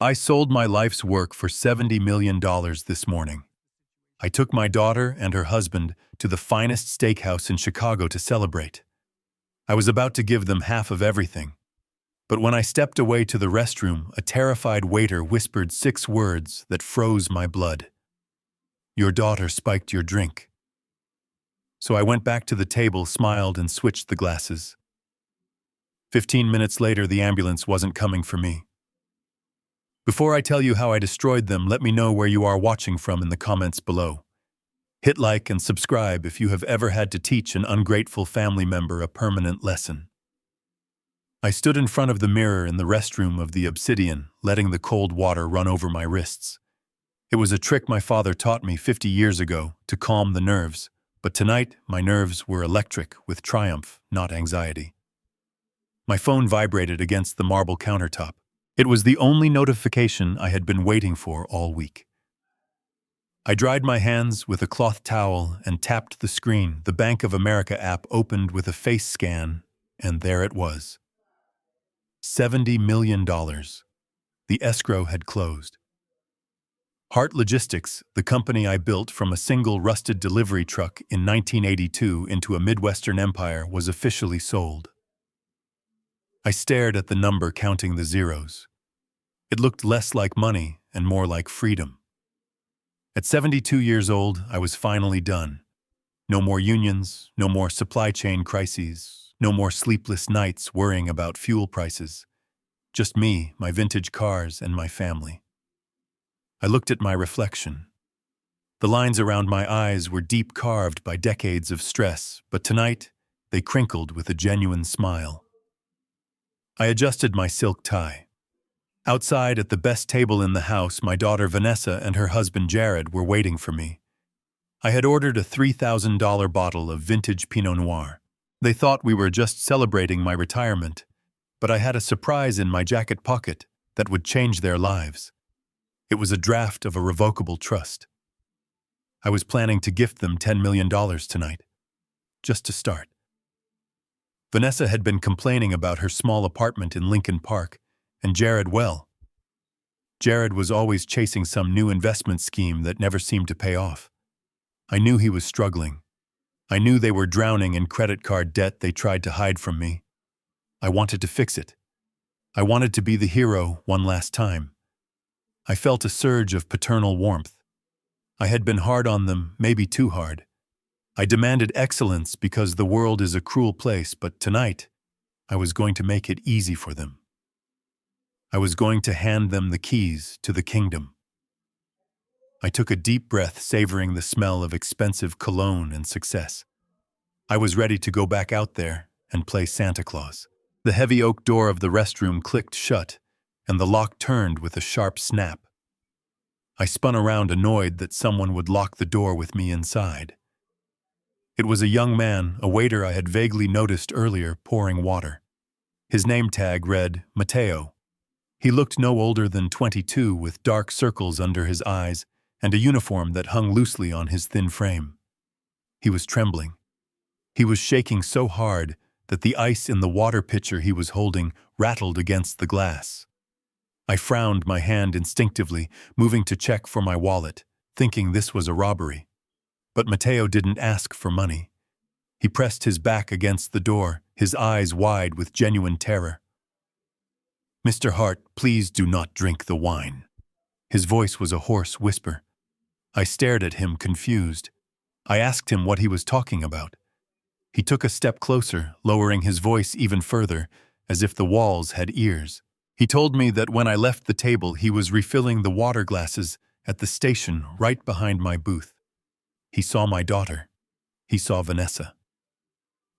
I sold my life's work for $70 million this morning. I took my daughter and her husband to the finest steakhouse in Chicago to celebrate. I was about to give them half of everything. But when I stepped away to the restroom, a terrified waiter whispered 6 words that froze my blood. "Your daughter spiked your drink." So I went back to the table, smiled, and switched the glasses. 15 minutes later, the ambulance wasn't coming for me. Before I tell you how I destroyed them, let me know where you are watching from in the comments below. Hit like and subscribe if you have ever had to teach an ungrateful family member a permanent lesson. I stood in front of the mirror in the restroom of the Obsidian, letting the cold water run over my wrists. It was a trick my father taught me 50 years ago to calm the nerves, but tonight my nerves were electric with triumph, not anxiety. My phone vibrated against the marble countertop. It was the only notification I had been waiting for all week. I dried my hands with a cloth towel and tapped the screen. The Bank of America app opened with a face scan, and there it was. $70 million. The escrow had closed. Hart Logistics, the company I built from a single rusted delivery truck in 1982 into a Midwestern empire, was officially sold. I stared at the number, counting the zeros. It looked less like money and more like freedom. At 72 years old, I was finally done. No more unions, no more supply chain crises, no more sleepless nights worrying about fuel prices. Just me, my vintage cars, and my family. I looked at my reflection. The lines around my eyes were deep carved by decades of stress, but tonight they crinkled with a genuine smile. I adjusted my silk tie. Outside at the best table in the house, my daughter Vanessa and her husband Jared were waiting for me. I had ordered a $3,000 bottle of vintage Pinot Noir. They thought we were just celebrating my retirement, but I had a surprise in my jacket pocket that would change their lives. It was a draft of a revocable trust. I was planning to gift them $10 million tonight, just to start. Vanessa had been complaining about her small apartment in Lincoln Park, and Jared was always chasing some new investment scheme that never seemed to pay off. I knew he was struggling. I knew they were drowning in credit card debt they tried to hide from me. I wanted to fix it. I wanted to be the hero one last time. I felt a surge of paternal warmth. I had been hard on them, maybe too hard. I demanded excellence because the world is a cruel place, but tonight, I was going to make it easy for them. I was going to hand them the keys to the kingdom. I took a deep breath, savoring the smell of expensive cologne and success. I was ready to go back out there and play Santa Claus. The heavy oak door of the restroom clicked shut, and the lock turned with a sharp snap. I spun around, annoyed that someone would lock the door with me inside. It was a young man, a waiter I had vaguely noticed earlier, pouring water. His name tag read Matteo. He looked no older than 22, with dark circles under his eyes and a uniform that hung loosely on his thin frame. He was trembling. He was shaking so hard that the ice in the water pitcher he was holding rattled against the glass. I frowned, my hand instinctively moving to check for my wallet, thinking this was a robbery. But Matteo didn't ask for money. He pressed his back against the door, his eyes wide with genuine terror. "Mr. Hart, please do not drink the wine." His voice was a hoarse whisper. I stared at him, confused. I asked him what he was talking about. He took a step closer, lowering his voice even further, as if the walls had ears. He told me that when I left the table, he was refilling the water glasses at the station right behind my booth. He saw my daughter. He saw Vanessa.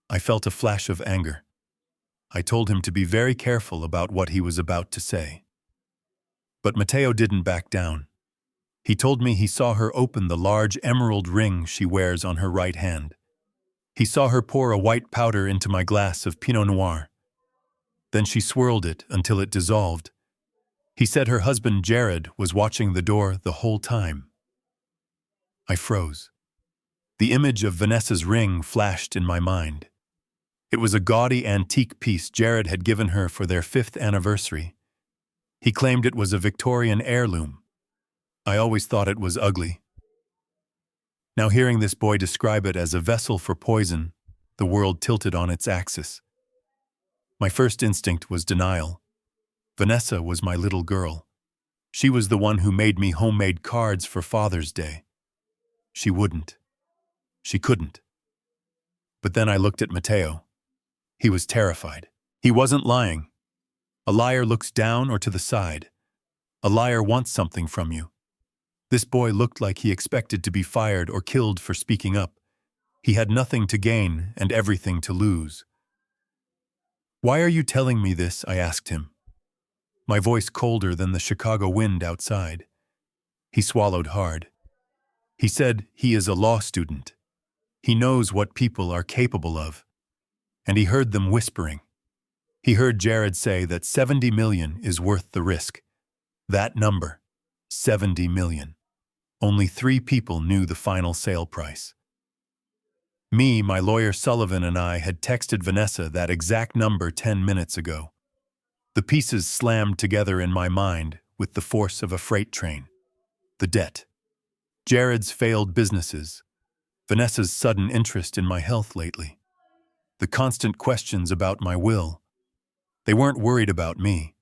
I felt a flash of anger. I told him to be very careful about what he was about to say. But Matteo didn't back down. He told me he saw her open the large emerald ring she wears on her right hand. He saw her pour a white powder into my glass of Pinot Noir. Then she swirled it until it dissolved. He said her husband Jared was watching the door the whole time. I froze. The image of Vanessa's ring flashed in my mind. It was a gaudy antique piece Jared had given her for their 5th anniversary. He claimed it was a Victorian heirloom. I always thought it was ugly. Now hearing this boy describe it as a vessel for poison, the world tilted on its axis. My first instinct was denial. Vanessa was my little girl. She was the one who made me homemade cards for Father's Day. She wouldn't. She couldn't. But then I looked at Mateo. He was terrified. He wasn't lying. A liar looks down or to the side. A liar wants something from you. This boy looked like he expected to be fired or killed for speaking up. He had nothing to gain and everything to lose. "Why are you telling me this?" I asked him, my voice colder than the Chicago wind outside. He swallowed hard. He said he is a law student. He knows what people are capable of. And he heard them whispering. He heard Jared say that 70 million is worth the risk. That number, 70 million. Only 3 people knew the final sale price. Me, my lawyer Sullivan, and I had texted Vanessa that exact number 10 minutes ago. The pieces slammed together in my mind with the force of a freight train. The debt. Jared's failed businesses. Vanessa's sudden interest in my health lately. The constant questions about my will. They weren't worried about me.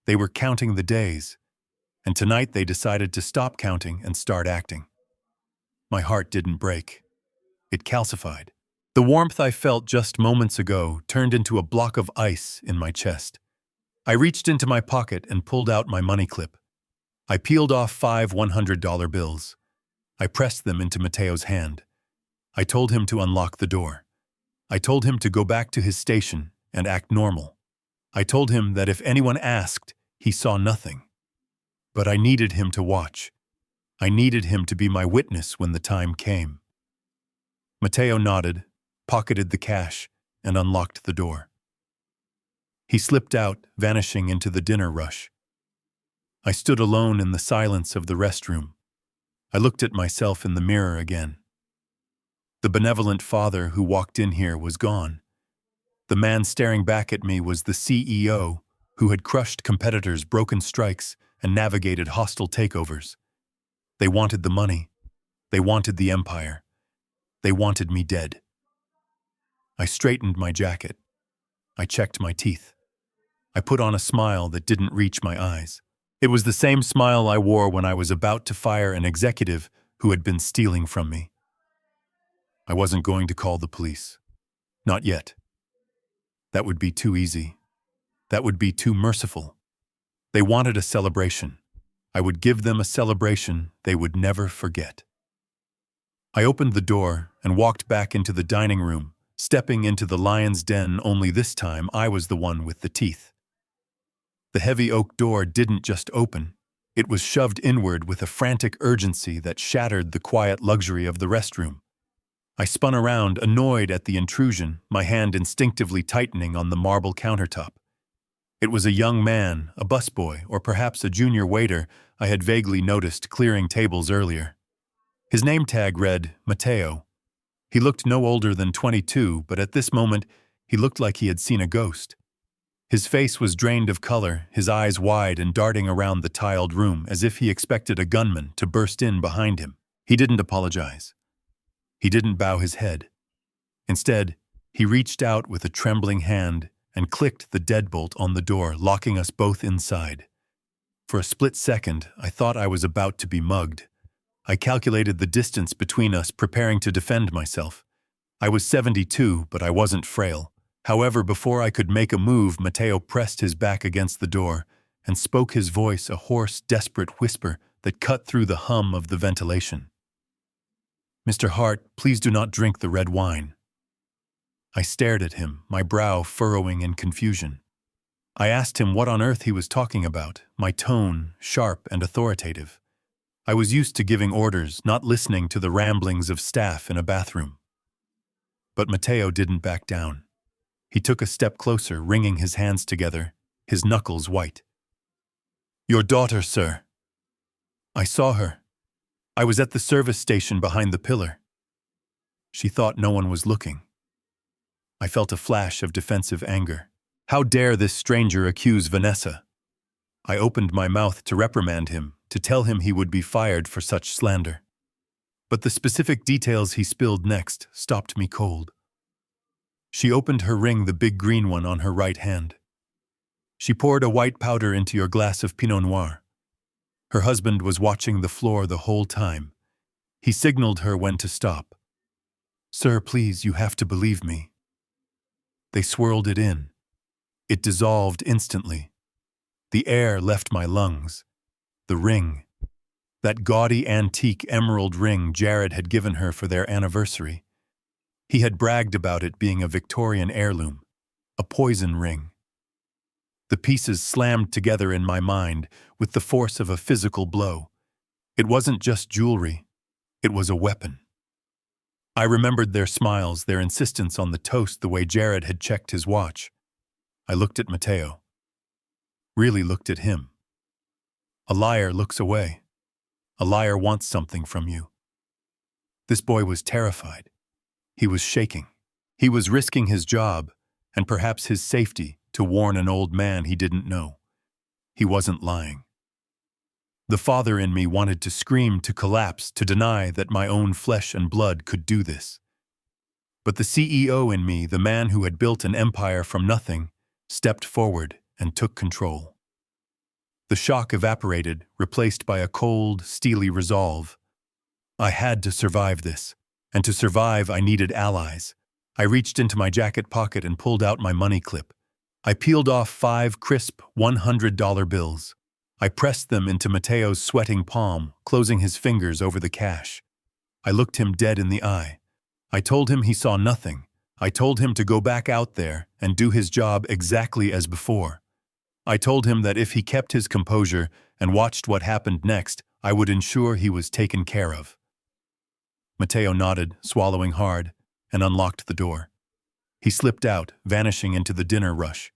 They were counting the days. And tonight they decided to stop counting and start acting. My heart didn't break. It calcified. The warmth I felt just moments ago turned into a block of ice in my chest. I reached into my pocket and pulled out my money clip. I peeled off 5 $100 bills. I pressed them into Mateo's hand. I told him to unlock the door. I told him to go back to his station and act normal. I told him that if anyone asked, he saw nothing. But I needed him to watch. I needed him to be my witness when the time came. Mateo nodded, pocketed the cash, and unlocked the door. He slipped out, vanishing into the dinner rush. I stood alone in the silence of the restroom. I looked at myself in the mirror again. The benevolent father who walked in here was gone. The man staring back at me was the CEO who had crushed competitors' broken strikes and navigated hostile takeovers. They wanted the money. They wanted the empire. They wanted me dead. I straightened my jacket. I checked my teeth. I put on a smile that didn't reach my eyes. It was the same smile I wore when I was about to fire an executive who had been stealing from me. I wasn't going to call the police. Not yet. That would be too easy. That would be too merciful. They wanted a celebration. I would give them a celebration they would never forget. I opened the door and walked back into the dining room, stepping into the lion's den, only this time I was the one with the teeth. The heavy oak door didn't just open. It was shoved inward with a frantic urgency that shattered the quiet luxury of the restroom. I spun around, annoyed at the intrusion, my hand instinctively tightening on the marble countertop. It was a young man, a busboy, or perhaps a junior waiter I had vaguely noticed clearing tables earlier. His name tag read Mateo. He looked no older than 22, but at this moment he looked like he had seen a ghost. His face was drained of color, his eyes wide and darting around the tiled room as if he expected a gunman to burst in behind him. He didn't apologize. He didn't bow his head. Instead, he reached out with a trembling hand and clicked the deadbolt on the door, locking us both inside. For a split second, I thought I was about to be mugged. I calculated the distance between us, preparing to defend myself. I was 72, but I wasn't frail. However, before I could make a move, Mateo pressed his back against the door and spoke, his voice a hoarse, desperate whisper that cut through the hum of the ventilation. "Mr. Hart, please do not drink the red wine." I stared at him, my brow furrowing in confusion. I asked him what on earth he was talking about, my tone sharp and authoritative. I was used to giving orders, not listening to the ramblings of staff in a bathroom. But Mateo didn't back down. He took a step closer, wringing his hands together, his knuckles white. "Your daughter, sir." "I saw her. I was at the service station behind the pillar." She thought no one was looking. I felt a flash of defensive anger. How dare this stranger accuse Vanessa? I opened my mouth to reprimand him, to tell him he would be fired for such slander. But the specific details he spilled next stopped me cold. She opened her ring, the big green one on her right hand. She poured a white powder into your glass of Pinot Noir. Her husband was watching the floor the whole time. He signaled her when to stop. "Sir, please, you have to believe me." They swirled it in. It dissolved instantly. The air left my lungs. The ring. That gaudy antique emerald ring Jared had given her for their anniversary. He had bragged about it being a Victorian heirloom, a poison ring. The pieces slammed together in my mind with the force of a physical blow. It wasn't just jewelry. It was a weapon. I remembered their smiles, their insistence on the toast, the way Jared had checked his watch. I looked at Matteo. Really looked at him. A liar looks away. A liar wants something from you. This boy was terrified. He was shaking. He was risking his job, and perhaps his safety, to warn an old man he didn't know. He wasn't lying. The father in me wanted to scream, to collapse, to deny that my own flesh and blood could do this. But the CEO in me, the man who had built an empire from nothing, stepped forward and took control. The shock evaporated, replaced by a cold, steely resolve. I had to survive this, and to survive I needed allies. I reached into my jacket pocket and pulled out my money clip. I peeled off 5 crisp $100 bills. I pressed them into Matteo's sweating palm, closing his fingers over the cash. I looked him dead in the eye. I told him he saw nothing. I told him to go back out there and do his job exactly as before. I told him that if he kept his composure and watched what happened next, I would ensure he was taken care of. Matteo nodded, swallowing hard, and unlocked the door. He slipped out, vanishing into the dinner rush.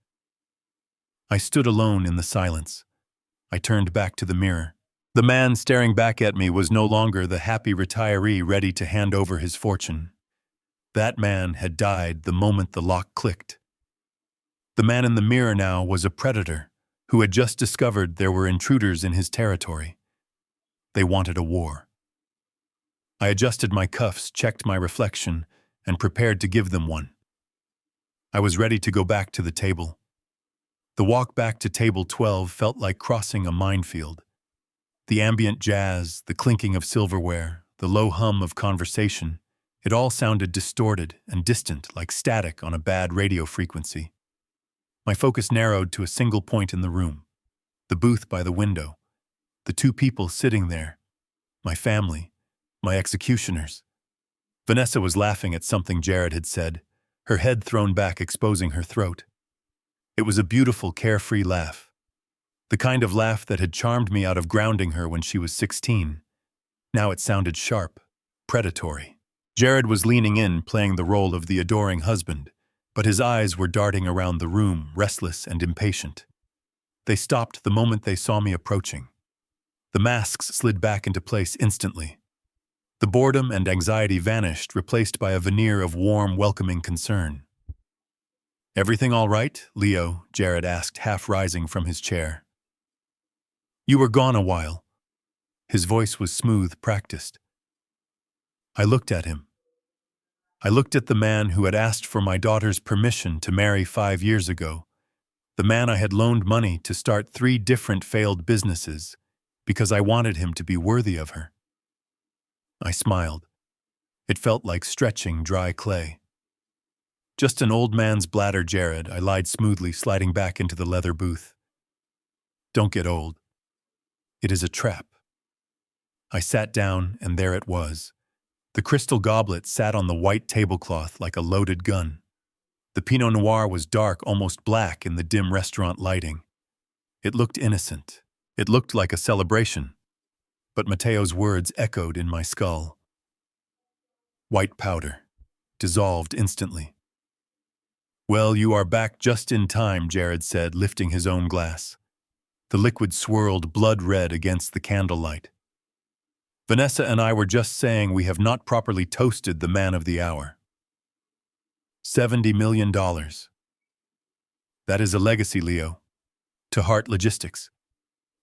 I stood alone in the silence. I turned back to the mirror. The man staring back at me was no longer the happy retiree ready to hand over his fortune. That man had died the moment the lock clicked. The man in the mirror now was a predator who had just discovered there were intruders in his territory. They wanted a war. I adjusted my cuffs, checked my reflection, and prepared to give them one. I was ready to go back to the table. The walk back to table 12 felt like crossing a minefield. The ambient jazz, the clinking of silverware, the low hum of conversation, it all sounded distorted and distant, like static on a bad radio frequency. My focus narrowed to a single point in the room, the booth by the window, the 2 people sitting there, my family, my executioners. Vanessa was laughing at something Jared had said, her head thrown back, exposing her throat. It was a beautiful, carefree laugh, the kind of laugh that had charmed me out of grounding her when she was 16. Now it sounded sharp, predatory. Jared was leaning in, playing the role of the adoring husband, but his eyes were darting around the room, restless and impatient. They stopped the moment they saw me approaching. The masks slid back into place instantly. The boredom and anxiety vanished, replaced by a veneer of warm, welcoming concern. "Everything all right, Leo?" Jared asked, half rising from his chair. "You were gone a while." His voice was smooth, practiced. I looked at him. I looked at the man who had asked for my daughter's permission to marry 5 years ago, the man I had loaned money to start 3 different failed businesses, because I wanted him to be worthy of her. I smiled. It felt like stretching dry clay. "Just an old man's bladder, Jared," I lied smoothly, sliding back into the leather booth. "Don't get old. It is a trap." I sat down, and there it was. The crystal goblet sat on the white tablecloth like a loaded gun. The Pinot Noir was dark, almost black in the dim restaurant lighting. It looked innocent. It looked like a celebration. But Matteo's words echoed in my skull. White powder. Dissolved instantly. "Well, you are back just in time," Jared said, lifting his own glass. The liquid swirled blood-red against the candlelight. "Vanessa and I were just saying we have not properly toasted the man of the hour. $70 million. That is a legacy, Leo. To Heart Logistics.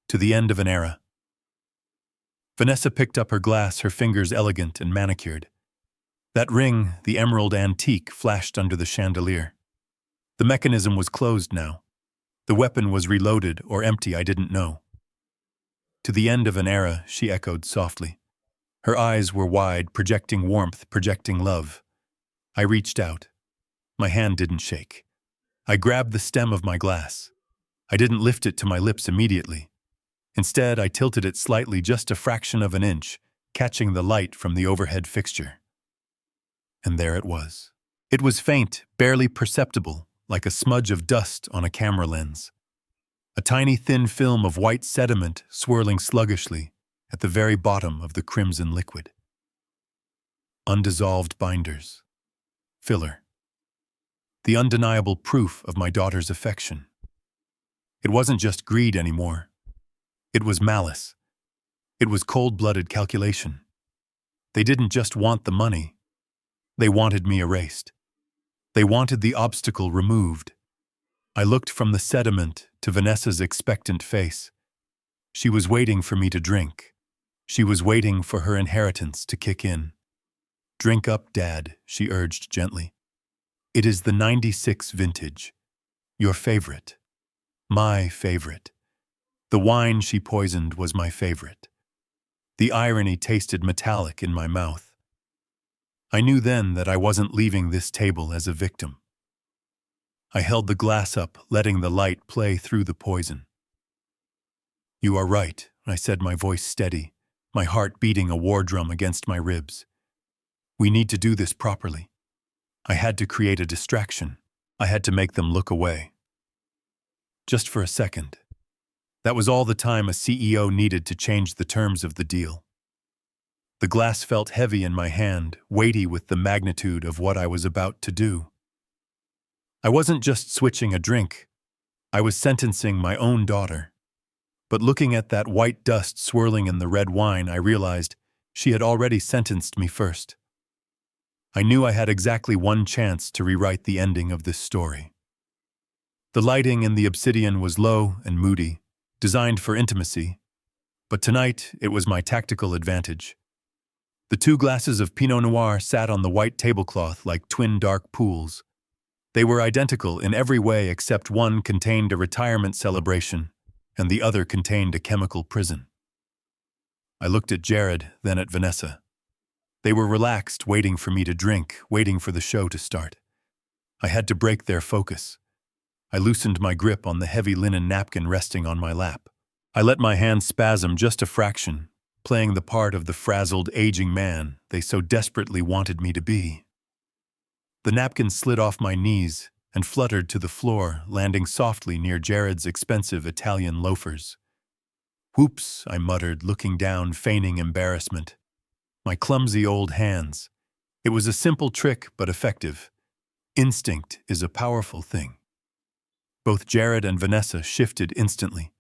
To the end of an era. Vanessa picked up her glass, her fingers elegant and manicured. That ring, the emerald antique, flashed under the chandelier. The mechanism was closed now. The weapon was reloaded or empty, I didn't know. To the end of an era, she echoed softly. Her eyes were wide, projecting warmth, projecting love. I reached out. My hand didn't shake. I grabbed the stem of my glass. I didn't lift it to my lips immediately. Instead, I tilted it slightly, just a fraction of an inch, catching the light from the overhead fixture. And there it was. It was faint, barely perceptible, like a smudge of dust on a camera lens. A tiny thin film of white sediment swirling sluggishly at the very bottom of the crimson liquid. Undissolved binders. Filler. The undeniable proof of my daughter's affection. It wasn't just greed anymore. It was malice. It was cold-blooded calculation. They didn't just want the money. They wanted me erased. They wanted the obstacle removed. I looked from the sediment to Vanessa's expectant face. She was waiting for me to drink. She was waiting for her inheritance to kick in. Drink up, Dad, she urged gently. It is the '96 vintage. Your favorite. My favorite. The wine she poisoned was my favorite. The irony tasted metallic in my mouth. I knew then that I wasn't leaving this table as a victim. I held the glass up, letting the light play through the poison. You are right, I said, my voice steady, my heart beating a war drum against my ribs. We need to do this properly. I had to create a distraction. I had to make them look away. Just for a second. That was all the time a CEO needed to change the terms of the deal. The glass felt heavy in my hand, weighty with the magnitude of what I was about to do. I wasn't just switching a drink. I was sentencing my own daughter. But looking at that white dust swirling in the red wine, I realized she had already sentenced me first. I knew I had exactly one chance to rewrite the ending of this story. The lighting in the obsidian was low and moody, designed for intimacy, but tonight it was my tactical advantage. The 2 glasses of Pinot Noir sat on the white tablecloth like twin dark pools. They were identical in every way except one contained a retirement celebration and the other contained a chemical prison. I looked at Jared, then at Vanessa. They were relaxed, waiting for me to drink, waiting for the show to start. I had to break their focus. I loosened my grip on the heavy linen napkin resting on my lap. I let my hands spasm just a fraction, playing the part of the frazzled, aging man they so desperately wanted me to be. The napkin slid off my knees and fluttered to the floor, landing softly near Jared's expensive Italian loafers. Whoops, I muttered, looking down, feigning embarrassment. My clumsy old hands. It was a simple trick, but effective. Instinct is a powerful thing. Both Jared and Vanessa shifted instantly.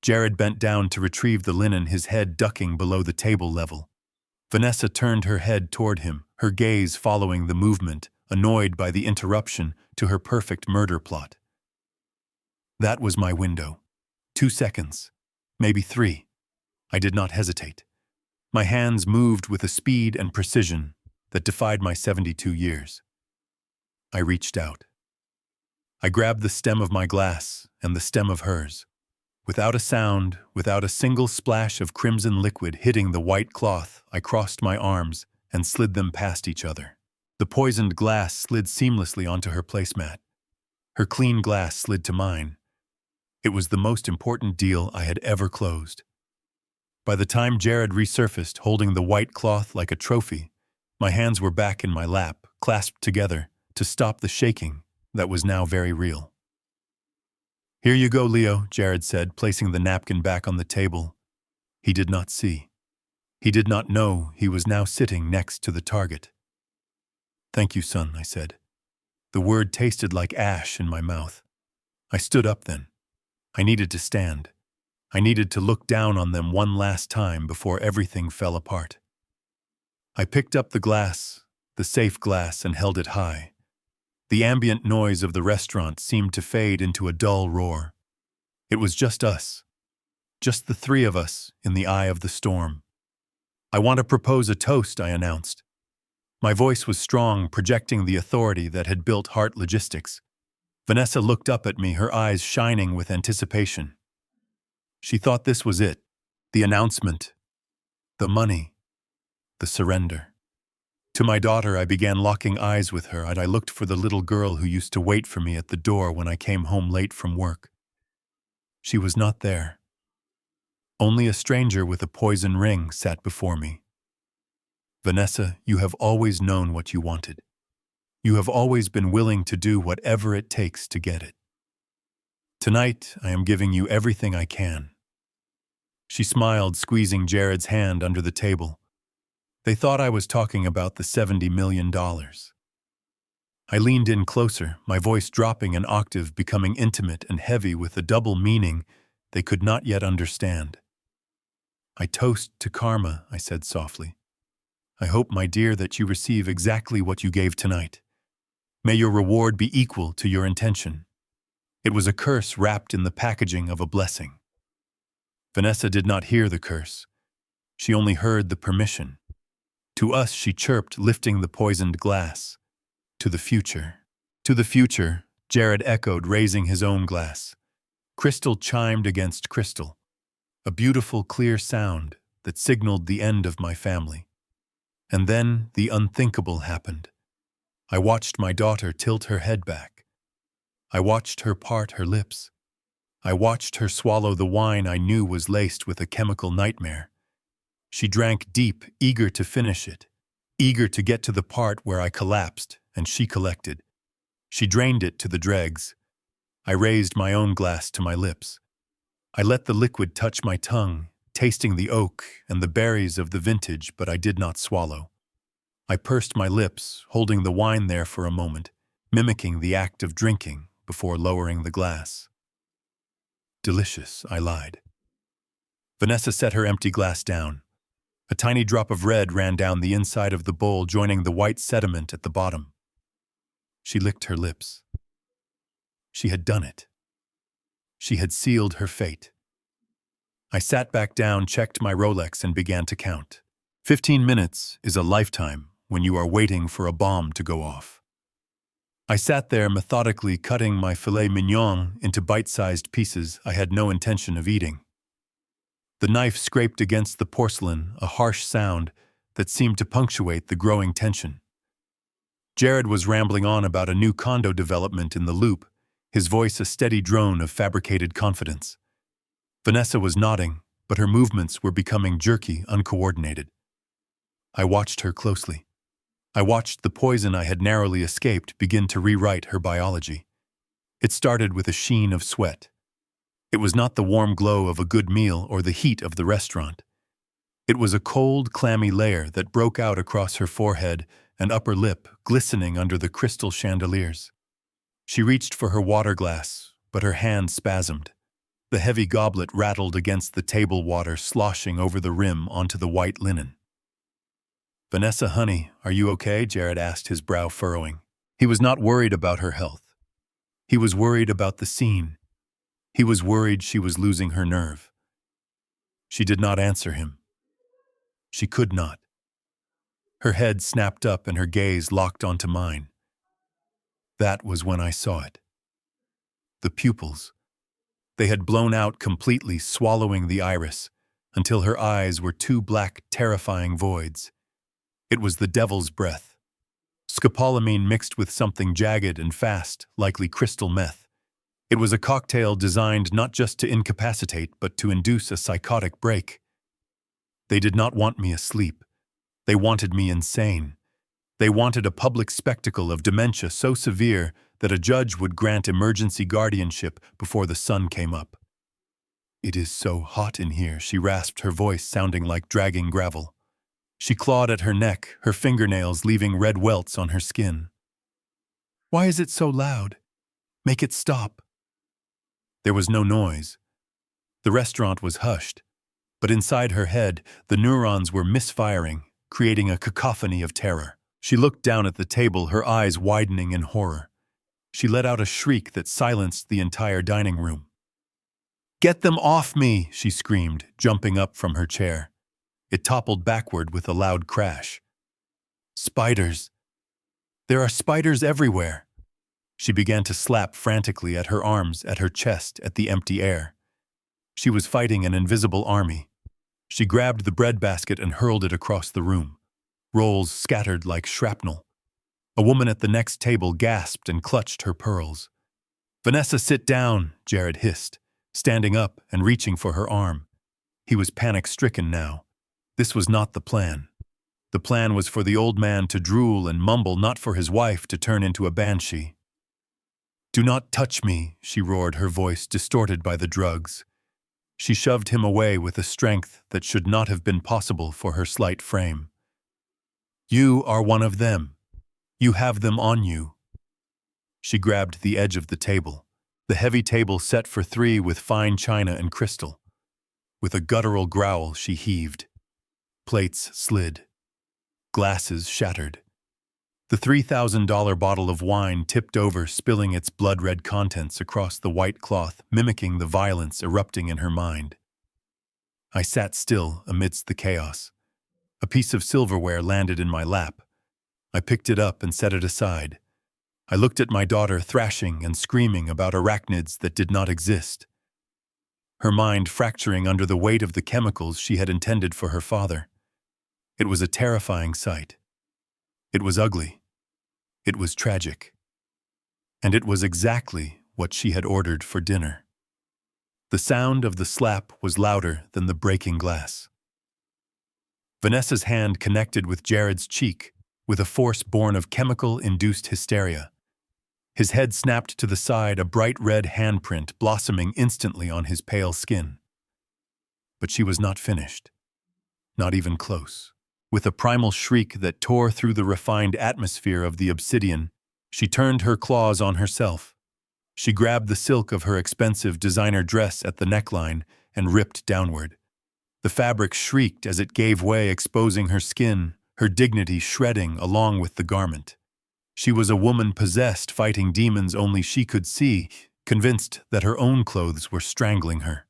Jared bent down to retrieve the linen, his head ducking below the table level. Vanessa turned her head toward him, her gaze following the movement, annoyed by the interruption to her perfect murder plot. That was my window. 2 seconds. Maybe 3. I did not hesitate. My hands moved with a speed and precision that defied my 72 years. I reached out. I grabbed the stem of my glass and the stem of hers. Without a sound, without a single splash of crimson liquid hitting the white cloth, I crossed my arms and slid them past each other. The poisoned glass slid seamlessly onto her placemat. Her clean glass slid to mine. It was the most important deal I had ever closed. By the time Jared resurfaced, holding the white cloth like a trophy, my hands were back in my lap, clasped together, to stop the shaking that was now very real. Here you go, Leo, Jared said, placing the napkin back on the table. He did not see. He did not know he was now sitting next to the target. Thank you, son, I said. The word tasted like ash in my mouth. I stood up then. I needed to stand. I needed to look down on them one last time before everything fell apart. I picked up the glass, the safe glass, and held it high. The ambient noise of the restaurant seemed to fade into a dull roar. It was just us. Just the three of us in the eye of the storm. "I want to propose a toast," I announced. My voice was strong, projecting the authority that had built Hart Logistics. Vanessa looked up at me, her eyes shining with anticipation. She thought this was it. The announcement. The money. The surrender. To my daughter, I began locking eyes with her, and I looked for the little girl who used to wait for me at the door when I came home late from work. She was not there. Only a stranger with a poison ring sat before me. "Vanessa, you have always known what you wanted. You have always been willing to do whatever it takes to get it. Tonight, I am giving you everything I can." She smiled, squeezing Jared's hand under the table. They thought I was talking about the $70 million. I leaned in closer, my voice dropping an octave, becoming intimate and heavy with a double meaning they could not yet understand. "I toast to karma," I said softly. "I hope, my dear, that you receive exactly what you gave tonight. May your reward be equal to your intention." It was a curse wrapped in the packaging of a blessing. Vanessa did not hear the curse. She only heard the permission. To us, she chirped, lifting the poisoned glass. "To the future." "To the future," Jared echoed, raising his own glass. Crystal chimed against crystal. A beautiful, clear sound that signaled the end of my family. And then the unthinkable happened. I watched my daughter tilt her head back. I watched her part her lips. I watched her swallow the wine I knew was laced with a chemical nightmare. She drank deep, eager to finish it, eager to get to the part where I collapsed and she collected. She drained it to the dregs. I raised my own glass to my lips. I let the liquid touch my tongue, tasting the oak and the berries of the vintage, but I did not swallow. I pursed my lips, holding the wine there for a moment, mimicking the act of drinking before lowering the glass. "Delicious," I lied. Vanessa set her empty glass down. A tiny drop of red ran down the inside of the bowl, joining the white sediment at the bottom. She licked her lips. She had done it. She had sealed her fate. I sat back down, checked my Rolex, and began to count. 15 minutes is a lifetime when you are waiting for a bomb to go off. I sat there methodically cutting my filet mignon into bite-sized pieces I had no intention of eating. The knife scraped against the porcelain, a harsh sound that seemed to punctuate the growing tension. Jared was rambling on about a new condo development in the Loop, his voice a steady drone of fabricated confidence. Vanessa was nodding, but her movements were becoming jerky, uncoordinated. I watched her closely. I watched the poison I had narrowly escaped begin to rewrite her biology. It started with a sheen of sweat. It was not the warm glow of a good meal or the heat of the restaurant. It was a cold, clammy layer that broke out across her forehead and upper lip, glistening under the crystal chandeliers. She reached for her water glass, but her hand spasmed. The heavy goblet rattled against the table water, sloshing over the rim onto the white linen. "Vanessa, honey, are you okay?" Jared asked, his brow furrowing. He was not worried about her health. He was worried about the scene. He was worried she was losing her nerve. She did not answer him. She could not. Her head snapped up and her gaze locked onto mine. That was when I saw it. The pupils. They had blown out completely, swallowing the iris, until her eyes were two black, terrifying voids. It was the devil's breath. Scopolamine mixed with something jagged and fast, likely crystal meth. It was a cocktail designed not just to incapacitate, but to induce a psychotic break. They did not want me asleep. They wanted me insane. They wanted a public spectacle of dementia so severe that a judge would grant emergency guardianship before the sun came up. "It is so hot in here," she rasped, her voice sounding like dragging gravel. She clawed at her neck, her fingernails leaving red welts on her skin. "Why is it so loud? Make it stop." There was no noise. The restaurant was hushed, but inside her head, the neurons were misfiring, creating a cacophony of terror. She looked down at the table, her eyes widening in horror. She let out a shriek that silenced the entire dining room. Get them off me, she screamed, jumping up from her chair. It toppled backward with a loud crash. Spiders. There are spiders everywhere. She began to slap frantically at her arms, at her chest, at the empty air. She was fighting an invisible army. She grabbed the breadbasket and hurled it across the room. Rolls scattered like shrapnel. A woman at the next table gasped and clutched her pearls. "Vanessa, sit down," Jared hissed, standing up and reaching for her arm. He was panic-stricken now. This was not the plan. The plan was for the old man to drool and mumble, not for his wife to turn into a banshee. "Do not touch me," she roared, her voice distorted by the drugs. She shoved him away with a strength that should not have been possible for her slight frame. "You are one of them. You have them on you." She grabbed the edge of the table, the heavy table set for three with fine china and crystal. With a guttural growl, she heaved. Plates slid. Glasses shattered. The $3,000 bottle of wine tipped over, spilling its blood-red contents across the white cloth, mimicking the violence erupting in her mind. I sat still amidst the chaos. A piece of silverware landed in my lap. I picked it up and set it aside. I looked at my daughter thrashing and screaming about arachnids that did not exist. Her mind fracturing under the weight of the chemicals she had intended for her father. It was a terrifying sight. It was ugly. It was tragic. And it was exactly what she had ordered for dinner. The sound of the slap was louder than the breaking glass. Vanessa's hand connected with Jared's cheek with a force born of chemical-induced hysteria. His head snapped to the side, a bright red handprint blossoming instantly on his pale skin. But she was not finished. Not even close. With a primal shriek that tore through the refined atmosphere of the obsidian, she turned her claws on herself. She grabbed the silk of her expensive designer dress at the neckline and ripped downward. The fabric shrieked as it gave way, exposing her skin, her dignity shredding along with the garment. She was a woman possessed, fighting demons only she could see, convinced that her own clothes were strangling her.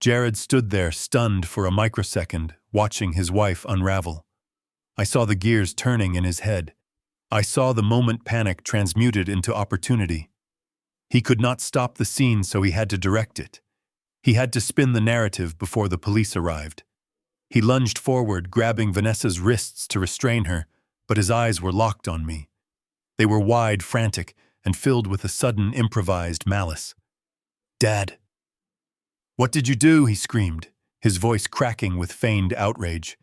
Jared stood there, stunned for a microsecond, watching his wife unravel. I saw the gears turning in his head. I saw the moment panic transmuted into opportunity. He could not stop the scene, so he had to direct it. He had to spin the narrative before the police arrived. He lunged forward, grabbing Vanessa's wrists to restrain her, but his eyes were locked on me. They were wide, frantic, and filled with a sudden, improvised malice. "Dad!" "What did you do?" he screamed, his voice cracking with feigned outrage.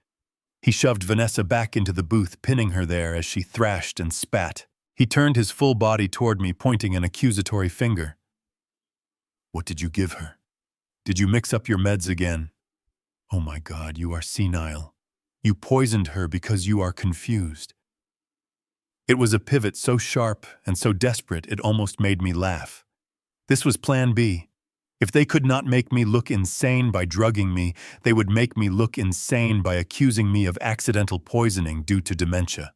He shoved Vanessa back into the booth, pinning her there as she thrashed and spat. He turned his full body toward me, pointing an accusatory finger. "What did you give her? Did you mix up your meds again? Oh my God, you are senile. You poisoned her because you are confused." It was a pivot so sharp and so desperate it almost made me laugh. This was Plan B. If they could not make me look insane by drugging me, they would make me look insane by accusing me of accidental poisoning due to dementia.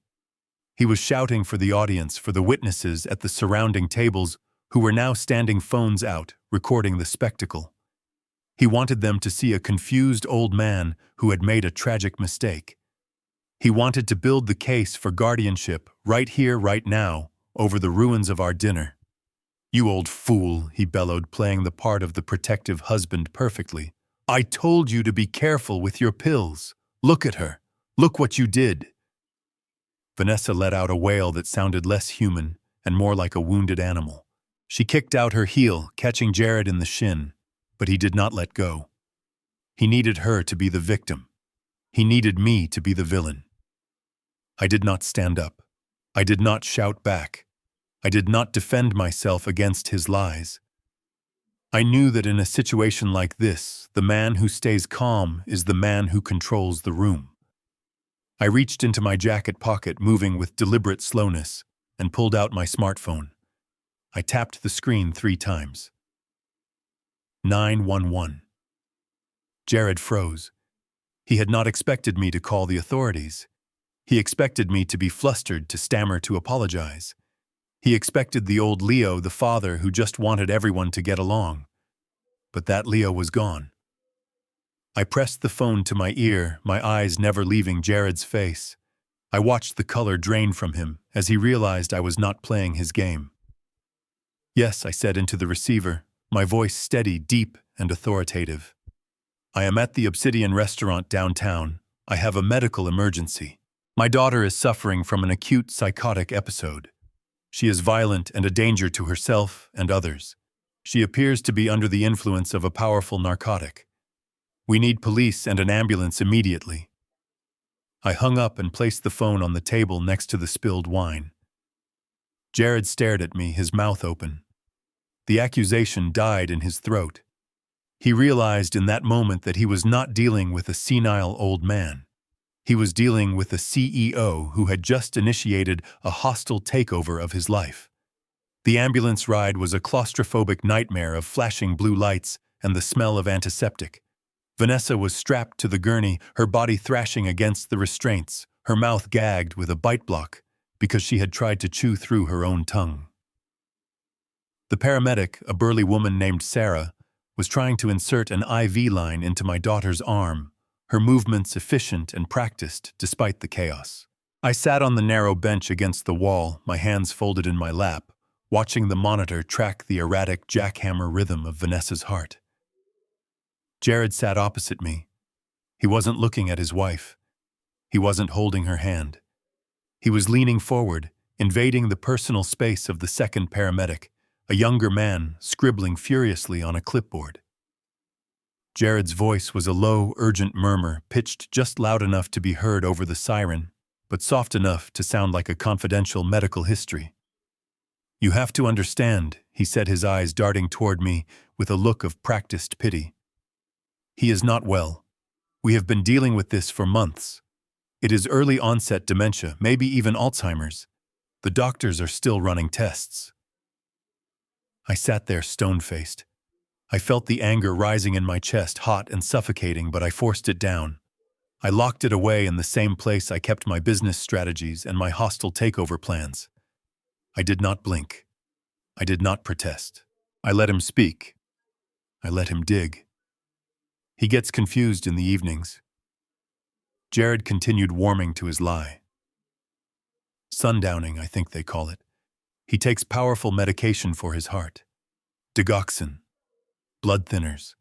He was shouting for the audience, for the witnesses at the surrounding tables who were now standing phones out, recording the spectacle. He wanted them to see a confused old man who had made a tragic mistake. He wanted to build the case for guardianship right here, right now, over the ruins of our dinner. "You old fool," he bellowed, playing the part of the protective husband perfectly. "I told you to be careful with your pills. Look at her. Look what you did." Vanessa let out a wail that sounded less human and more like a wounded animal. She kicked out her heel, catching Jared in the shin, but he did not let go. He needed her to be the victim. He needed me to be the villain. I did not stand up. I did not shout back. I did not defend myself against his lies. I knew that in a situation like this, the man who stays calm is the man who controls the room. I reached into my jacket pocket, moving with deliberate slowness, and pulled out my smartphone. I tapped the screen 3 times. 911. Jared froze. He had not expected me to call the authorities. He expected me to be flustered, to stammer, to apologize. He expected the old Leo, the father who just wanted everyone to get along. but that Leo was gone. I pressed the phone to my ear, my eyes never leaving Jared's face. I watched the color drain from him as he realized I was not playing his game. "Yes," I said into the receiver, my voice steady, deep, and authoritative. "I am at the Obsidian restaurant downtown. I have a medical emergency. My daughter is suffering from an acute psychotic episode. She is violent and a danger to herself and others. She appears to be under the influence of a powerful narcotic. We need police and an ambulance immediately." I hung up and placed the phone on the table next to the spilled wine. Jared stared at me, his mouth open. The accusation died in his throat. He realized in that moment that he was not dealing with a senile old man. He was dealing with a CEO who had just initiated a hostile takeover of his life. The ambulance ride was a claustrophobic nightmare of flashing blue lights and the smell of antiseptic. Vanessa was strapped to the gurney, her body thrashing against the restraints, her mouth gagged with a bite block because she had tried to chew through her own tongue. The paramedic, a burly woman named Sarah, was trying to insert an IV line into my daughter's arm, her movements efficient and practiced despite the chaos. I sat on the narrow bench against the wall, my hands folded in my lap, watching the monitor track the erratic jackhammer rhythm of Vanessa's heart. Jared sat opposite me. He wasn't looking at his wife. He wasn't holding her hand. He was leaning forward, invading the personal space of the second paramedic, a younger man scribbling furiously on a clipboard. Jared's voice was a low, urgent murmur, pitched just loud enough to be heard over the siren, but soft enough to sound like a confidential medical history. "You have to understand," he said, his eyes darting toward me with a look of practiced pity. "He is not well. We have been dealing with this for months. It is early onset dementia, maybe even Alzheimer's. The doctors are still running tests." I sat there stone-faced. I felt the anger rising in my chest, hot and suffocating, but I forced it down. I locked it away in the same place I kept my business strategies and my hostile takeover plans. I did not blink. I did not protest. I let him speak. I let him dig. "He gets confused in the evenings." Jared continued warming to his lie. "Sundowning, I think they call it. He takes powerful medication for his heart. Digoxin. Blood thinners.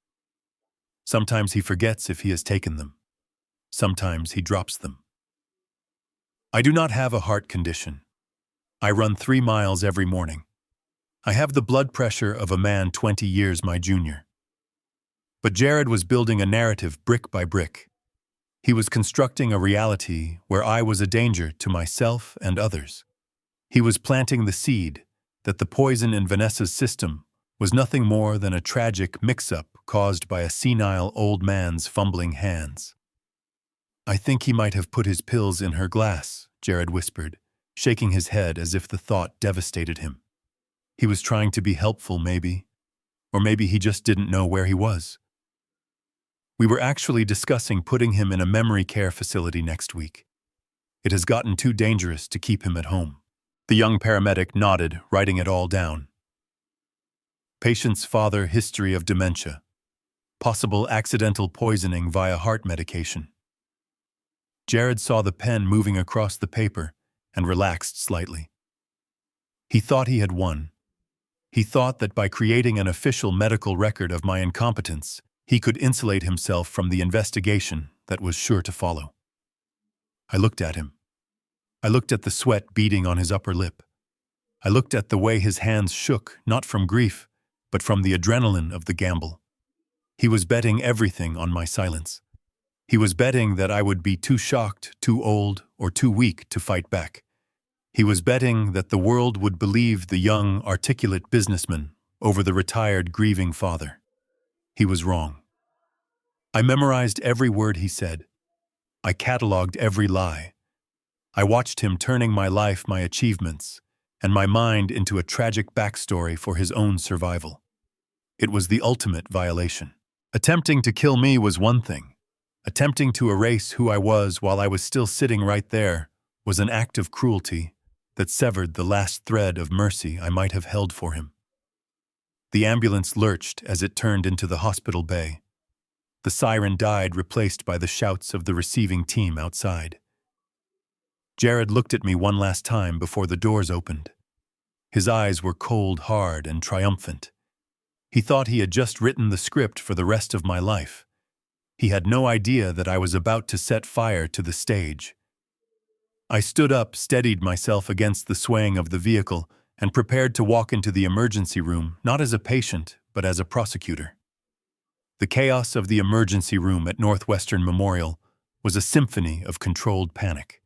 Sometimes he forgets if he has taken them. Sometimes he drops them. I do not have a heart condition. I run 3 miles every morning. I have the blood pressure of a man 20 years my junior." But Jared was building a narrative brick by brick. He was constructing a reality where I was a danger to myself and others. He was planting the seed that the poison in Vanessa's system was nothing more than a tragic mix-up caused by a senile old man's fumbling hands. "I think he might have put his pills in her glass," Jared whispered, shaking his head as if the thought devastated him. He was trying to be helpful, maybe. Or maybe he just didn't know where he was. We were actually discussing putting him in a memory care facility next week. It has gotten too dangerous to keep him at home. The young paramedic nodded, writing it all down. Patient's father, history of dementia. Possible accidental poisoning via heart medication. Jared saw the pen moving across the paper and relaxed slightly. He thought he had won. He thought that by creating an official medical record of my incompetence, he could insulate himself from the investigation that was sure to follow. I looked at him. I looked at the sweat beading on his upper lip. I looked at the way his hands shook, not from grief, but from the adrenaline of the gamble. He was betting everything on my silence. He was betting that I would be too shocked, too old, or too weak to fight back. He was betting that the world would believe the young, articulate businessman over the retired, grieving father. He was wrong. I memorized every word he said. I cataloged every lie. I watched him turning my life, my achievements, and my mind into a tragic backstory for his own survival. It was the ultimate violation. Attempting to kill me was one thing. Attempting to erase who I was while I was still sitting right there was an act of cruelty that severed the last thread of mercy I might have held for him. The ambulance lurched as it turned into the hospital bay. The siren died, replaced by the shouts of the receiving team outside. Jared looked at me one last time before the doors opened. His eyes were cold, hard, and triumphant. He thought he had just written the script for the rest of my life. He had no idea that I was about to set fire to the stage. I stood up, steadied myself against the swaying of the vehicle, and prepared to walk into the emergency room, not as a patient, but as a prosecutor. The chaos of the emergency room at Northwestern Memorial was a symphony of controlled panic.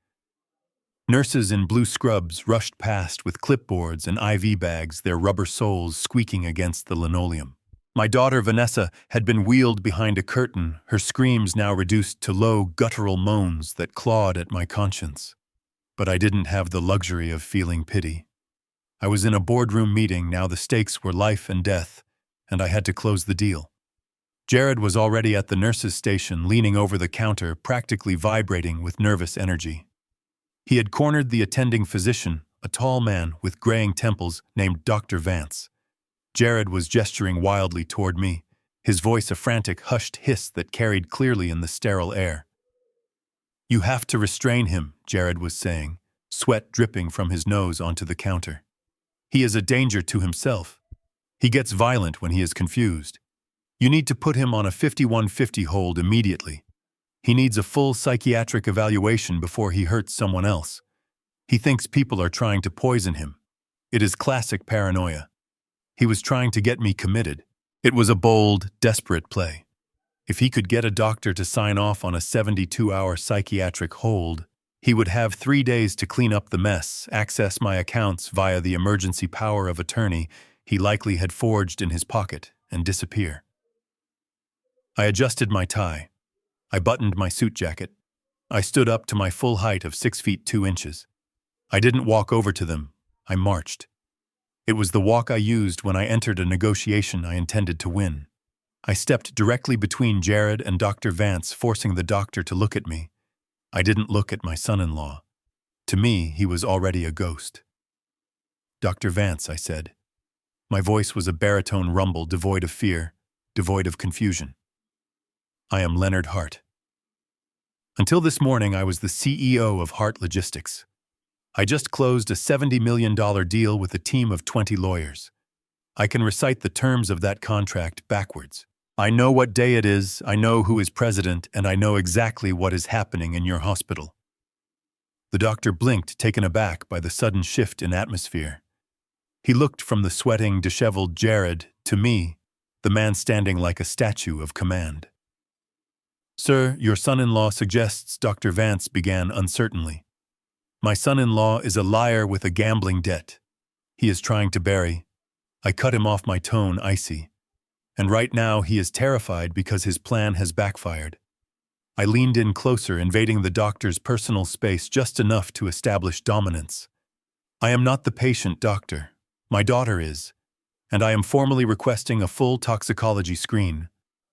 Nurses in blue scrubs rushed past with clipboards and IV bags, their rubber soles squeaking against the linoleum. My daughter Vanessa had been wheeled behind a curtain, her screams now reduced to low, guttural moans that clawed at my conscience. But I didn't have the luxury of feeling pity. I was in a boardroom meeting, now the stakes were life and death, and I had to close the deal. Jared was already at the nurse's station, leaning over the counter, practically vibrating with nervous energy. He had cornered the attending physician, a tall man with graying temples named Dr. Vance. Jared was gesturing wildly toward me, his voice a frantic, hushed hiss that carried clearly in the sterile air. "You have to restrain him," Jared was saying, sweat dripping from his nose onto the counter. "He is a danger to himself. He gets violent when he is confused. You need to put him on a 5150 hold immediately. He needs a full psychiatric evaluation before he hurts someone else. He thinks people are trying to poison him. It is classic paranoia. He was trying to get me committed. It was a bold, desperate play. If he could get a doctor to sign off on a 72-hour psychiatric hold, he would have 3 days to clean up the mess, access my accounts via the emergency power of attorney he likely had forged in his pocket, and disappear. I adjusted my tie. I buttoned my suit jacket. I stood up to my full height of 6 feet 2 inches. I didn't walk over to them. I marched. It was the walk I used when I entered a negotiation I intended to win. I stepped directly between Jared and Dr. Vance, forcing the doctor to look at me. I didn't look at my son-in-law. To me, he was already a ghost. "Dr. Vance," I said. My voice was a baritone rumble, devoid of fear, devoid of confusion. "I am Leonard Hart. Until this morning, I was the CEO of Hart Logistics. I just closed a $70 million deal with a team of 20 lawyers. I can recite the terms of that contract backwards. I know what day it is, I know who is president, and I know exactly what is happening in your hospital." The doctor blinked, taken aback by the sudden shift in atmosphere. He looked from the sweating, disheveled Jared to me, the man standing like a statue of command. "Sir, your son-in-law suggests," Dr. Vance began uncertainly. "My son-in-law is a liar with a gambling debt. He is trying to bury." I cut him off, my tone icy. "And right now he is terrified because his plan has backfired." I leaned in closer, invading the doctor's personal space just enough to establish dominance. "I am not the patient, doctor. My daughter is. And I am formally requesting a full toxicology screen.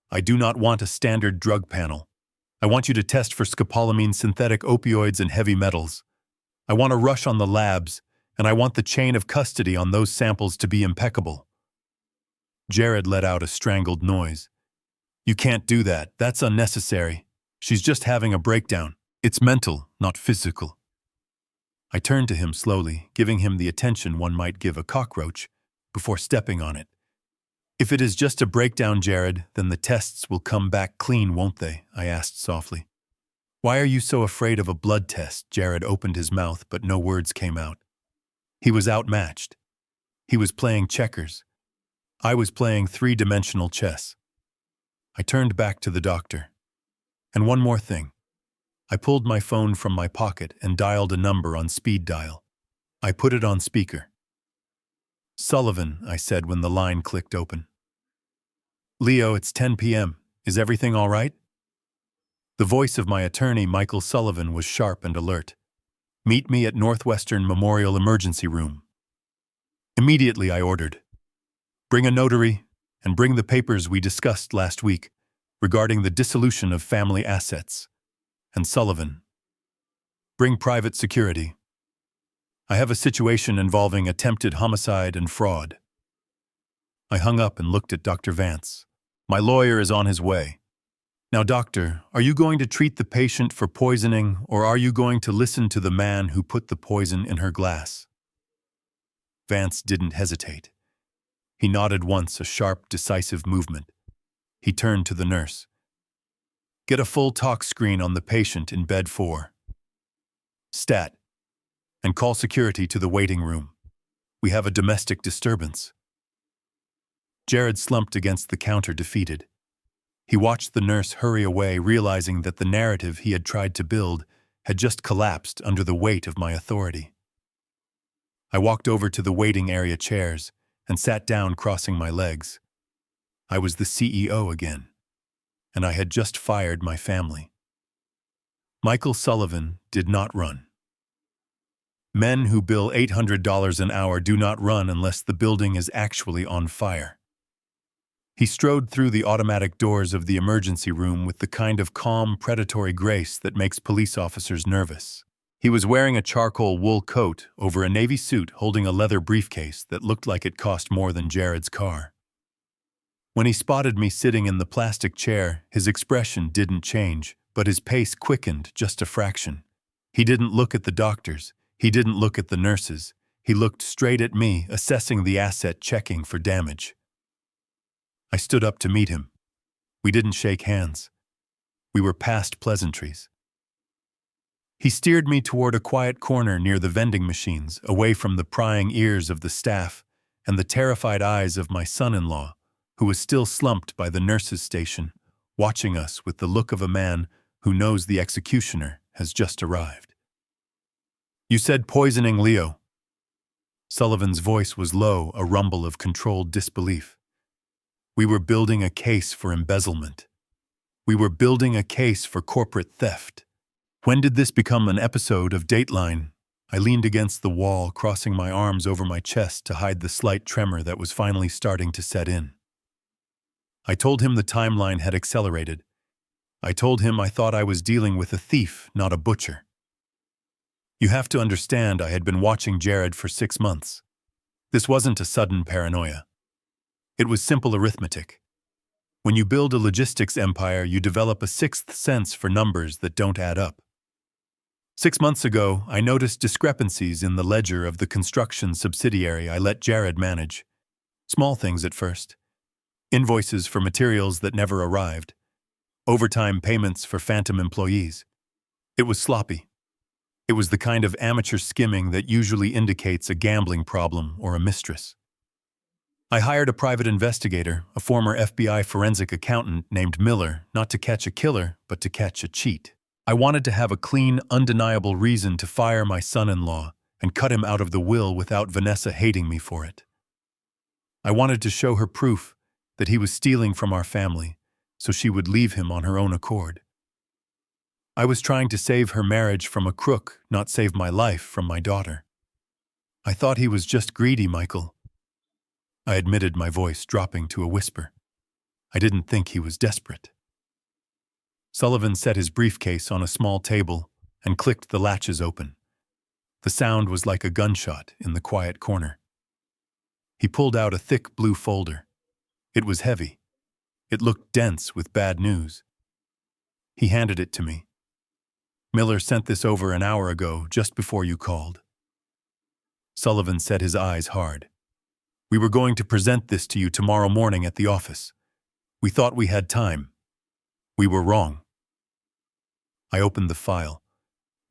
I do not want a standard drug panel. I want you to test for scopolamine, synthetic opioids, and heavy metals. I want a rush on the labs, and I want the chain of custody on those samples to be impeccable." Jared let out a strangled noise. "You can't do that. That's unnecessary. She's just having a breakdown. It's mental, not physical." I turned to him slowly, giving him the attention one might give a cockroach, before stepping on it. "If it is just a breakdown, Jared, then the tests will come back clean, won't they?" I asked softly. "Why are you so afraid of a blood test?" Jared opened his mouth, but no words came out. He was outmatched. He was playing checkers. I was playing three-dimensional chess. I turned back to the doctor. "And one more thing." I pulled my phone from my pocket and dialed a number on speed dial. I put it on speaker. "Sullivan," I said when the line clicked open. "Leo, it's 10 p.m. Is everything all right?" The voice of my attorney, Michael Sullivan, was sharp and alert. "Meet me at Northwestern Memorial Emergency Room." Immediately, I ordered. "Bring a notary, and bring the papers we discussed last week regarding the dissolution of family assets." And Sullivan, "Bring private security. I have a situation involving attempted homicide and fraud." I hung up and looked at Dr. Vance. My lawyer is on his way. Now, doctor, are you going to treat the patient for poisoning, or are you going to listen to the man who put the poison in her glass? Vance didn't hesitate. He nodded once, a sharp, decisive movement. He turned to the nurse. Get a full talk screen on the patient in bed 4. Stat. And call security to the waiting room. We have a domestic disturbance. Jared slumped against the counter, defeated. He watched the nurse hurry away, realizing that the narrative he had tried to build had just collapsed under the weight of my authority. I walked over to the waiting area chairs and sat down, crossing my legs. I was the CEO again, and I had just fired my family. Michael Sullivan did not run. Men who bill $800 an hour do not run unless the building is actually on fire. He strode through the automatic doors of the emergency room with the kind of calm, predatory grace that makes police officers nervous. He was wearing a charcoal wool coat over a navy suit, holding a leather briefcase that looked like it cost more than Jared's car. When he spotted me sitting in the plastic chair, his expression didn't change, but his pace quickened just a fraction. He didn't look at the doctors. He didn't look at the nurses. He looked straight at me, assessing the asset, checking for damage. I stood up to meet him. We didn't shake hands. We were past pleasantries. He steered me toward a quiet corner near the vending machines, away from the prying ears of the staff and the terrified eyes of my son-in-law, who was still slumped by the nurse's station, watching us with the look of a man who knows the executioner has just arrived. You said poisoning, Leo. Sullivan's voice was low, a rumble of controlled disbelief. We were building a case for embezzlement. We were building a case for corporate theft. When did this become an episode of Dateline? I leaned against the wall, crossing my arms over my chest to hide the slight tremor that was finally starting to set in. I told him the timeline had accelerated. I told him I thought I was dealing with a thief, not a butcher. You have to understand, I had been watching Jared for 6 months. This wasn't a sudden paranoia. It was simple arithmetic. When you build a logistics empire, you develop a sixth sense for numbers that don't add up. 6 months ago, I noticed discrepancies in the ledger of the construction subsidiary I let Jared manage. Small things at first. Invoices for materials that never arrived. Overtime payments for phantom employees. It was sloppy. It was the kind of amateur skimming that usually indicates a gambling problem or a mistress. I hired a private investigator, a former FBI forensic accountant named Miller, not to catch a killer, but to catch a cheat. I wanted to have a clean, undeniable reason to fire my son-in-law and cut him out of the will without Vanessa hating me for it. I wanted to show her proof that he was stealing from our family, so she would leave him on her own accord. I was trying to save her marriage from a crook, not save my life from my daughter. I thought he was just greedy, Michael. I admitted, my voice dropping to a whisper. I didn't think he was desperate. Sullivan set his briefcase on a small table and clicked the latches open. The sound was like a gunshot in the quiet corner. He pulled out a thick blue folder. It was heavy. It looked dense with bad news. He handed it to me. Miller sent this over an hour ago, just before you called. Sullivan set his eyes hard. We were going to present this to you tomorrow morning at the office. We thought we had time. We were wrong. I opened the file.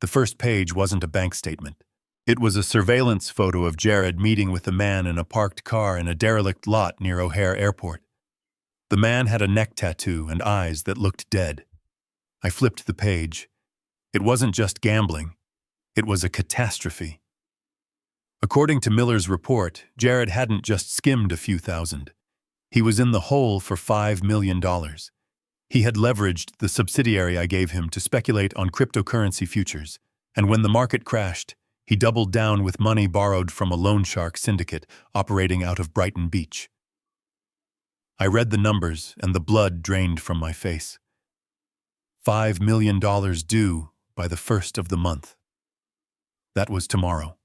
The first page wasn't a bank statement. It was a surveillance photo of Jared meeting with a man in a parked car in a derelict lot near O'Hare Airport. The man had a neck tattoo and eyes that looked dead. I flipped the page. It wasn't just gambling. It was a catastrophe. According to Miller's report, Jared hadn't just skimmed a few thousand. He was in the hole for $5 million. He had leveraged the subsidiary I gave him to speculate on cryptocurrency futures, and when the market crashed, he doubled down with money borrowed from a loan shark syndicate operating out of Brighton Beach. I read the numbers, and the blood drained from my face. $5 million due by the 1st of the month. That was tomorrow.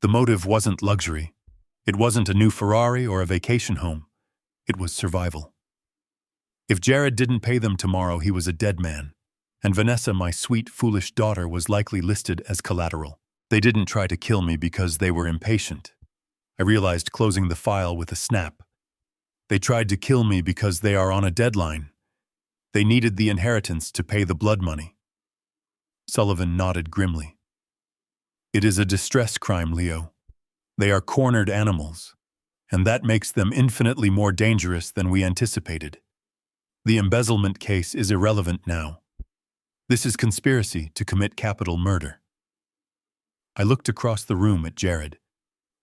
The motive wasn't luxury. It wasn't a new Ferrari or a vacation home. It was survival. If Jared didn't pay them tomorrow, he was a dead man. And Vanessa, my sweet, foolish daughter, was likely listed as collateral. They didn't try to kill me because they were impatient. I realized, closing the file with a snap. They tried to kill me because they are on a deadline. They needed the inheritance to pay the blood money. Sullivan nodded grimly. It is a distress crime, Leo. They are cornered animals, and that makes them infinitely more dangerous than we anticipated. The embezzlement case is irrelevant now. This is conspiracy to commit capital murder. I looked across the room at Jared.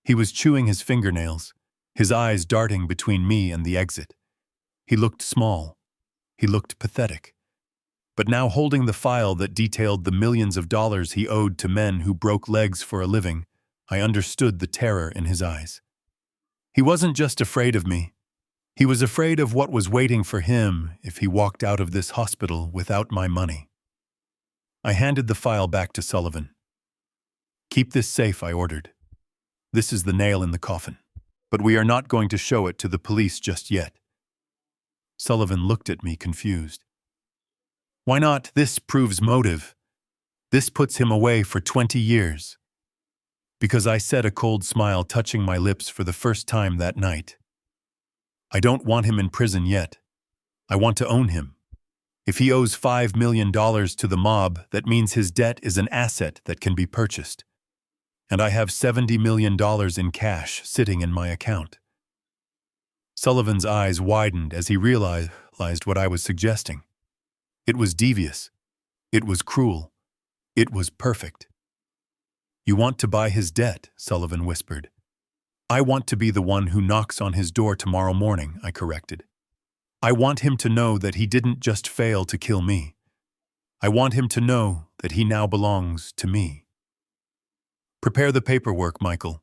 He was chewing his fingernails, his eyes darting between me and the exit. He looked small. He looked pathetic. But now, holding the file that detailed the millions of dollars he owed to men who broke legs for a living, I understood the terror in his eyes. He wasn't just afraid of me. He was afraid of what was waiting for him if he walked out of this hospital without my money. I handed the file back to Sullivan. Keep this safe, I ordered. This is the nail in the coffin. But we are not going to show it to the police just yet. Sullivan looked at me confused. Why not? This proves motive. This puts him away for 20 years. Because I said, a cold smile touching my lips for the first time that night. I don't want him in prison yet. I want to own him. If he owes $5 million to the mob, that means his debt is an asset that can be purchased. And I have $70 million in cash sitting in my account. Sullivan's eyes widened as he realized what I was suggesting. It was devious. It was cruel. It was perfect. You want to buy his debt, Sullivan whispered. I want to be the one who knocks on his door tomorrow morning, I corrected. I want him to know that he didn't just fail to kill me. I want him to know that he now belongs to me. Prepare the paperwork, Michael.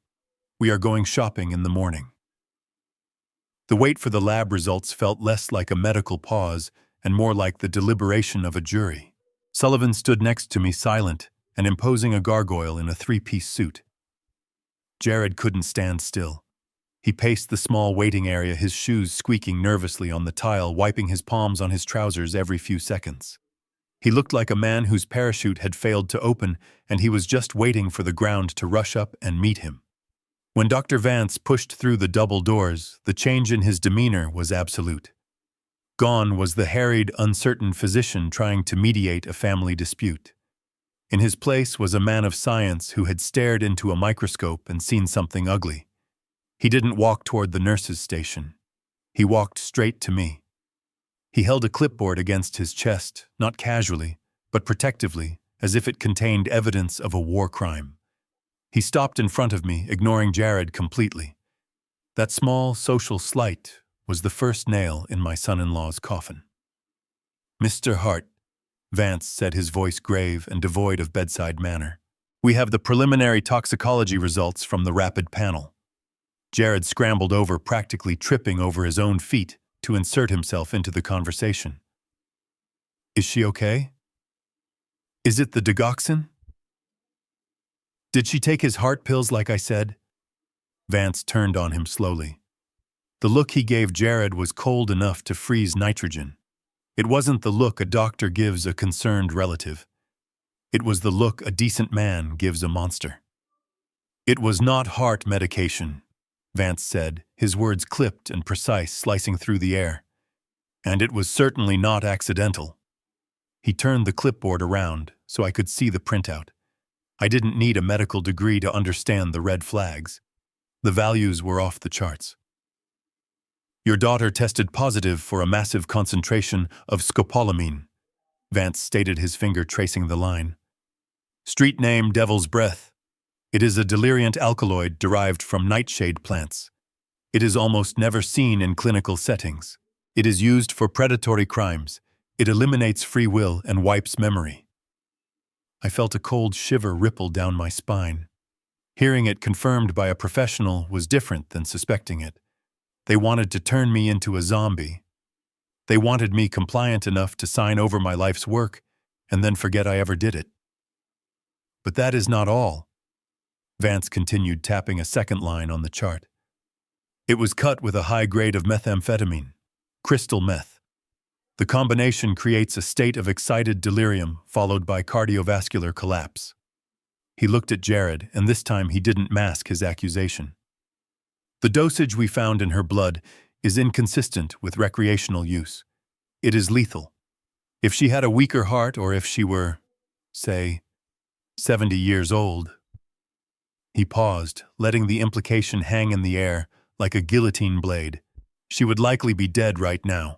We are going shopping in the morning. The wait for the lab results felt less like a medical pause and more like the deliberation of a jury. Sullivan stood next to me, silent and imposing a gargoyle in a three-piece suit. Jared couldn't stand still. He paced the small waiting area, his shoes squeaking nervously on the tile, wiping his palms on his trousers every few seconds. He looked like a man whose parachute had failed to open, and he was just waiting for the ground to rush up and meet him. When Dr. Vance pushed through the double doors, the change in his demeanor was absolute. Gone was the harried, uncertain physician trying to mediate a family dispute. In his place was a man of science who had stared into a microscope and seen something ugly. He didn't walk toward the nurse's station. He walked straight to me. He held a clipboard against his chest, not casually, but protectively, as if it contained evidence of a war crime. He stopped in front of me, ignoring Jared completely. That small social slight was the first nail in my son-in-law's coffin. Mr. Hart, Vance said, his voice grave and devoid of bedside manner. We have the preliminary toxicology results from the rapid panel. Jared scrambled over, practically tripping over his own feet to insert himself into the conversation. Is she okay? Is it the digoxin? Did she take his heart pills like I said? Vance turned on him slowly. The look he gave Jared was cold enough to freeze nitrogen. It wasn't the look a doctor gives a concerned relative. It was the look a decent man gives a monster. It was not heart medication, Vance said, his words clipped and precise, slicing through the air. And it was certainly not accidental. He turned the clipboard around so I could see the printout. I didn't need a medical degree to understand the red flags. The values were off the charts. Your daughter tested positive for a massive concentration of scopolamine, Vance stated, his finger tracing the line. Street name Devil's Breath. It is a deliriant alkaloid derived from nightshade plants. It is almost never seen in clinical settings. It is used for predatory crimes. It eliminates free will and wipes memory. I felt a cold shiver ripple down my spine. Hearing it confirmed by a professional was different than suspecting it. They wanted to turn me into a zombie. They wanted me compliant enough to sign over my life's work and then forget I ever did it. But that is not all. Vance continued, tapping a second line on the chart. It was cut with a high grade of methamphetamine, crystal meth. The combination creates a state of excited delirium followed by cardiovascular collapse. He looked at Jared, and this time he didn't mask his accusation. The dosage we found in her blood is inconsistent with recreational use. It is lethal. If she had a weaker heart or if she were, say, 70 years old. He paused, letting the implication hang in the air like a guillotine blade. She would likely be dead right now.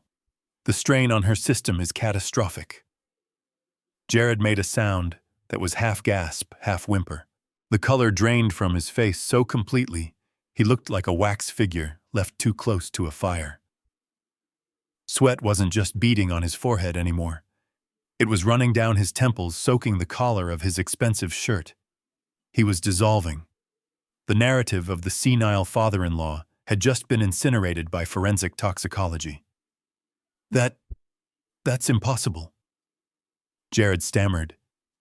The strain on her system is catastrophic. Jared made a sound that was half gasp, half whimper. The color drained from his face so completely, he looked like a wax figure left too close to a fire. Sweat wasn't just beading on his forehead anymore. It was running down his temples, soaking the collar of his expensive shirt. He was dissolving. The narrative of the senile father-in-law had just been incinerated by forensic toxicology. That's impossible. Jared stammered,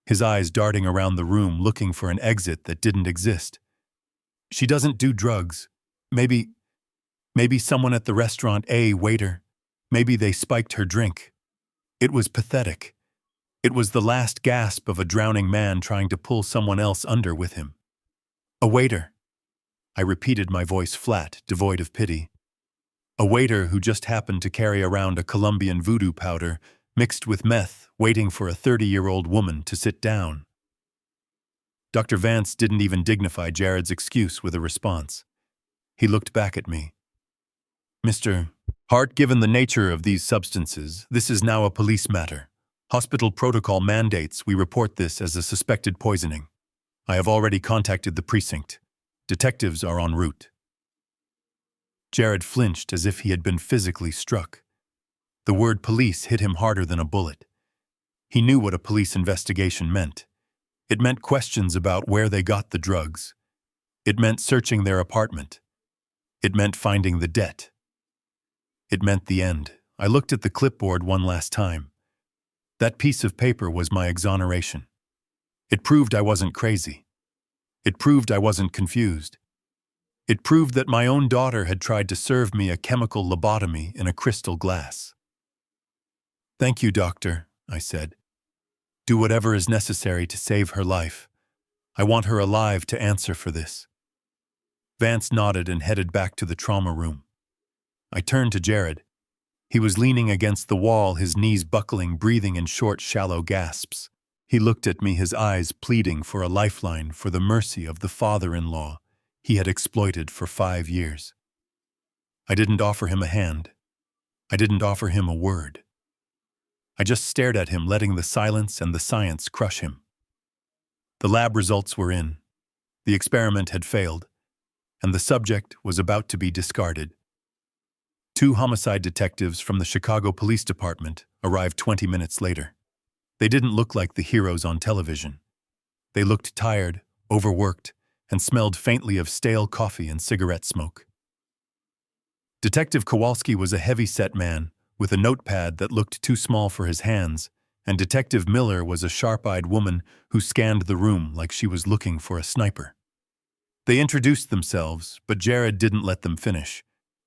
his eyes darting around the room looking for an exit that didn't exist. She doesn't do drugs. Maybe someone at the restaurant, a waiter. Maybe they spiked her drink. It was pathetic. It was the last gasp of a drowning man trying to pull someone else under with him. A waiter. I repeated, my voice flat, devoid of pity. A waiter who just happened to carry around a Colombian voodoo powder mixed with meth, waiting for a 30-year-old woman to sit down. Dr. Vance didn't even dignify Jared's excuse with a response. He looked back at me. Mr. Hart, given the nature of these substances, this is now a police matter. Hospital protocol mandates we report this as a suspected poisoning. I have already contacted the precinct. Detectives are en route. Jared flinched as if he had been physically struck. The word police hit him harder than a bullet. He knew what a police investigation meant. It meant questions about where they got the drugs. It meant searching their apartment. It meant finding the debt. It meant the end. I looked at the clipboard one last time. That piece of paper was my exoneration. It proved I wasn't crazy. It proved I wasn't confused. It proved that my own daughter had tried to serve me a chemical lobotomy in a crystal glass. Thank you, doctor, I said. Do whatever is necessary to save her life. I want her alive to answer for this. Vance nodded and headed back to the trauma room. I turned to Jared. He was leaning against the wall, his knees buckling, breathing in short, shallow gasps. He looked at me, his eyes pleading for a lifeline, for the mercy of the father-in-law he had exploited for 5 years. I didn't offer him a hand. I didn't offer him a word. I just stared at him, letting the silence and the science crush him. The lab results were in. The experiment had failed, and the subject was about to be discarded. 2 homicide detectives from the Chicago Police Department arrived 20 minutes later. They didn't look like the heroes on television. They looked tired, overworked, and smelled faintly of stale coffee and cigarette smoke. Detective Kowalski was a heavy-set man with a notepad that looked too small for his hands, and Detective Miller was a sharp-eyed woman who scanned the room like she was looking for a sniper. They introduced themselves, but Jared didn't let them finish.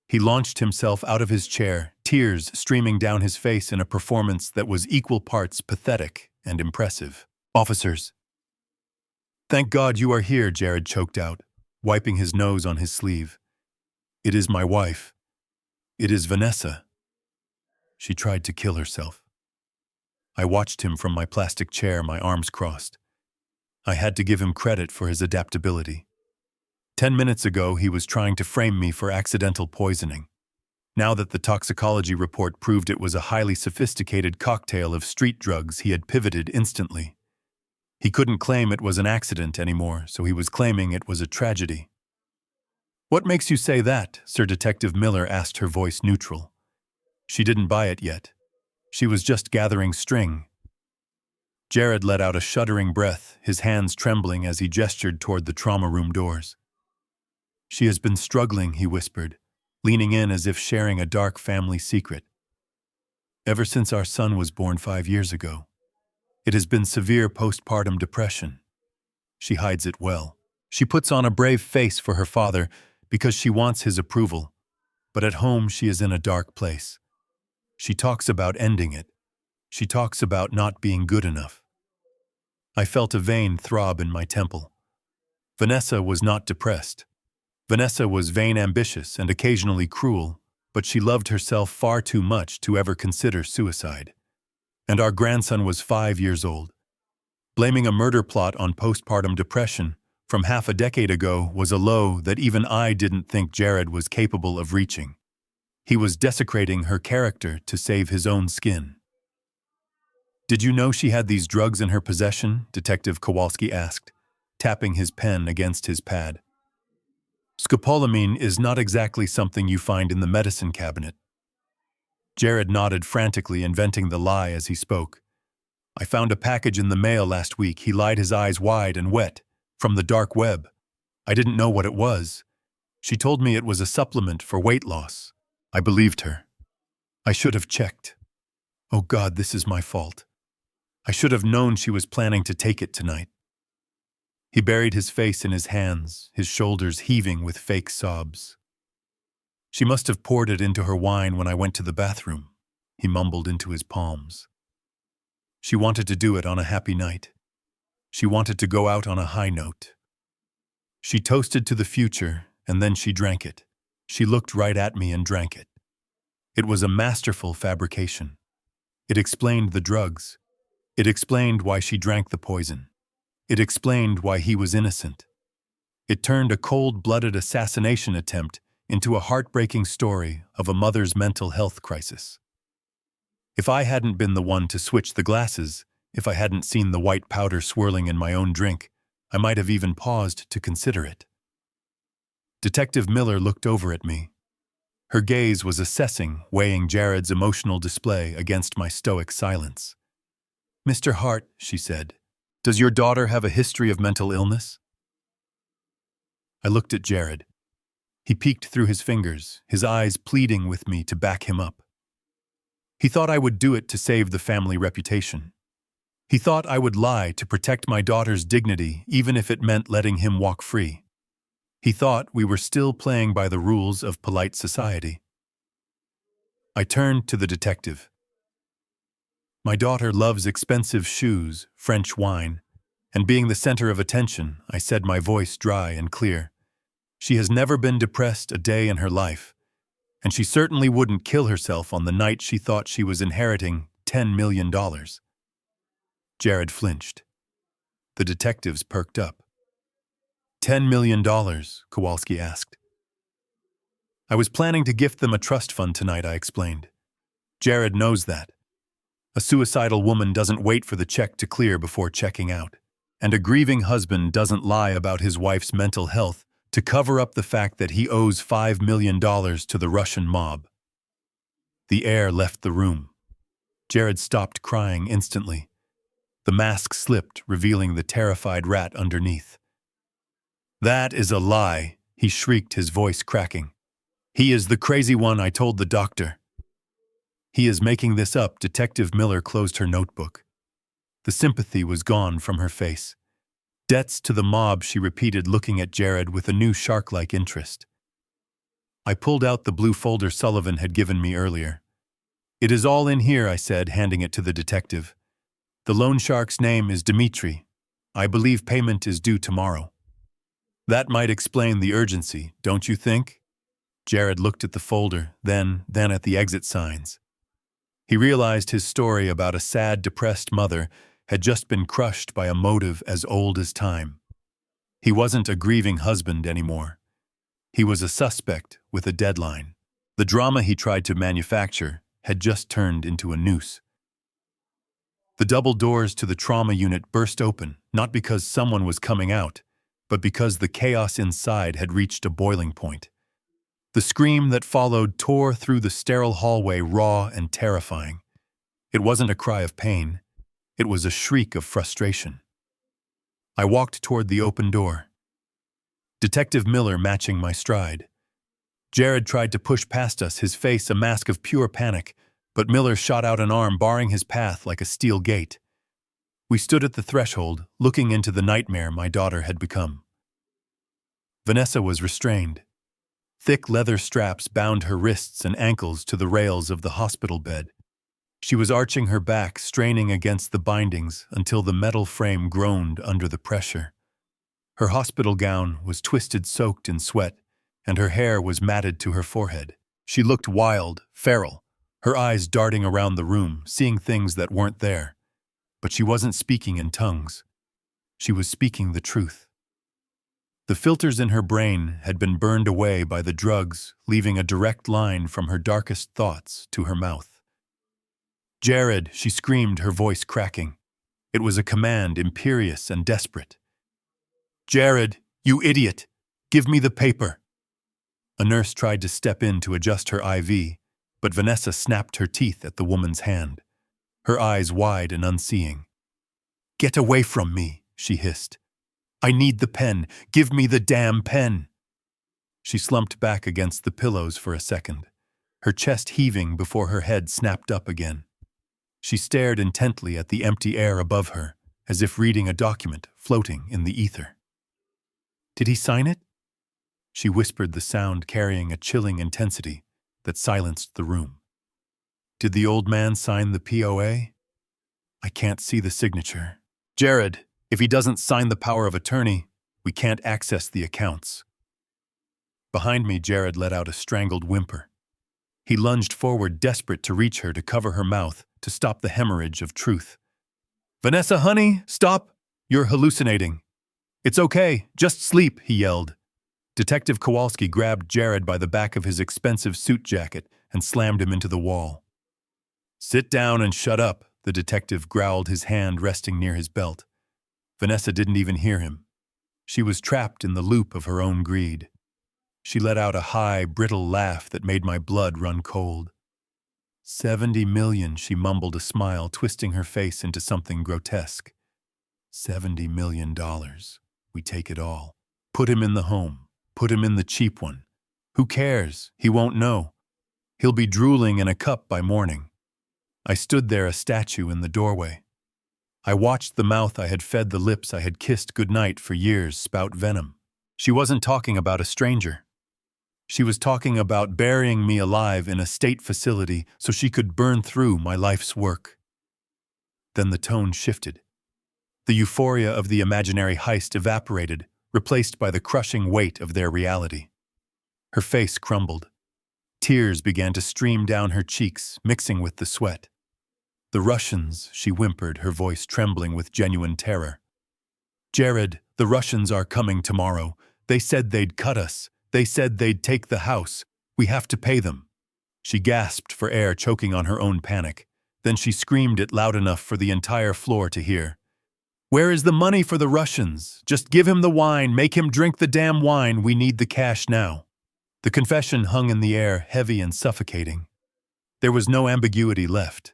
He launched himself out of his chair, tears streaming down his face in a performance that was equal parts pathetic and impressive. Officers. Thank God you are here, Jared choked out, wiping his nose on his sleeve. It is my wife. It is Vanessa. She tried to kill herself. I watched him from my plastic chair, my arms crossed. I had to give him credit for his adaptability. 10 minutes ago, he was trying to frame me for accidental poisoning. Now that the toxicology report proved it was a highly sophisticated cocktail of street drugs, he had pivoted instantly. He couldn't claim it was an accident anymore, so he was claiming it was a tragedy. What makes you say that? Sir Detective Miller asked, her voice neutral. She didn't buy it yet. She was just gathering string. Jared let out a shuddering breath, his hands trembling as he gestured toward the trauma room doors. She has been struggling, he whispered, leaning in as if sharing a dark family secret. Ever since our son was born 5 years ago. It has been severe postpartum depression. She hides it well. She puts on a brave face for her father because she wants his approval, but at home she is in a dark place. She talks about ending it. She talks about not being good enough. I felt a vein throb in my temple. Vanessa was not depressed. Vanessa was vain, ambitious, and occasionally cruel, but she loved herself far too much to ever consider suicide. And our grandson was 5 years old. Blaming a murder plot on postpartum depression from half a decade ago was a low that even I didn't think Jared was capable of reaching. He was desecrating her character to save his own skin. "Did you know she had these drugs in her possession?" Detective Kowalski asked, tapping his pen against his pad. "Scopolamine is not exactly something you find in the medicine cabinet." Jared nodded frantically, inventing the lie as he spoke. "I found a package in the mail last week." He lied, his eyes wide and wet. "From the dark web. I didn't know what it was. She told me it was a supplement for weight loss. I believed her. I should have checked. Oh God, this is my fault. I should have known she was planning to take it tonight." He buried his face in his hands, his shoulders heaving with fake sobs. "She must have poured it into her wine when I went to the bathroom," he mumbled into his palms. "She wanted to do it on a happy night. She wanted to go out on a high note. She toasted to the future, and then she drank it. She looked right at me and drank it. It was a masterful fabrication. It explained the drugs. It explained why she drank the poison. It explained why he was innocent. It turned a cold-blooded assassination attempt into a heartbreaking story of a mother's mental health crisis. If I hadn't been the one to switch the glasses, if I hadn't seen the white powder swirling in my own drink, I might have even paused to consider it." Detective Miller looked over at me. Her gaze was assessing, weighing Jared's emotional display against my stoic silence. "Mr. Hart," she said, "does your daughter have a history of mental illness?" I looked at Jared. He peeked through his fingers, his eyes pleading with me to back him up. He thought I would do it to save the family reputation. He thought I would lie to protect my daughter's dignity, even if it meant letting him walk free. He thought we were still playing by the rules of polite society. I turned to the detective. "My daughter loves expensive shoes, French wine, and being the center of attention," I said, my voice dry and clear. "She has never been depressed a day in her life, and she certainly wouldn't kill herself on the night she thought she was inheriting $10 million. Jared flinched. The detectives perked up. $10 million, Kowalski asked. "I was planning to gift them a trust fund tonight," I explained. "Jared knows that. A suicidal woman doesn't wait for the check to clear before checking out. And a grieving husband doesn't lie about his wife's mental health to cover up the fact that he owes $5 million to the Russian mob." The air left the room. Jared stopped crying instantly. The mask slipped, revealing the terrified rat underneath. "That is a lie," he shrieked, his voice cracking. "He is the crazy one I told the doctor." "He is making this up." Detective Miller closed her notebook. The sympathy was gone from her face. "Debts to the mob," she repeated, looking at Jared with a new shark-like interest. I pulled out the blue folder Sullivan had given me earlier. "It is all in here," I said, handing it to the detective. "The loan shark's name is Dmitri. I believe payment is due tomorrow." "That might explain the urgency, don't you think?" Jared looked at the folder, then at the exit signs. He realized his story about a sad, depressed mother had just been crushed by a motive as old as time. He wasn't a grieving husband anymore. He was a suspect with a deadline. The drama he tried to manufacture had just turned into a noose. The double doors to the trauma unit burst open, not because someone was coming out, but because the chaos inside had reached a boiling point. The scream that followed tore through the sterile hallway, raw and terrifying. It wasn't a cry of pain. It was a shriek of frustration. I walked toward the open door, Detective Miller matching my stride. Jared tried to push past us, his face a mask of pure panic, but Miller shot out an arm, barring his path like a steel gate. We stood at the threshold, looking into the nightmare my daughter had become. Vanessa was restrained. Thick leather straps bound her wrists and ankles to the rails of the hospital bed. She was arching her back, straining against the bindings until the metal frame groaned under the pressure. Her hospital gown was twisted, soaked in sweat, and her hair was matted to her forehead. She looked wild, feral, her eyes darting around the room, seeing things that weren't there. But she wasn't speaking in tongues. She was speaking the truth. The filters in her brain had been burned away by the drugs, leaving a direct line from her darkest thoughts to her mouth. "Jared," she screamed, her voice cracking. It was a command, imperious and desperate. "Jared, you idiot! Give me the paper!" A nurse tried to step in to adjust her IV, but Vanessa snapped her teeth at the woman's hand, her eyes wide and unseeing. "Get away from me," she hissed. "I need the pen. Give me the damn pen." She slumped back against the pillows for a second, her chest heaving before her head snapped up again. She stared intently at the empty air above her, as if reading a document floating in the ether. "Did he sign it?" She whispered, the sound carrying a chilling intensity that silenced the room. "Did the old man sign the POA? I can't see the signature." "Jared, if he doesn't sign the power of attorney, we can't access the accounts." Behind me, Jared let out a strangled whimper. He lunged forward, desperate to reach her, to cover her mouth, to stop the hemorrhage of truth. "Vanessa, honey, stop! You're hallucinating." "It's okay, just sleep," he yelled. Detective Kowalski grabbed Jared by the back of his expensive suit jacket and slammed him into the wall. "Sit down and shut up," the detective growled, his hand resting near his belt. Vanessa didn't even hear him. She was trapped in the loop of her own greed. She let out a high, brittle laugh that made my blood run cold. 70 million, she mumbled, a smile twisting her face into something grotesque. $70 million. We take it all. Put him in the home. Put him in the cheap one. Who cares? He won't know. He'll be drooling in a cup by morning. I stood there, a statue in the doorway. I watched the mouth I had fed, the lips I had kissed goodnight for years, spout venom. She wasn't talking about a stranger. She was talking about burying me alive in a state facility so she could burn through my life's work. Then the tone shifted. The euphoria of the imaginary heist evaporated, replaced by the crushing weight of their reality. Her face crumbled. Tears began to stream down her cheeks, mixing with the sweat. "The Russians," she whimpered, her voice trembling with genuine terror. "Jared, the Russians are coming tomorrow. They said they'd cut us. They said they'd take the house. We have to pay them." She gasped for air, choking on her own panic. Then she screamed it loud enough for the entire floor to hear. "Where is the money for the Russians? Just give him the wine. Make him drink the damn wine. We need the cash now." The confession hung in the air, heavy and suffocating. There was no ambiguity left,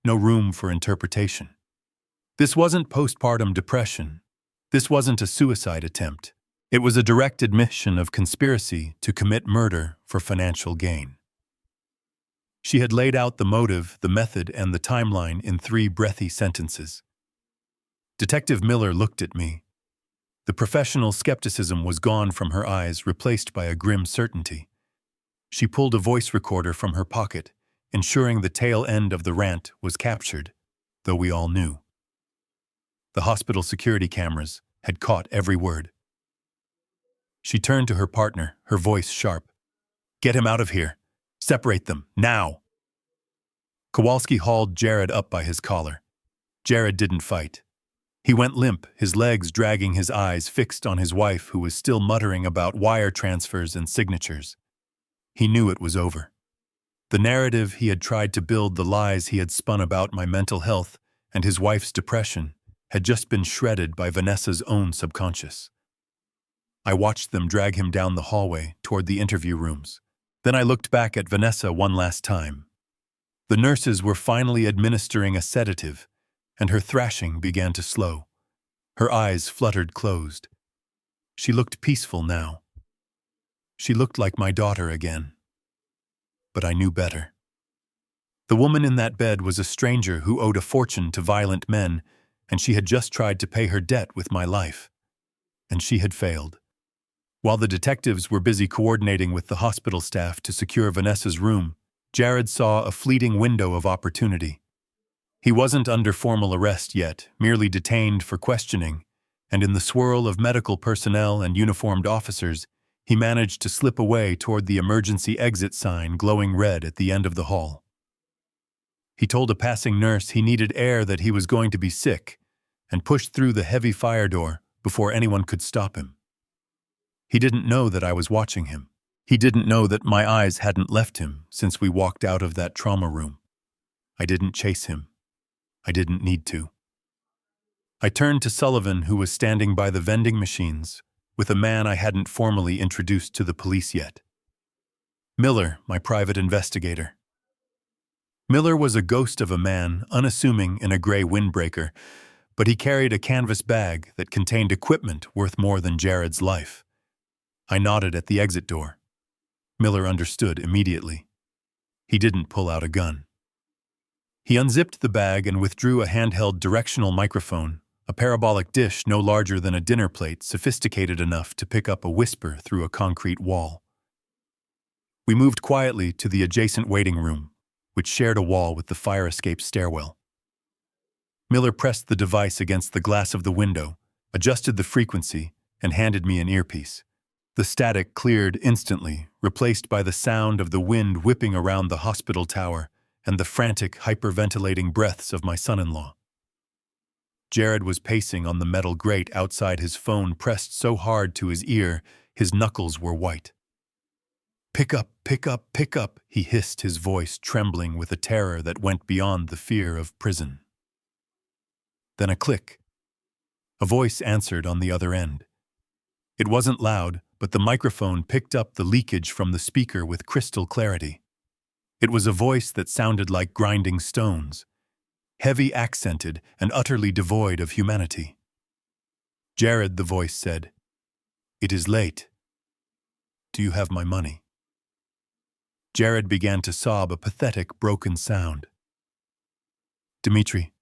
no room for interpretation. This wasn't postpartum depression. This wasn't a suicide attempt. It was a direct admission of conspiracy to commit murder for financial gain. She had laid out the motive, the method, and the timeline in 3 breathy sentences. Detective Miller looked at me. The professional skepticism was gone from her eyes, replaced by a grim certainty. She pulled a voice recorder from her pocket, ensuring the tail end of the rant was captured, though we all knew. The hospital security cameras had caught every word. She turned to her partner, her voice sharp. "Get him out of here. Separate them, now." Kowalski hauled Jared up by his collar. Jared didn't fight. He went limp, his legs dragging, his eyes fixed on his wife, who was still muttering about wire transfers and signatures. He knew it was over. The narrative he had tried to build, the lies he had spun about my mental health and his wife's depression, had just been shredded by Vanessa's own subconscious. I watched them drag him down the hallway toward the interview rooms. Then I looked back at Vanessa one last time. The nurses were finally administering a sedative, and her thrashing began to slow. Her eyes fluttered closed. She looked peaceful now. She looked like my daughter again. But I knew better. The woman in that bed was a stranger who owed a fortune to violent men, and she had just tried to pay her debt with my life. And she had failed. While the detectives were busy coordinating with the hospital staff to secure Vanessa's room, Jared saw a fleeting window of opportunity. He wasn't under formal arrest yet, merely detained for questioning, and in the swirl of medical personnel and uniformed officers, he managed to slip away toward the emergency exit sign glowing red at the end of the hall. He told a passing nurse he needed air, that he was going to be sick, and pushed through the heavy fire door before anyone could stop him. He didn't know that I was watching him. He didn't know that my eyes hadn't left him since we walked out of that trauma room. I didn't chase him. I didn't need to. I turned to Sullivan, who was standing by the vending machines, with a man I hadn't formally introduced to the police yet. Miller, my private investigator. Miller was a ghost of a man, unassuming in a gray windbreaker, but he carried a canvas bag that contained equipment worth more than Jared's life. I nodded at the exit door. Miller understood immediately. He didn't pull out a gun. He unzipped the bag and withdrew a handheld directional microphone, a parabolic dish no larger than a dinner plate, sophisticated enough to pick up a whisper through a concrete wall. We moved quietly to the adjacent waiting room, which shared a wall with the fire escape stairwell. Miller pressed the device against the glass of the window, adjusted the frequency, and handed me an earpiece. The static cleared instantly, replaced by the sound of the wind whipping around the hospital tower and the frantic, hyperventilating breaths of my son-in-law. Jared was pacing on the metal grate outside, his phone pressed so hard to his ear, his knuckles were white. "Pick up, pick up, pick up," he hissed, his voice trembling with a terror that went beyond the fear of prison. Then a click. A voice answered on the other end. It wasn't loud, but the microphone picked up the leakage from the speaker with crystal clarity. It was a voice that sounded like grinding stones, heavy accented and utterly devoid of humanity. "Jared," the voice said, "it is late. Do you have my money?" Jared began to sob, a pathetic, broken sound. "Dimitri,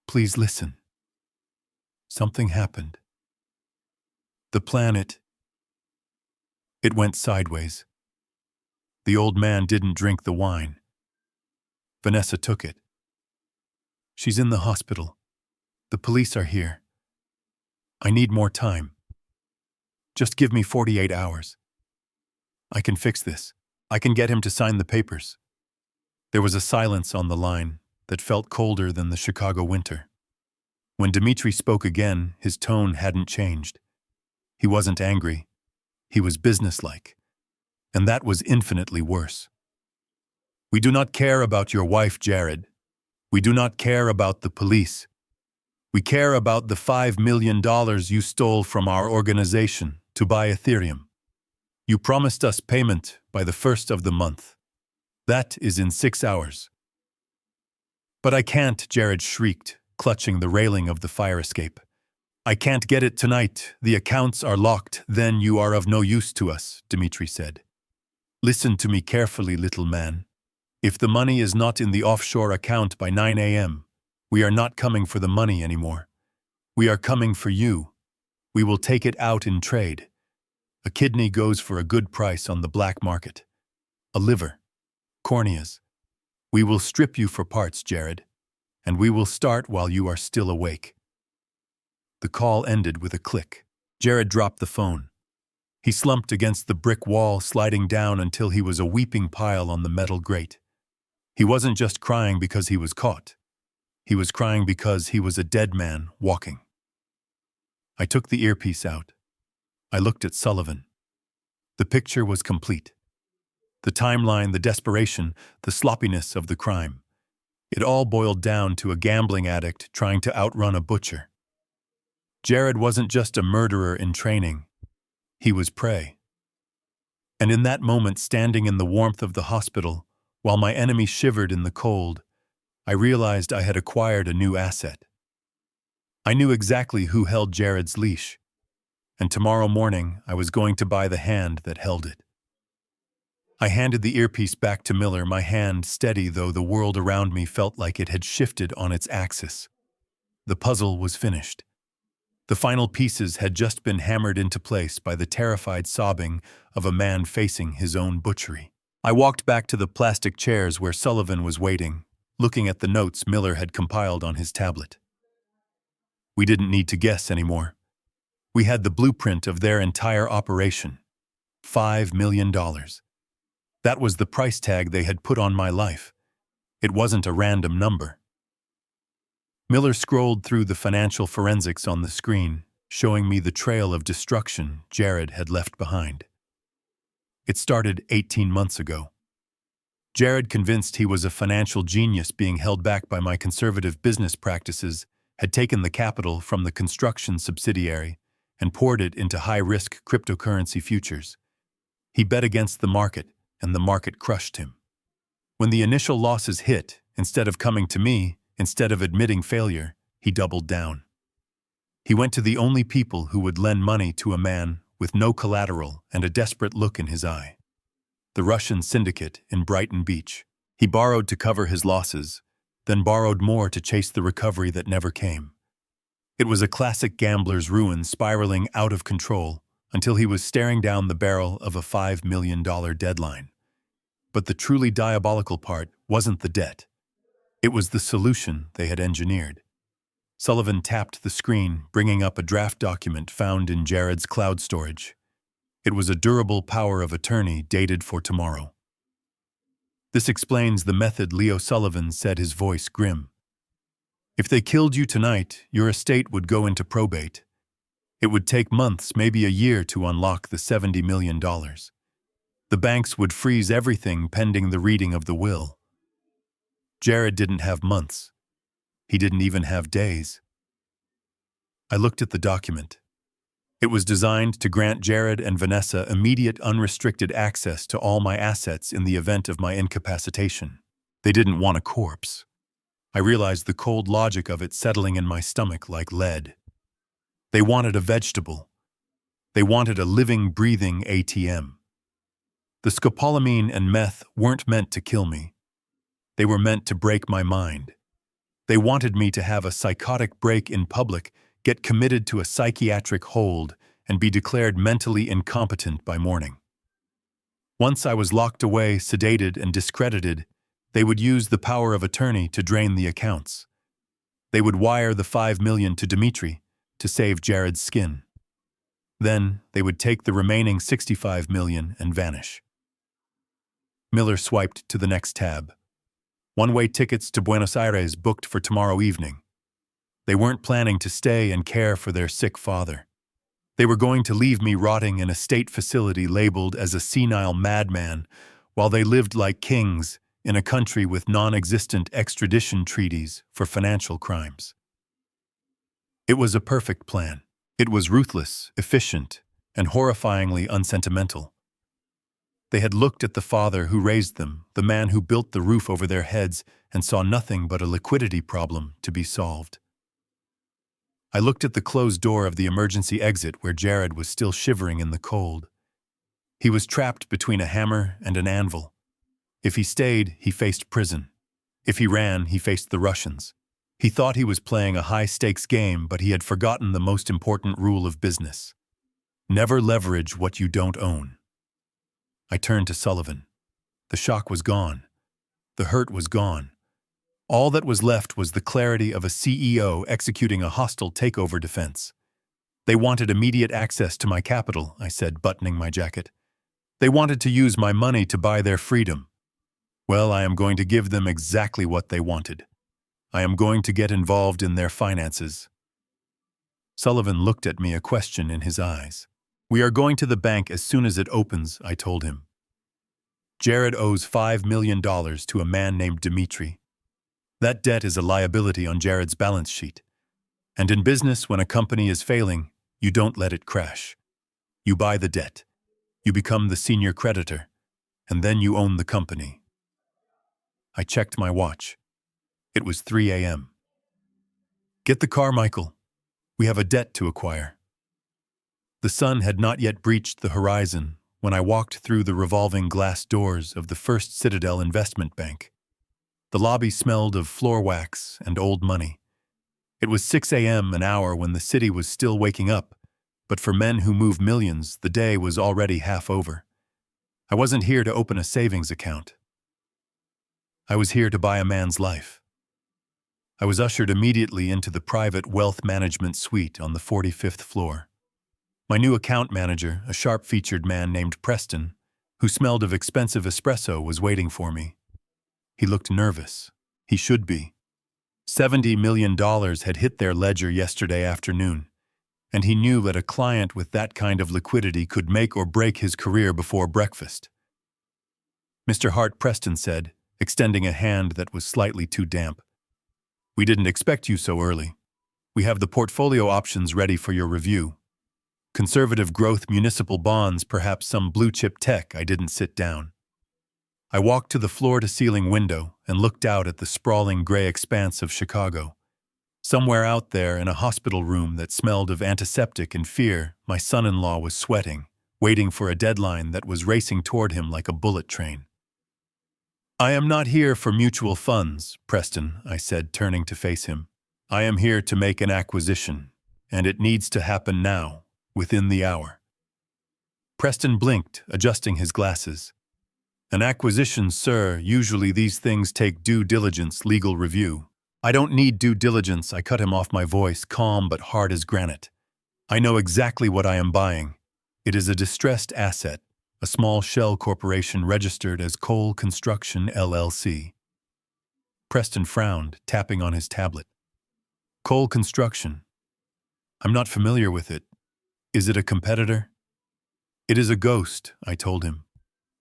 please listen. Something happened. The planet, it went sideways. The old man didn't drink the wine. Vanessa took it. She's in the hospital. The police are here. I need more time. Just give me 48 hours. I can fix this. I can get him to sign the papers." There was a silence on the line that felt colder than the Chicago winter. When Dimitri spoke again, his tone hadn't changed. He wasn't angry. He was businesslike. And that was infinitely worse. "We do not care about your wife, Jared. We do not care about the police. We care about the $5 million you stole from our organization to buy Ethereum. You promised us payment by the 1st of the month. That is in 6 hours. "But I can't," Jared shrieked, clutching the railing of the fire escape. "I can't get it tonight. The accounts are locked. "Then you are of no use to us," Dimitri said. "Listen to me carefully, little man. If the money is not in the offshore account by 9 a.m., we are not coming for the money anymore. We are coming for you. We will take it out in trade. A kidney goes for a good price on the black market. A liver. Corneas. We will strip you for parts, Jared, and we will start while you are still awake." The call ended with a click. Jared dropped the phone. He slumped against the brick wall, sliding down until he was a weeping pile on the metal grate. He wasn't just crying because he was caught. He was crying because he was a dead man walking. I took the earpiece out. I looked at Sullivan. The picture was complete. The timeline, the desperation, the sloppiness of the crime. It all boiled down to a gambling addict trying to outrun a butcher. Jared wasn't just a murderer in training. He was prey. And in that moment, standing in the warmth of the hospital, while my enemy shivered in the cold, I realized I had acquired a new asset. I knew exactly who held Jared's leash, and tomorrow morning I was going to buy the hand that held it. I handed the earpiece back to Miller, my hand steady, though the world around me felt like it had shifted on its axis. The puzzle was finished. The final pieces had just been hammered into place by the terrified sobbing of a man facing his own butchery. I walked back to the plastic chairs where Sullivan was waiting, looking at the notes Miller had compiled on his tablet. We didn't need to guess anymore. We had the blueprint of their entire operation. $5 million. That was the price tag they had put on my life. It wasn't a random number. Miller scrolled through the financial forensics on the screen, showing me the trail of destruction Jared had left behind. It started 18 months ago. Jared, convinced he was a financial genius being held back by my conservative business practices, had taken the capital from the construction subsidiary and poured it into high-risk cryptocurrency futures. He bet against the market, and the market crushed him. When the initial losses hit, instead of coming to me, instead of admitting failure, he doubled down. He went to the only people who would lend money to a man with no collateral and a desperate look in his eye. The Russian syndicate in Brighton Beach. He borrowed to cover his losses, then borrowed more to chase the recovery that never came. It was a classic gambler's ruin spiraling out of control until he was staring down the barrel of a $5 million deadline. But the truly diabolical part wasn't the debt. It was the solution they had engineered. Sullivan tapped the screen, bringing up a draft document found in Jared's cloud storage. It was a durable power of attorney dated for tomorrow. This explains the method, Leo Sullivan said, his voice grim. If they killed you tonight, your estate would go into probate. It would take months, maybe a year, to unlock the $70 million. The banks would freeze everything pending the reading of the will. Jared didn't have months. He didn't even have days. I looked at the document. It was designed to grant Jared and Vanessa immediate unrestricted access to all my assets in the event of my incapacitation. They didn't want a corpse. I realized the cold logic of it settling in my stomach like lead. They wanted a vegetable. They wanted a living, breathing ATM. The scopolamine and meth weren't meant to kill me. They were meant to break my mind. They wanted me to have a psychotic break in public, get committed to a psychiatric hold, and be declared mentally incompetent by morning. Once I was locked away, sedated, and discredited, they would use the power of attorney to drain the accounts. They would wire the $5 million to Dmitri to save Jared's skin. Then they would take the remaining $65 million and vanish. Miller swiped to the next tab. One-way tickets to Buenos Aires booked for tomorrow evening. They weren't planning to stay and care for their sick father. They were going to leave me rotting in a state facility labeled as a senile madman while they lived like kings in a country with non-existent extradition treaties for financial crimes. It was a perfect plan. It was ruthless, efficient, and horrifyingly unsentimental. They had looked at the father who raised them, the man who built the roof over their heads, and saw nothing but a liquidity problem to be solved. I looked at the closed door of the emergency exit where Jared was still shivering in the cold. He was trapped between a hammer and an anvil. If he stayed, he faced prison. If he ran, he faced the Russians. He thought he was playing a high-stakes game, but he had forgotten the most important rule of business. Never leverage what you don't own. I turned to Sullivan. The shock was gone. The hurt was gone. All that was left was the clarity of a CEO executing a hostile takeover defense. They wanted immediate access to my capital, I said, buttoning my jacket. They wanted to use my money to buy their freedom. Well, I am going to give them exactly what they wanted. I am going to get involved in their finances. Sullivan looked at me, a question in his eyes. We are going to the bank as soon as it opens, I told him. Jared owes $5 million to a man named Dmitri. That debt is a liability on Jared's balance sheet. And in business, when a company is failing, you don't let it crash. You buy the debt. You become the senior creditor. And then you own the company. I checked my watch. It was 3 a.m. Get the car, Michael. We have a debt to acquire. The sun had not yet breached the horizon when I walked through the revolving glass doors of the First Citadel Investment Bank. The lobby smelled of floor wax and old money. It was 6 a.m., an hour when the city was still waking up, but for men who move millions, the day was already half over. I wasn't here to open a savings account. I was here to buy a man's life. I was ushered immediately into the private wealth management suite on the 45th floor. My new account manager, a sharp-featured man named Preston, who smelled of expensive espresso, was waiting for me. He looked nervous. He should be. $70 million had hit their ledger yesterday afternoon, and he knew that a client with that kind of liquidity could make or break his career before breakfast. Mr. Hart, Preston said, extending a hand that was slightly too damp. We didn't expect you so early. We have the portfolio options ready for your review. Conservative growth municipal bonds, perhaps some blue-chip tech. I didn't sit down. I walked to the floor-to-ceiling window and looked out at the sprawling gray expanse of Chicago. Somewhere out there in a hospital room that smelled of antiseptic and fear, my son-in-law was sweating, waiting for a deadline that was racing toward him like a bullet train. I am not here for mutual funds, Preston, I said, turning to face him. I am here to make an acquisition, and it needs to happen now, within the hour. Preston blinked, adjusting his glasses. An acquisition, sir. Usually these things take due diligence, legal review. I don't need due diligence, I cut him off, my voice calm but hard as granite. I know exactly what I am buying. It is a distressed asset, a small shell corporation registered as Cole Construction, LLC. Preston frowned, tapping on his tablet. Cole Construction. I'm not familiar with it. Is it a competitor? It is a ghost, I told him.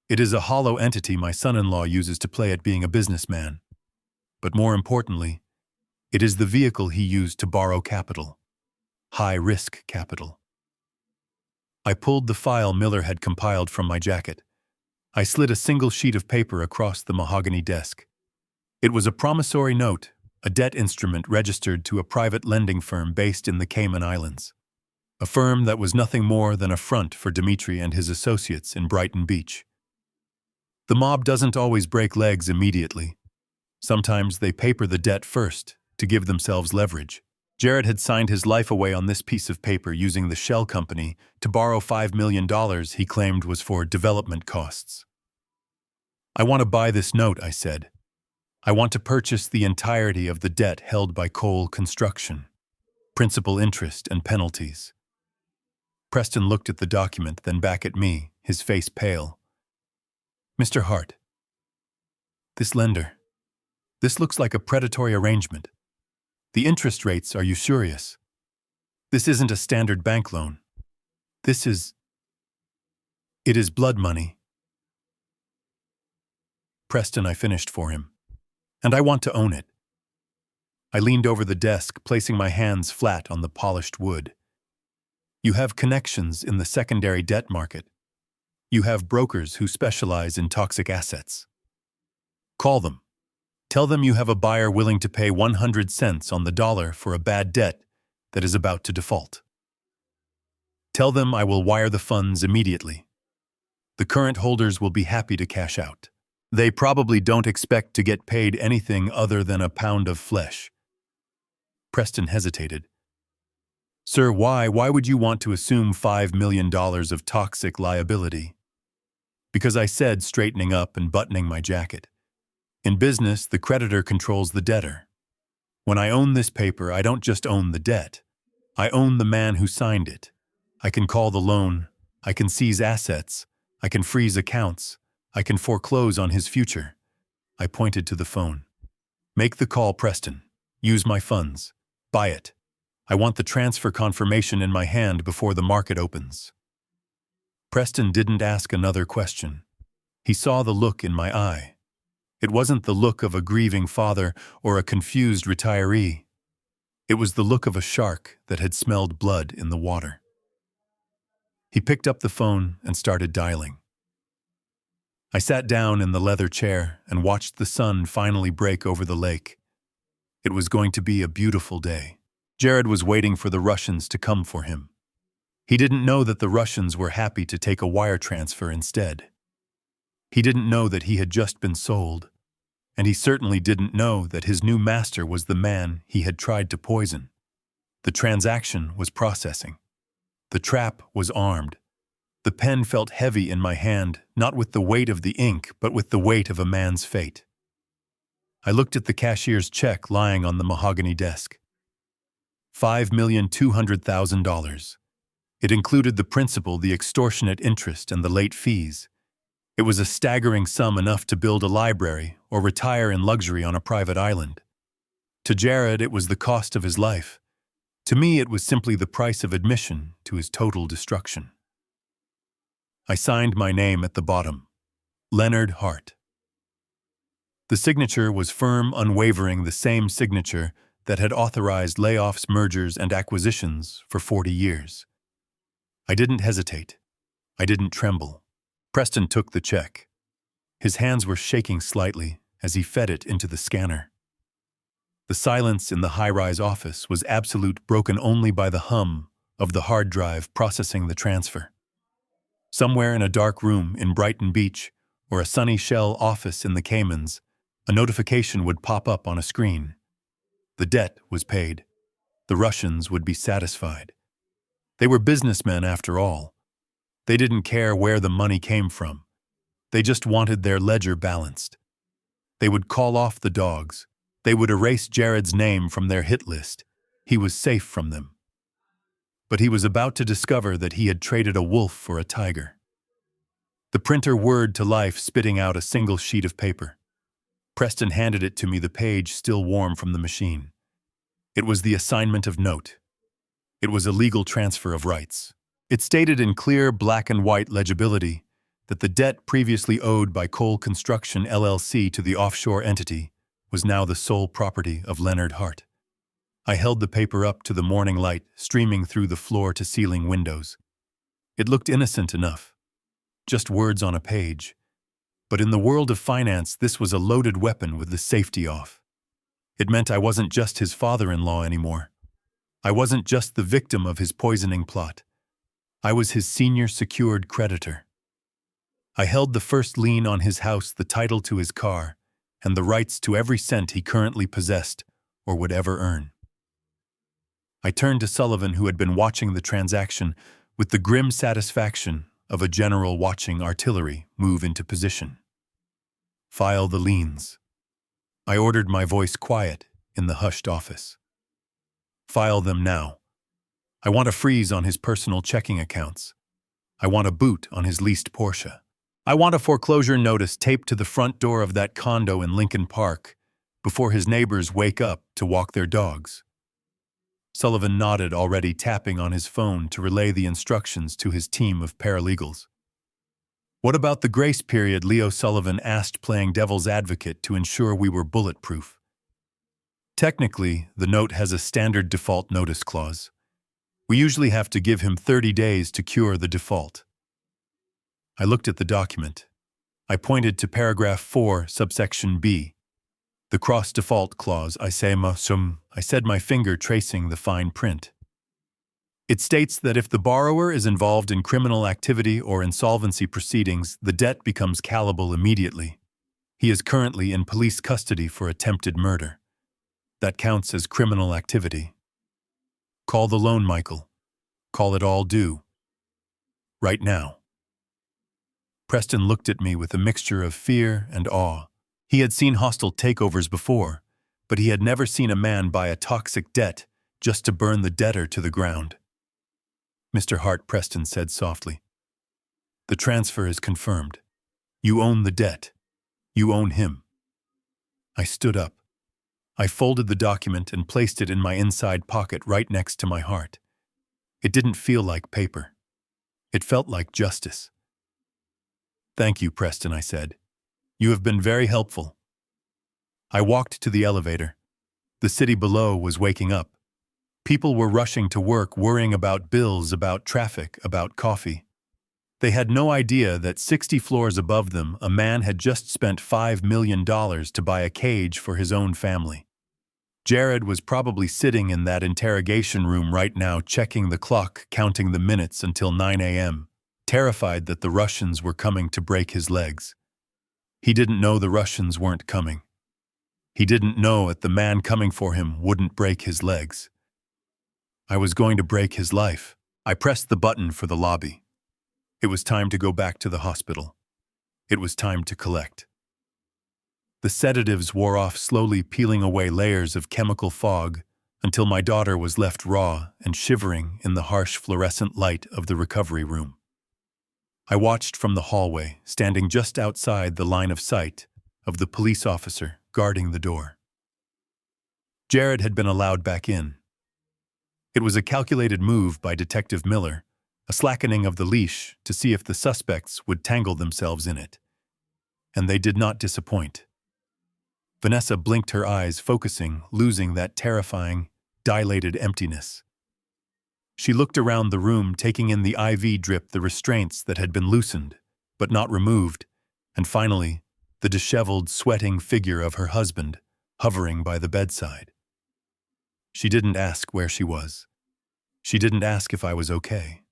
It is a hollow entity my son-in-law uses to play at being a businessman. But more importantly, it is the vehicle he used to borrow capital. High-risk capital. I pulled the file Miller had compiled from my jacket. I slid a single sheet of paper across the mahogany desk. It was a promissory note, a debt instrument registered to a private lending firm based in the Cayman Islands. A firm that was nothing more than a front for Dimitri and his associates in Brighton Beach. The mob doesn't always break legs immediately. Sometimes they paper the debt first to give themselves leverage. Jared had signed his life away on this piece of paper using the shell company to borrow $5 million he claimed was for development costs. I want to buy this note, I said. I want to purchase the entirety of the debt held by Cole Construction. Principal, interest, and penalties. Preston looked at the document, then back at me, his face pale. Mr. Hart, this lender, this looks like a predatory arrangement. The interest rates are usurious. This isn't a standard bank loan. It is blood money. Preston, I finished for him. And I want to own it. I leaned over the desk, placing my hands flat on the polished wood. You have connections in the secondary debt market. You have brokers who specialize in toxic assets. Call them. Tell them you have a buyer willing to pay 100 cents on the dollar for a bad debt that is about to default. Tell them I will wire the funds immediately. The current holders will be happy to cash out. They probably don't expect to get paid anything other than a pound of flesh. Preston hesitated. Sir, why would you want to assume $5 million of toxic liability? Because I said, straightening up and buttoning my jacket. In business, the creditor controls the debtor. When I own this paper, I don't just own the debt. I own the man who signed it. I can call the loan. I can seize assets. I can freeze accounts. I can foreclose on his future. I pointed to the phone. Make the call, Preston. Use my funds. Buy it. I want the transfer confirmation in my hand before the market opens. Preston didn't ask another question. He saw the look in my eye. It wasn't the look of a grieving father or a confused retiree. It was the look of a shark that had smelled blood in the water. He picked up the phone and started dialing. I sat down in the leather chair and watched the sun finally break over the lake. It was going to be a beautiful day. Jared was waiting for the Russians to come for him. He didn't know that the Russians were happy to take a wire transfer instead. He didn't know that he had just been sold, and he certainly didn't know that his new master was the man he had tried to poison. The transaction was processing. The trap was armed. The pen felt heavy in my hand, not with the weight of the ink, but with the weight of a man's fate. I looked at the cashier's check lying on the mahogany desk. $5,200,000. It included the principal, the extortionate interest, and the late fees. It was a staggering sum, enough to build a library or retire in luxury on a private island. To Jared, it was the cost of his life. To me, it was simply the price of admission to his total destruction. I signed my name at the bottom. Leonard Hart. The signature was firm, unwavering, the same signature that had authorized layoffs, mergers, and acquisitions for 40 years. I didn't hesitate. I didn't tremble. Preston took the check. His hands were shaking slightly as he fed it into the scanner. The silence in the high-rise office was absolute, broken only by the hum of the hard drive processing the transfer. Somewhere in a dark room in Brighton Beach or a sunny shell office in the Caymans, a notification would pop up on a screen. The debt was paid. The Russians would be satisfied. They were businessmen after all. They didn't care where the money came from. They just wanted their ledger balanced. They would call off the dogs. They would erase Jared's name from their hit list. He was safe from them. But he was about to discover that he had traded a wolf for a tiger. The printer whirred to life, spitting out a single sheet of paper. Preston handed it to me, the page still warm from the machine. It was the assignment of note. It was a legal transfer of rights. It stated in clear black and white legibility that the debt previously owed by Cole Construction LLC to the offshore entity was now the sole property of Leonard Hart. I held the paper up to the morning light streaming through the floor-to-ceiling windows. It looked innocent enough. Just words on a page. But in the world of finance, this was a loaded weapon with the safety off. It meant I wasn't just his father-in-law anymore. I wasn't just the victim of his poisoning plot. I was his senior secured creditor. I held the first lien on his house, the title to his car, and the rights to every cent he currently possessed or would ever earn. I turned to Sullivan, who had been watching the transaction with the grim satisfaction of a general watching artillery move into position. File the liens. I ordered, my voice quiet in the hushed office. File them now. I want a freeze on his personal checking accounts. I want a boot on his leased Porsche. I want a foreclosure notice taped to the front door of that condo in Lincoln Park before his neighbors wake up to walk their dogs. Sullivan nodded, already tapping on his phone to relay the instructions to his team of paralegals. What about the grace period? Leo Sullivan asked, playing devil's advocate to ensure we were bulletproof. Technically, the note has a standard default notice clause. We usually have to give him 30 days to cure the default. I looked at the document. I pointed to paragraph 4, subsection B. The cross-default clause, I said, my finger tracing the fine print. It states that if the borrower is involved in criminal activity or insolvency proceedings, the debt becomes callable immediately. He is currently in police custody for attempted murder. That counts as criminal activity. Call the loan, Michael. Call it all due. Right now. Preston looked at me with a mixture of fear and awe. He had seen hostile takeovers before, but he had never seen a man buy a toxic debt just to burn the debtor to the ground. Mr. Hart, Preston said softly. The transfer is confirmed. You own the debt. You own him. I stood up. I folded the document and placed it in my inside pocket right next to my heart. It didn't feel like paper. It felt like justice. Thank you, Preston, I said. You have been very helpful. I walked to the elevator. The city below was waking up. People were rushing to work, worrying about bills, about traffic, about coffee. They had no idea that 60 floors above them, a man had just spent $5 million to buy a cage for his own family. Jared was probably sitting in that interrogation room right now, checking the clock, counting the minutes until 9 a.m., terrified that the Russians were coming to break his legs. He didn't know the Russians weren't coming. He didn't know that the man coming for him wouldn't break his legs. I was going to break his life. I pressed the button for the lobby. It was time to go back to the hospital. It was time to collect. The sedatives wore off, slowly peeling away layers of chemical fog until my daughter was left raw and shivering in the harsh fluorescent light of the recovery room. I watched from the hallway, standing just outside the line of sight of the police officer guarding the door. Jared had been allowed back in. It was a calculated move by Detective Miller, a slackening of the leash to see if the suspects would tangle themselves in it. And they did not disappoint. Vanessa blinked her eyes, focusing, losing that terrifying, dilated emptiness. She looked around the room, taking in the IV drip, the restraints that had been loosened, but not removed, and finally, the disheveled, sweating figure of her husband, hovering by the bedside. She didn't ask where she was. She didn't ask if I was okay.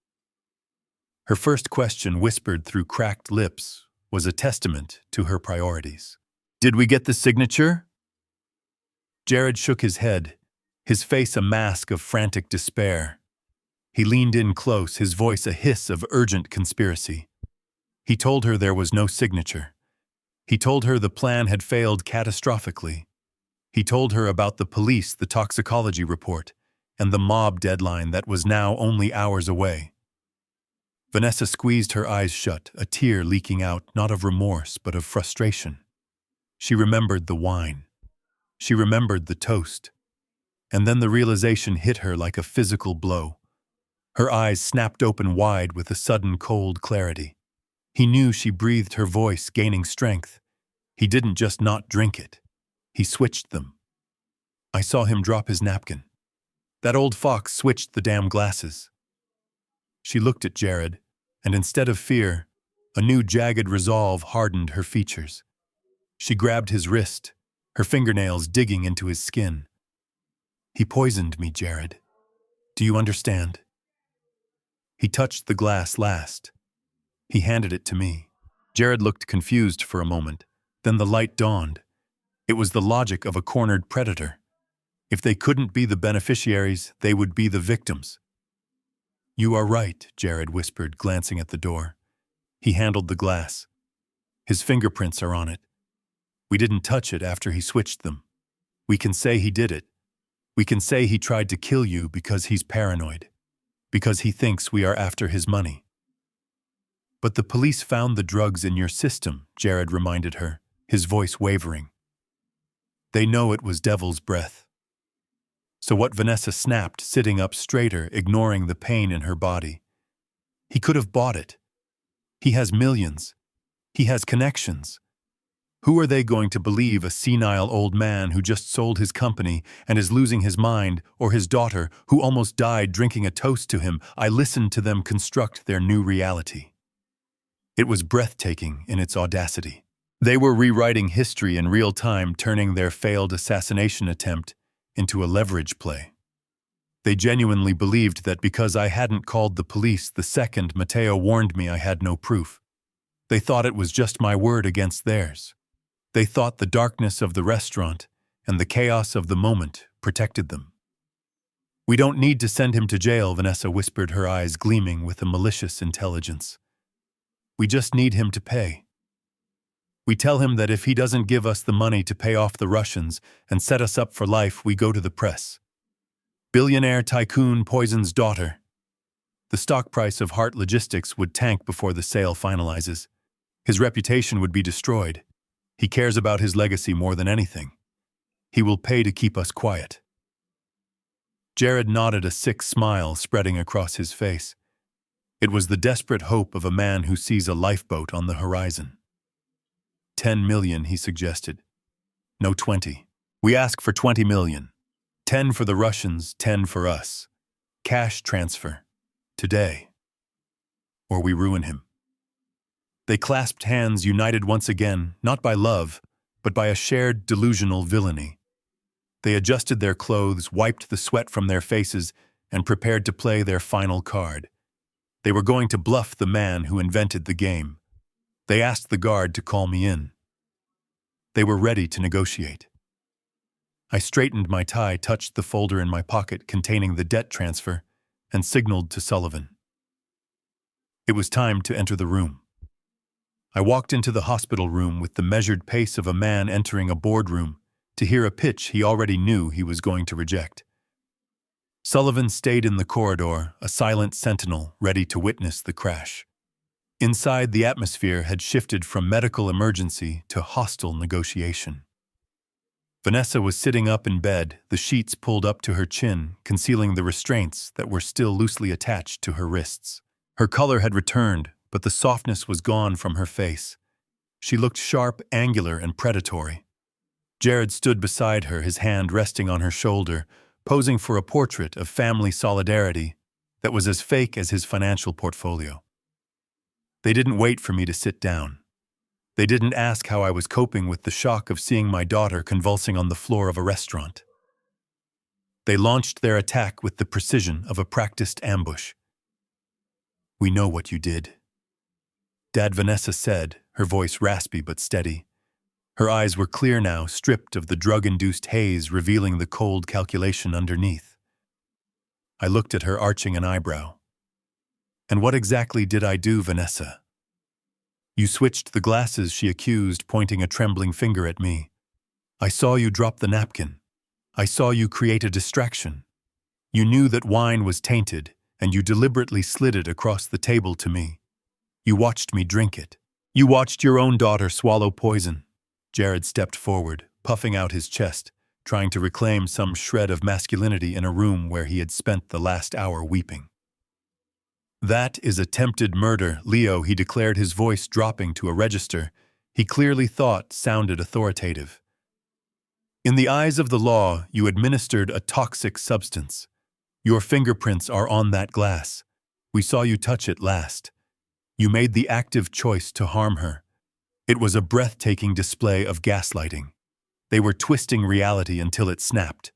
Her first question, whispered through cracked lips, was a testament to her priorities. "Did we get the signature?" Jared shook his head, his face a mask of frantic despair. He leaned in close, his voice a hiss of urgent conspiracy. He told her there was no signature. He told her the plan had failed catastrophically. He told her about the police, the toxicology report, and the mob deadline that was now only hours away. Vanessa squeezed her eyes shut, a tear leaking out, not of remorse but of frustration. She remembered the wine. She remembered the toast. And then the realization hit her like a physical blow. Her eyes snapped open wide with a sudden cold clarity. He knew she breathed, her voice gaining strength. He didn't just not drink it. He switched them. I saw him drop his napkin. That old fox switched the damn glasses. She looked at Jared, and instead of fear, a new jagged resolve hardened her features. She grabbed his wrist, her fingernails digging into his skin. "He poisoned me, Jared. Do you understand?" He touched the glass last. He handed it to me. Jared looked confused for a moment. Then the light dawned. It was the logic of a cornered predator. If they couldn't be the beneficiaries, they would be the victims. "You are right," Jared whispered, glancing at the door. He handled the glass. "His fingerprints are on it. We didn't touch it after he switched them. We can say he did it. We can say he tried to kill you because he's paranoid, because he thinks we are after his money." "But the police found the drugs in your system," Jared reminded her, his voice wavering. "They know it was devil's breath." So what? Vanessa snapped, sitting up straighter, ignoring the pain in her body. "He could have bought it. He has millions. He has connections. Who are they going to believe, a senile old man who just sold his company and is losing his mind, or his daughter who almost died drinking a toast to him? I listened to them construct their new reality. It was breathtaking in its audacity. They were rewriting history in real time, turning their failed assassination attempt into a leverage play. They genuinely believed that because I hadn't called the police the second Matteo warned me, I had no proof. They thought it was just my word against theirs. They thought the darkness of the restaurant and the chaos of the moment protected them. "We don't need to send him to jail," Vanessa whispered, her eyes gleaming with a malicious intelligence. "We just need him to pay. We tell him that if he doesn't give us the money to pay off the Russians and set us up for life, we go to the press. Billionaire tycoon poisons daughter. The stock price of Hart Logistics would tank before the sale finalizes. His reputation would be destroyed. He cares about his legacy more than anything. He will pay to keep us quiet." Jared nodded, a sick smile spreading across his face. It was the desperate hope of a man who sees a lifeboat on the horizon. 10 million, he suggested. "No, 20. We ask for 20 million. 10 for the Russians, 10 for us. Cash transfer. Today. Or we ruin him." They clasped hands, united once again, not by love, but by a shared delusional villainy. They adjusted their clothes, wiped the sweat from their faces, and prepared to play their final card. They were going to bluff the man who invented the game. They asked the guard to call me in. They were ready to negotiate. I straightened my tie, touched the folder in my pocket containing the debt transfer, and signaled to Sullivan. It was time to enter the room. I walked into the hospital room with the measured pace of a man entering a boardroom to hear a pitch he already knew he was going to reject. Sullivan stayed in the corridor, a silent sentinel ready to witness the crash. Inside, the atmosphere had shifted from medical emergency to hostile negotiation. Vanessa was sitting up in bed, the sheets pulled up to her chin, concealing the restraints that were still loosely attached to her wrists. Her color had returned, but the softness was gone from her face. She looked sharp, angular, and predatory. Jared stood beside her, his hand resting on her shoulder, posing for a portrait of family solidarity that was as fake as his financial portfolio. They didn't wait for me to sit down. They didn't ask how I was coping with the shock of seeing my daughter convulsing on the floor of a restaurant. They launched their attack with the precision of a practiced ambush. "We know what you did," Dad, Vanessa said, her voice raspy but steady. Her eyes were clear now, stripped of the drug-induced haze revealing the cold calculation underneath. I looked at her, arching an eyebrow. "And what exactly did I do, Vanessa?" "You switched the glasses," she accused, pointing a trembling finger at me. "I saw you drop the napkin. I saw you create a distraction. You knew that wine was tainted, and you deliberately slid it across the table to me. You watched me drink it. You watched your own daughter swallow poison." Jared stepped forward, puffing out his chest, trying to reclaim some shred of masculinity in a room where he had spent the last hour weeping. "That is attempted murder, Leo," he declared, his voice dropping to a register he clearly thought sounded authoritative. "In the eyes of the law, you administered a toxic substance. Your fingerprints are on that glass. We saw you touch it last. You made the active choice to harm her. It was a breathtaking display of gaslighting. They were twisting reality until it snapped.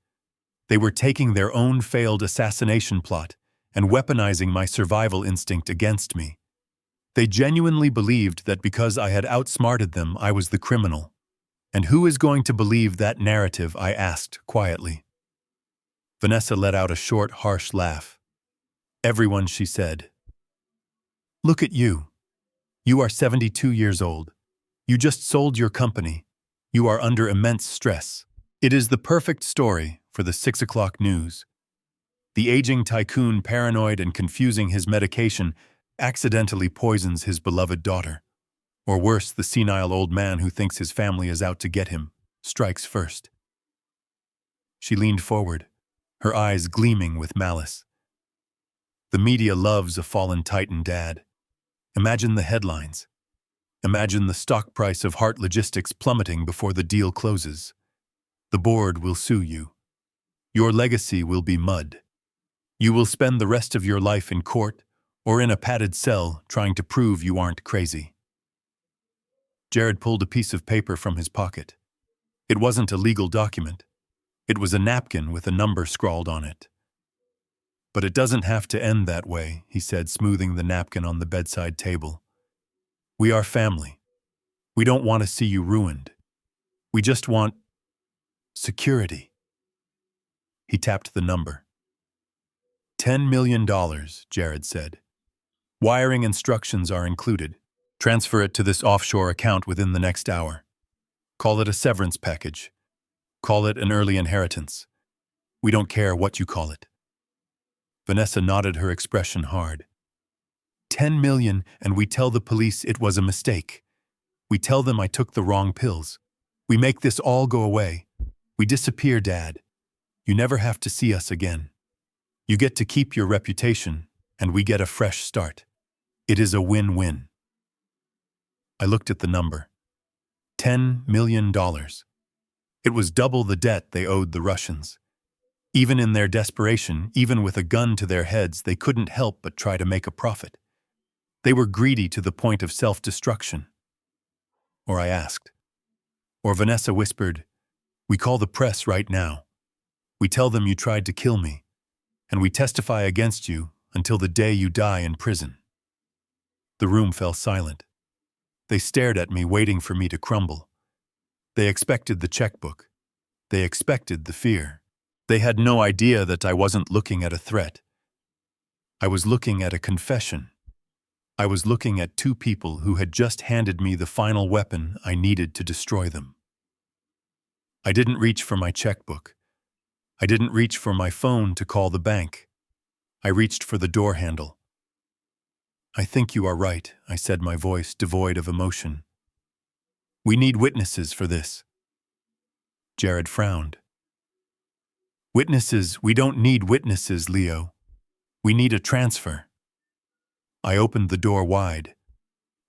They were taking their own failed assassination plot and weaponizing my survival instinct against me. They genuinely believed that because I had outsmarted them, I was the criminal. And who is going to believe that narrative?" I asked quietly. Vanessa let out a short, harsh laugh. "Everyone," she said. "Look at you. You are 72 years old. You just sold your company. You are under immense stress. It is the perfect story for the 6 o'clock news. The aging tycoon, paranoid and confusing his medication, accidentally poisons his beloved daughter. Or worse, the senile old man who thinks his family is out to get him, strikes first." She leaned forward, her eyes gleaming with malice. "The media loves a fallen titan, Dad. Imagine the headlines. Imagine the stock price of Heart Logistics plummeting before the deal closes. The board will sue you. Your legacy will be mud. You will spend the rest of your life in court or in a padded cell trying to prove you aren't crazy." Jared pulled a piece of paper from his pocket. It wasn't a legal document. It was a napkin with a number scrawled on it. "But it doesn't have to end that way," he said, smoothing the napkin on the bedside table. "We are family. We don't want to see you ruined. We just want security." He tapped the number. $10 million, Jared said. "Wiring instructions are included. Transfer it to this offshore account within the next hour. Call it a severance package. Call it an early inheritance. We don't care what you call it." Vanessa nodded, her expression hard. 10 million, and we tell the police it was a mistake. We tell them I took the wrong pills. We make this all go away. We disappear, Dad. You never have to see us again. You get to keep your reputation, and we get a fresh start. It is a win-win." I looked at the number. $10 million. It was double the debt they owed the Russians. Even in their desperation, even with a gun to their heads, they couldn't help but try to make a profit. They were greedy to the point of self-destruction. Or I asked. Or Vanessa whispered, "We call the press right now. We tell them you tried to kill me, and we testify against you until the day you die in prison." The room fell silent. They stared at me, waiting for me to crumble. They expected the checkbook. They expected the fear. They had no idea that I wasn't looking at a threat. I was looking at a confession. I was looking at two people who had just handed me the final weapon I needed to destroy them. I didn't reach for my checkbook. I didn't reach for my phone to call the bank. I reached for the door handle. "I think you are right," I said, my voice devoid of emotion. "We need witnesses for this." Jared frowned. "Witnesses? We don't need witnesses, Leo. We need a transfer." I opened the door wide.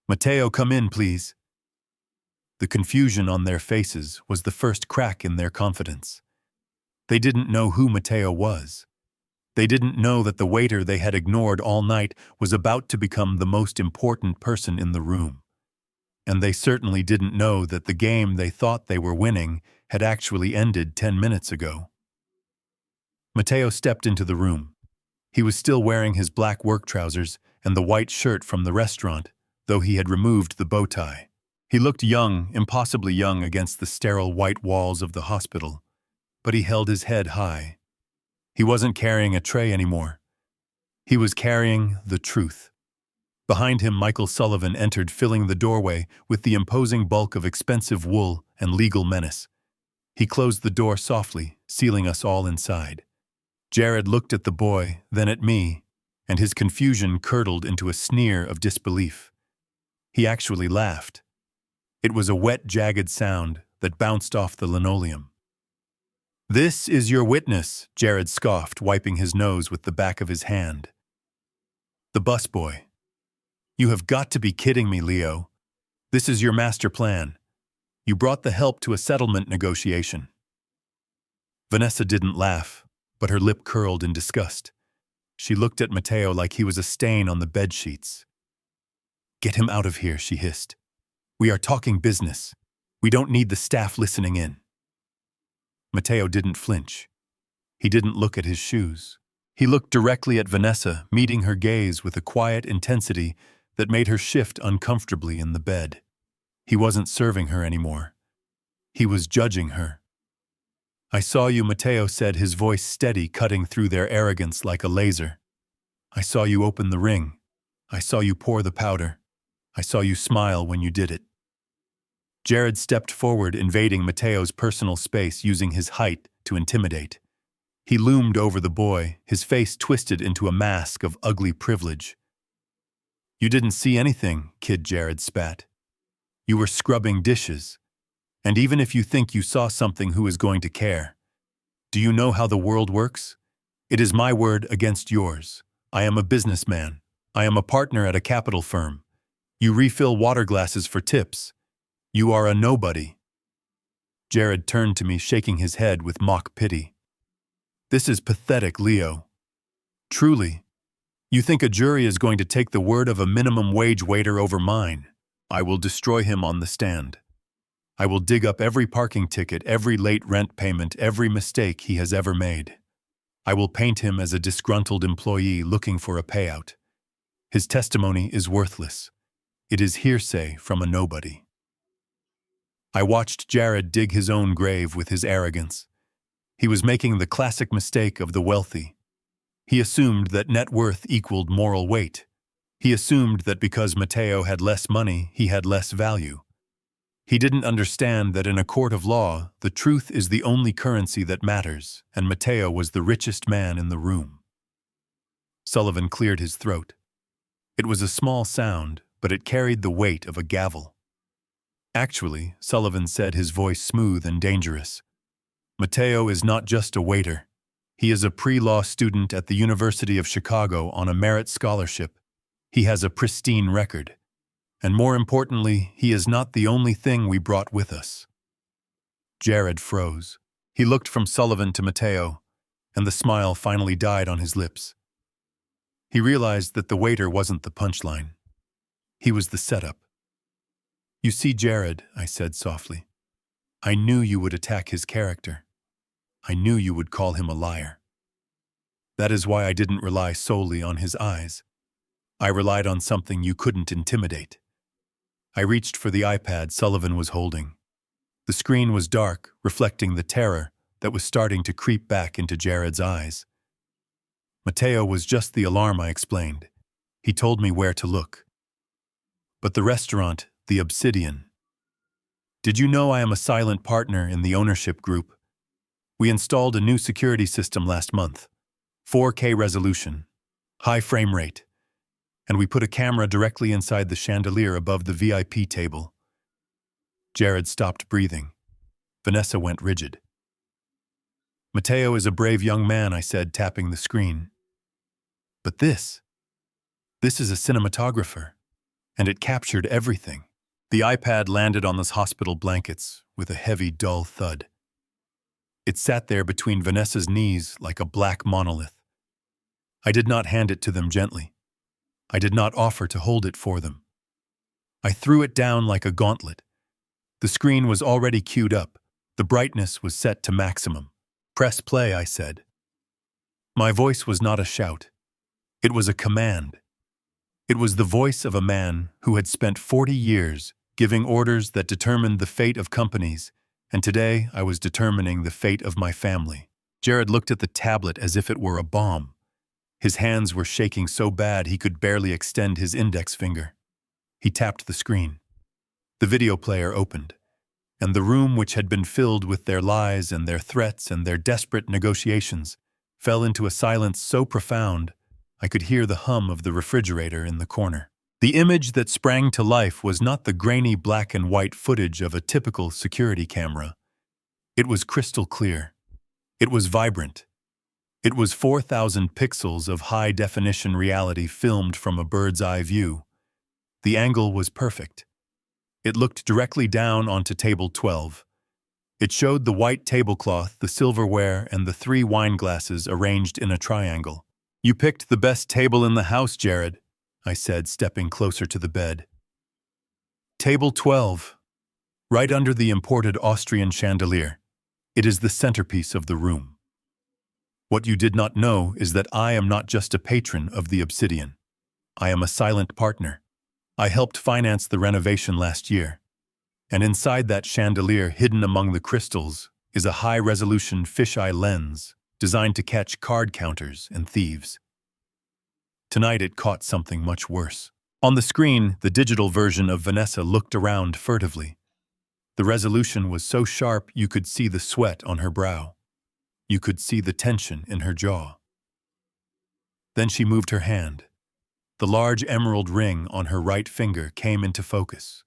"Mateo, come in, please." The confusion on their faces was the first crack in their confidence. They didn't know who Mateo was. They didn't know that the waiter they had ignored all night was about to become the most important person in the room. And they certainly didn't know that the game they thought they were winning had actually ended 10 minutes ago. Mateo stepped into the room. He was still wearing his black work trousers and the white shirt from the restaurant, though he had removed the bow tie. He looked young, impossibly young against the sterile white walls of the hospital, but he held his head high. He wasn't carrying a tray anymore. He was carrying the truth. Behind him, Michael Sullivan entered, filling the doorway with the imposing bulk of expensive wool and legal menace. He closed the door softly, sealing us all inside. Jared looked at the boy, then at me, and his confusion curdled into a sneer of disbelief. He actually laughed. It was a wet, jagged sound that bounced off the linoleum. "This is your witness," Jared scoffed, wiping his nose with the back of his hand. "The busboy. You have got to be kidding me, Leo. This is your master plan. You brought the help to a settlement negotiation." Vanessa didn't laugh, but her lip curled in disgust. She looked at Mateo like he was a stain on the bedsheets. "Get him out of here," she hissed. "We are talking business. We don't need the staff listening in." Mateo didn't flinch. He didn't look at his shoes. He looked directly at Vanessa, meeting her gaze with a quiet intensity that made her shift uncomfortably in the bed. He wasn't serving her anymore. He was judging her. "I saw you," Mateo said, his voice steady, cutting through their arrogance like a laser. "I saw you open the ring. I saw you pour the powder. I saw you smile when you did it." Jared stepped forward, invading Mateo's personal space, using his height to intimidate. He loomed over the boy, his face twisted into a mask of ugly privilege. "You didn't see anything," Kid Jared spat. "You were scrubbing dishes. And even if you think you saw something, who is going to care? Do you know how the world works? It is my word against yours. I am a businessman. I am a partner at a capital firm. You refill water glasses for tips. You are a nobody." Jared turned to me, shaking his head with mock pity. "This is pathetic, Leo. Truly. You think a jury is going to take the word of a minimum wage waiter over mine? I will destroy him on the stand. I will dig up every parking ticket, every late rent payment, every mistake he has ever made. I will paint him as a disgruntled employee looking for a payout. His testimony is worthless. It is hearsay from a nobody." I watched Jared dig his own grave with his arrogance. He was making the classic mistake of the wealthy. He assumed that net worth equaled moral weight. He assumed that because Mateo had less money, he had less value. He didn't understand that in a court of law, the truth is the only currency that matters, and Mateo was the richest man in the room. Sullivan cleared his throat. It was a small sound, but it carried the weight of a gavel. "Actually," Sullivan said, his voice smooth and dangerous, "Mateo is not just a waiter. He is a pre-law student at the University of Chicago on a merit scholarship. He has a pristine record. And more importantly, he is not the only thing we brought with us." Jared froze. He looked from Sullivan to Mateo, and the smile finally died on his lips. He realized that the waiter wasn't the punchline. He was the setup. "You see, Jared," I said softly, "I knew you would attack his character. I knew you would call him a liar. That is why I didn't rely solely on his eyes. I relied on something you couldn't intimidate." I reached for the iPad Sullivan was holding. The screen was dark, reflecting the terror that was starting to creep back into Jared's eyes. Matteo was just the alarm, I explained. He told me where to look. But the restaurant, the Obsidian. Did you know I am a silent partner in the ownership group? We installed a new security system last month. 4K resolution, high frame rate, and we put a camera directly inside the chandelier above the VIP table. Jared stopped breathing. Vanessa went rigid. Matteo is a brave young man, I said, tapping the screen. But this is a cinematographer, and it captured everything. The iPad landed on those hospital blankets with a heavy, dull thud. It sat there between Vanessa's knees like a black monolith. I did not hand it to them gently. I did not offer to hold it for them. I threw it down like a gauntlet. The screen was already queued up. The brightness was set to maximum. Press play, I said. My voice was not a shout. It was a command. It was the voice of a man who had spent 40 years giving orders that determined the fate of companies, and today I was determining the fate of my family. Jared looked at the tablet as if it were a bomb. His hands were shaking so bad he could barely extend his index finger. He tapped the screen. The video player opened, and the room which had been filled with their lies and their threats and their desperate negotiations fell into a silence so profound I could hear the hum of the refrigerator in the corner. The image that sprang to life was not the grainy black and white footage of a typical security camera. It was crystal clear. It was vibrant. It was 4,000 pixels of high-definition reality filmed from a bird's-eye view. The angle was perfect. It looked directly down onto table 12. It showed the white tablecloth, the silverware, and the 3 wine glasses arranged in a triangle. You picked the best table in the house, Jared, I said, stepping closer to the bed. Table 12, right under the imported Austrian chandelier. It is the centerpiece of the room. What you did not know is that I am not just a patron of the Obsidian. I am a silent partner. I helped finance the renovation last year. And inside that chandelier, hidden among the crystals, is a high-resolution fisheye lens designed to catch card counters and thieves. Tonight it caught something much worse. On the screen, the digital version of Vanessa looked around furtively. The resolution was so sharp you could see the sweat on her brow. You could see the tension in her jaw. Then she moved her hand. The large emerald ring on her right finger came into focus.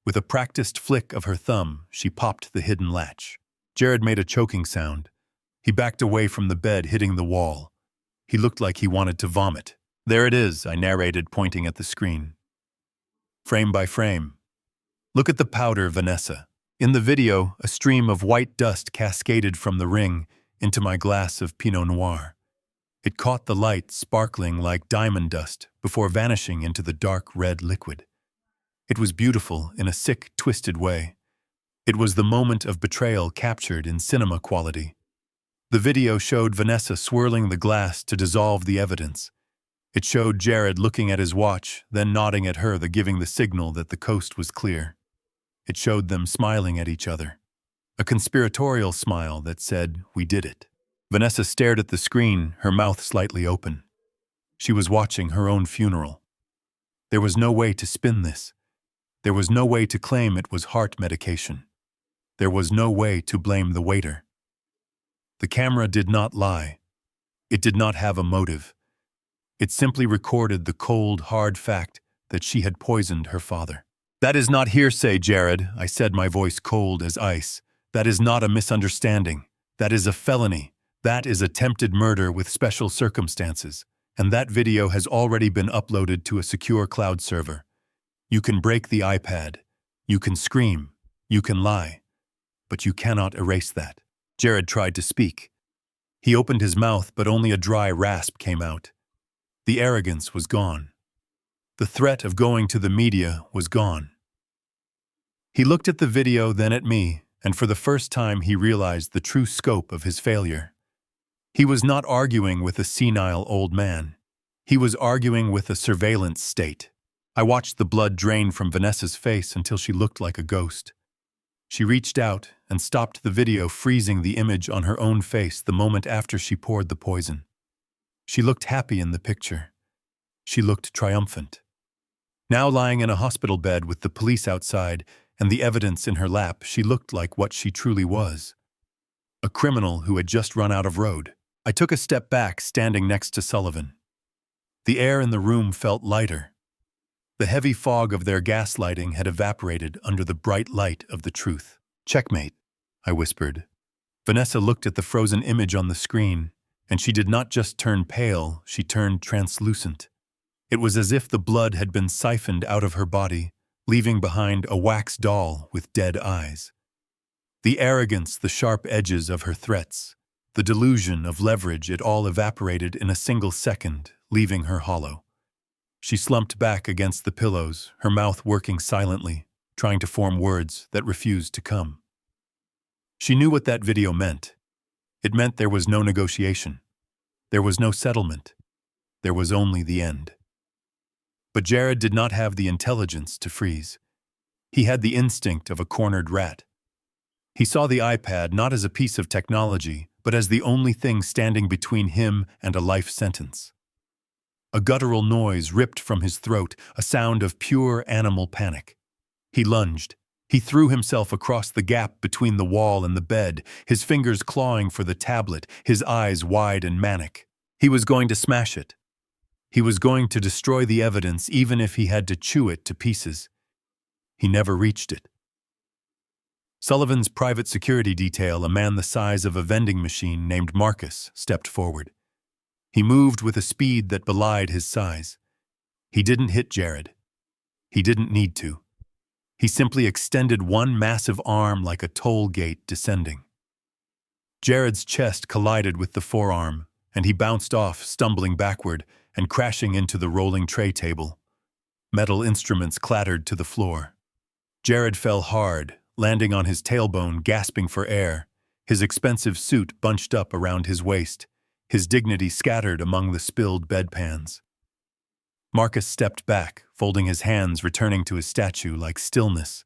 With a practiced flick of her thumb, she popped the hidden latch. Jared made a choking sound. He backed away from the bed, hitting the wall. He looked like he wanted to vomit. There it is, I narrated, pointing at the screen. Frame by frame. Look at the powder, Vanessa. In the video, a stream of white dust cascaded from the ring into my glass of Pinot Noir. It caught the light, sparkling like diamond dust, before vanishing into the dark red liquid. It was beautiful in a sick, twisted way. It was the moment of betrayal captured in cinema quality. The video showed Vanessa swirling the glass to dissolve the evidence. It showed Jared looking at his watch, then nodding at her, giving the signal that the coast was clear. It showed them smiling at each other. A conspiratorial smile that said, "We did it." Vanessa stared at the screen, her mouth slightly open. She was watching her own funeral. There was no way to spin this. There was no way to claim it was heart medication. There was no way to blame the waiter. The camera did not lie. It did not have a motive. It simply recorded the cold, hard fact that she had poisoned her father. That is not hearsay, Jared, I said, my voice cold as ice. That is not a misunderstanding. That is a felony. That is attempted murder with special circumstances. And that video has already been uploaded to a secure cloud server. You can break the iPad. You can scream. You can lie. But you cannot erase that. Jared tried to speak. He opened his mouth, but only a dry rasp came out. The arrogance was gone. The threat of going to the media was gone. He looked at the video, then at me, and for the first time he realized the true scope of his failure. He was not arguing with a senile old man. He was arguing with a surveillance state. I watched the blood drain from Vanessa's face until she looked like a ghost. She reached out and stopped the video, freezing the image on her own face the moment after she poured the poison. She looked happy in the picture. She looked triumphant. Now lying in a hospital bed with the police outside and the evidence in her lap, she looked like what she truly was. A criminal who had just run out of road. I took a step back, standing next to Sullivan. The air in the room felt lighter. The heavy fog of their gaslighting had evaporated under the bright light of the truth. "Checkmate," I whispered. Vanessa looked at the frozen image on the screen, and she did not just turn pale, she turned translucent. It was as if the blood had been siphoned out of her body, leaving behind a wax doll with dead eyes. The arrogance, the sharp edges of her threats, the delusion of leverage, it all evaporated in a single second, leaving her hollow. She slumped back against the pillows, her mouth working silently, trying to form words that refused to come. She knew what that video meant. It meant there was no negotiation. There was no settlement. There was only the end. But Jared did not have the intelligence to freeze. He had the instinct of a cornered rat. He saw the iPad not as a piece of technology, but as the only thing standing between him and a life sentence. A guttural noise ripped from his throat, a sound of pure animal panic. He lunged. He threw himself across the gap between the wall and the bed, his fingers clawing for the tablet, his eyes wide and manic. He was going to smash it. He was going to destroy the evidence, even if he had to chew it to pieces. He never reached it. Sullivan's private security detail, a man the size of a vending machine named Marcus, stepped forward. He moved with a speed that belied his size. He didn't hit Jared. He didn't need to. He simply extended one massive arm like a toll gate descending. Jared's chest collided with the forearm, and he bounced off, stumbling backward and crashing into the rolling tray table. Metal instruments clattered to the floor. Jared fell hard, landing on his tailbone, gasping for air, his expensive suit bunched up around his waist, his dignity scattered among the spilled bedpans. Marcus stepped back, folding his hands, returning to his statue like stillness.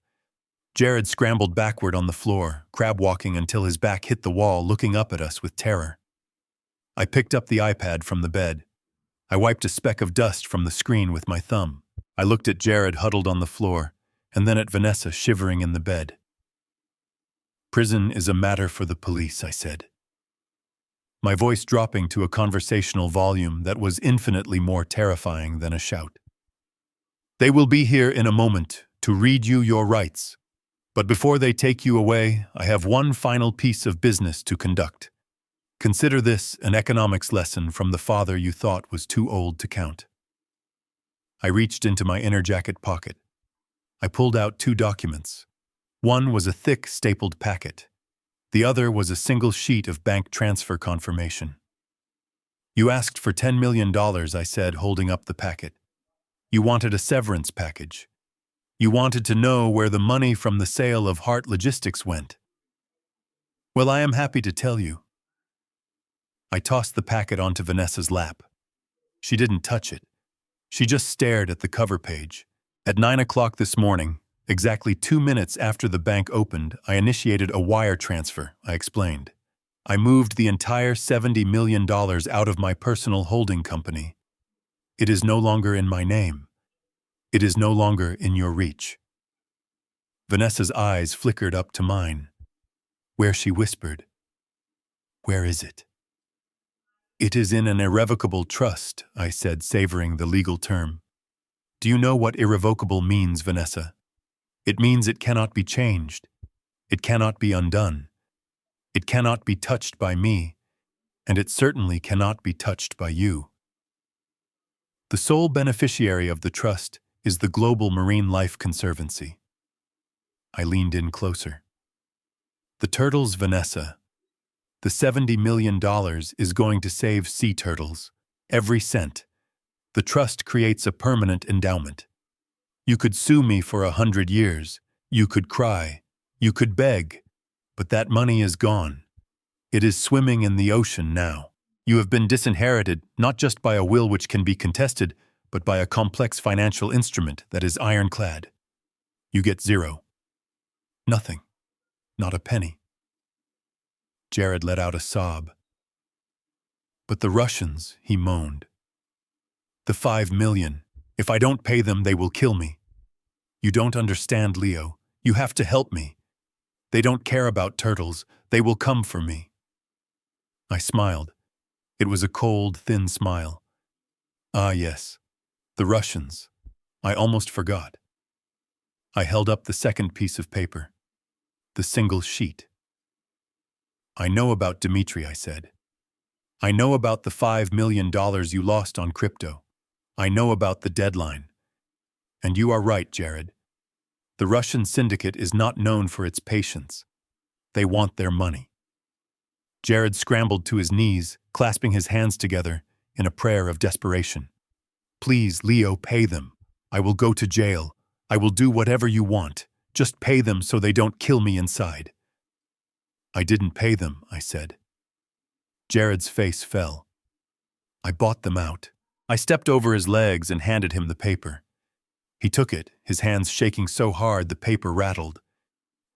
Jared scrambled backward on the floor, crab-walking until his back hit the wall, looking up at us with terror. I picked up the iPad from the bed. I wiped a speck of dust from the screen with my thumb. I looked at Jared huddled on the floor, and then at Vanessa shivering in the bed. "Prison is a matter for the police," I said. My voice dropping to a conversational volume that was infinitely more terrifying than a shout. "They will be here in a moment to read you your rights. But before they take you away, I have one final piece of business to conduct. Consider this an economics lesson from the father you thought was too old to count." I reached into my inner jacket pocket. I pulled out 2 documents. One was a thick, stapled packet. The other was a single sheet of bank transfer confirmation. "You asked for $10 million, I said, holding up the packet. "You wanted a severance package. You wanted to know where the money from the sale of Heart Logistics went. Well, I am happy to tell you." I tossed the packet onto Vanessa's lap. She didn't touch it. She just stared at the cover page. At 9 o'clock this morning, exactly 2 minutes after the bank opened, I initiated a wire transfer, I explained. I moved the entire $70 million out of my personal holding company. It is no longer in my name. It is no longer in your reach. Vanessa's eyes flickered up to mine, where she whispered, "Where is it?" "It is in an irrevocable trust," I said, savoring the legal term. "Do you know what irrevocable means, Vanessa? It means it cannot be changed. It cannot be undone. It cannot be touched by me, and it certainly cannot be touched by you. The sole beneficiary of the trust is the Global Marine Life Conservancy." I leaned in closer. "The turtles, Vanessa. The $70 million is going to save sea turtles. Every cent. The trust creates a permanent endowment. You could sue me for 100 years. You could cry. You could beg. But that money is gone. It is swimming in the ocean now. You have been disinherited not just by a will which can be contested, but by a complex financial instrument that is ironclad. You get zero. Nothing. not a penny. Jared let out a sob. But the Russians, he moaned. The 5 million. If I don't pay them, they will kill me. You don't understand, Leo. You have to help me. They don't care about turtles. They will come for me. I smiled. It was a cold, thin smile. Ah, yes. The Russians. I almost forgot. I held up the second piece of paper. The single sheet. I know about Dmitri, I said. I know about the $5 million you lost on crypto. I know about the deadline. And you are right, Jared. The Russian syndicate is not known for its patience. They want their money. Jared scrambled to his knees, clasping his hands together in a prayer of desperation. Please, Leo, pay them. I will go to jail. I will do whatever you want. Just pay them so they don't kill me inside. I didn't pay them, I said. Jared's face fell. I bought them out. I stepped over his legs and handed him the paper. He took it, his hands shaking so hard the paper rattled.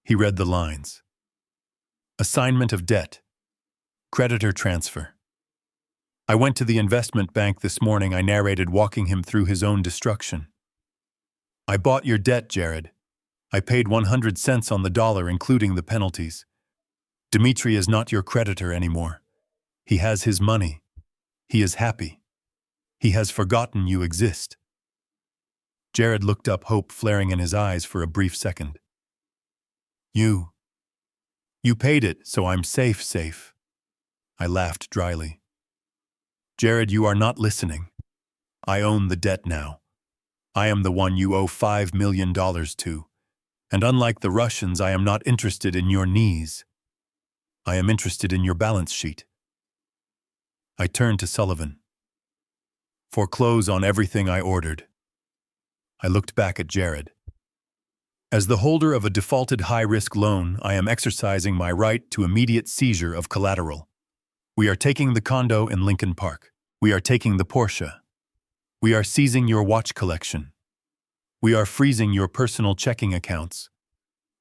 He read the lines. Assignment of debt. Creditor transfer. I went to the investment bank this morning, I narrated, walking him through his own destruction. I bought your debt, Jared. I paid 100 cents on the dollar, including the penalties. Dmitri is not your creditor anymore. He has his money. He is happy. He has forgotten you exist. Jared looked up, hope flaring in his eyes for a brief second. You paid it, so I'm safe. I laughed dryly. Jared, you are not listening. I own the debt now. I am the one you owe $5 million to. And unlike the Russians, I am not interested in your knees. I am interested in your balance sheet. I turned to Sullivan. Foreclose on everything I ordered. I looked back at Jared. As the holder of a defaulted high-risk loan, I am exercising my right to immediate seizure of collateral. We are taking the condo in Lincoln Park. We are taking the Porsche. We are seizing your watch collection. We are freezing your personal checking accounts.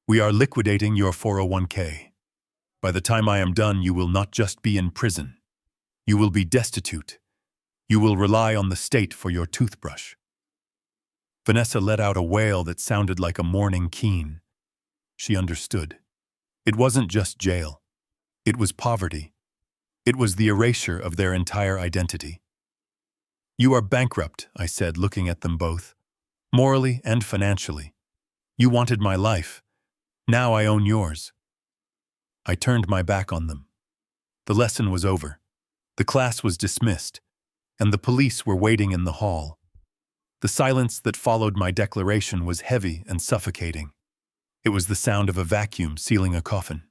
We are liquidating your 401k. By the time I am done, you will not just be in prison. You will be destitute. You will rely on the state for your toothbrush. Vanessa let out a wail that sounded like a mourning keen. She understood. It wasn't just jail. It was poverty. It was the erasure of their entire identity. You are bankrupt, I said, looking at them both, morally and financially. You wanted my life. Now I own yours. I turned my back on them. The lesson was over. The class was dismissed, and the police were waiting in the hall. The silence that followed my declaration was heavy and suffocating. It was the sound of a vacuum sealing a coffin.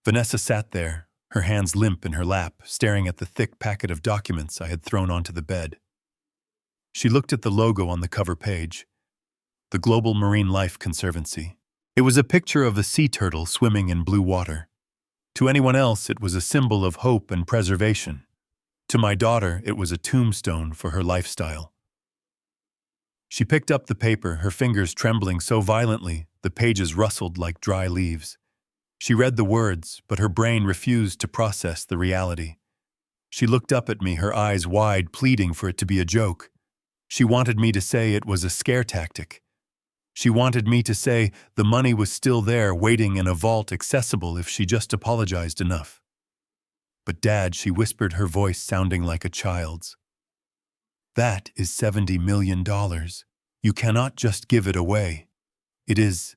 Vanessa sat there, her hands limp in her lap, staring at the thick packet of documents I had thrown onto the bed. She looked at the logo on the cover page, the Global Marine Life Conservancy. It was a picture of a sea turtle swimming in blue water. To anyone else, it was a symbol of hope and preservation. To my daughter, it was a tombstone for her lifestyle. She picked up the paper, her fingers trembling so violently the pages rustled like dry leaves. She read the words, but her brain refused to process the reality. She looked up at me, her eyes wide, pleading for it to be a joke. She wanted me to say it was a scare tactic. She wanted me to say the money was still there, waiting in a vault, accessible if she just apologized enough. But Dad, she whispered, her voice sounding like a child's. That is $70 million. You cannot just give it away. It is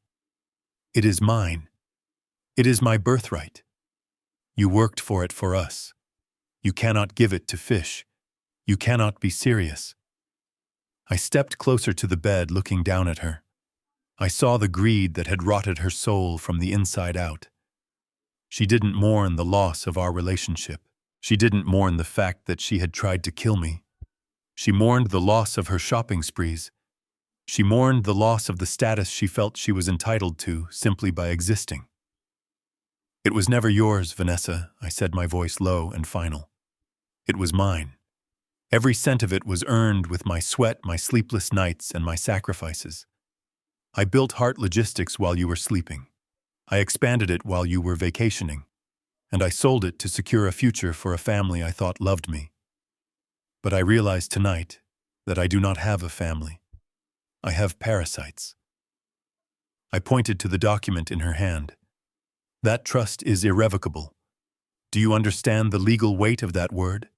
mine. It is my birthright. You worked for it for us. You cannot give it to fish. You cannot be serious. I stepped closer to the bed, looking down at her. I saw the greed that had rotted her soul from the inside out. She didn't mourn the loss of our relationship. She didn't mourn the fact that she had tried to kill me. She mourned the loss of her shopping sprees. She mourned the loss of the status she felt she was entitled to simply by existing. It was never yours, Vanessa, I said, my voice low and final. It was mine. Every cent of it was earned with my sweat, my sleepless nights, and my sacrifices. I built Heart Logistics while you were sleeping. I expanded it while you were vacationing, and I sold it to secure a future for a family I thought loved me. But I realized tonight that I do not have a family. I have parasites. I pointed to the document in her hand. That trust is irrevocable. Do you understand the legal weight of that word?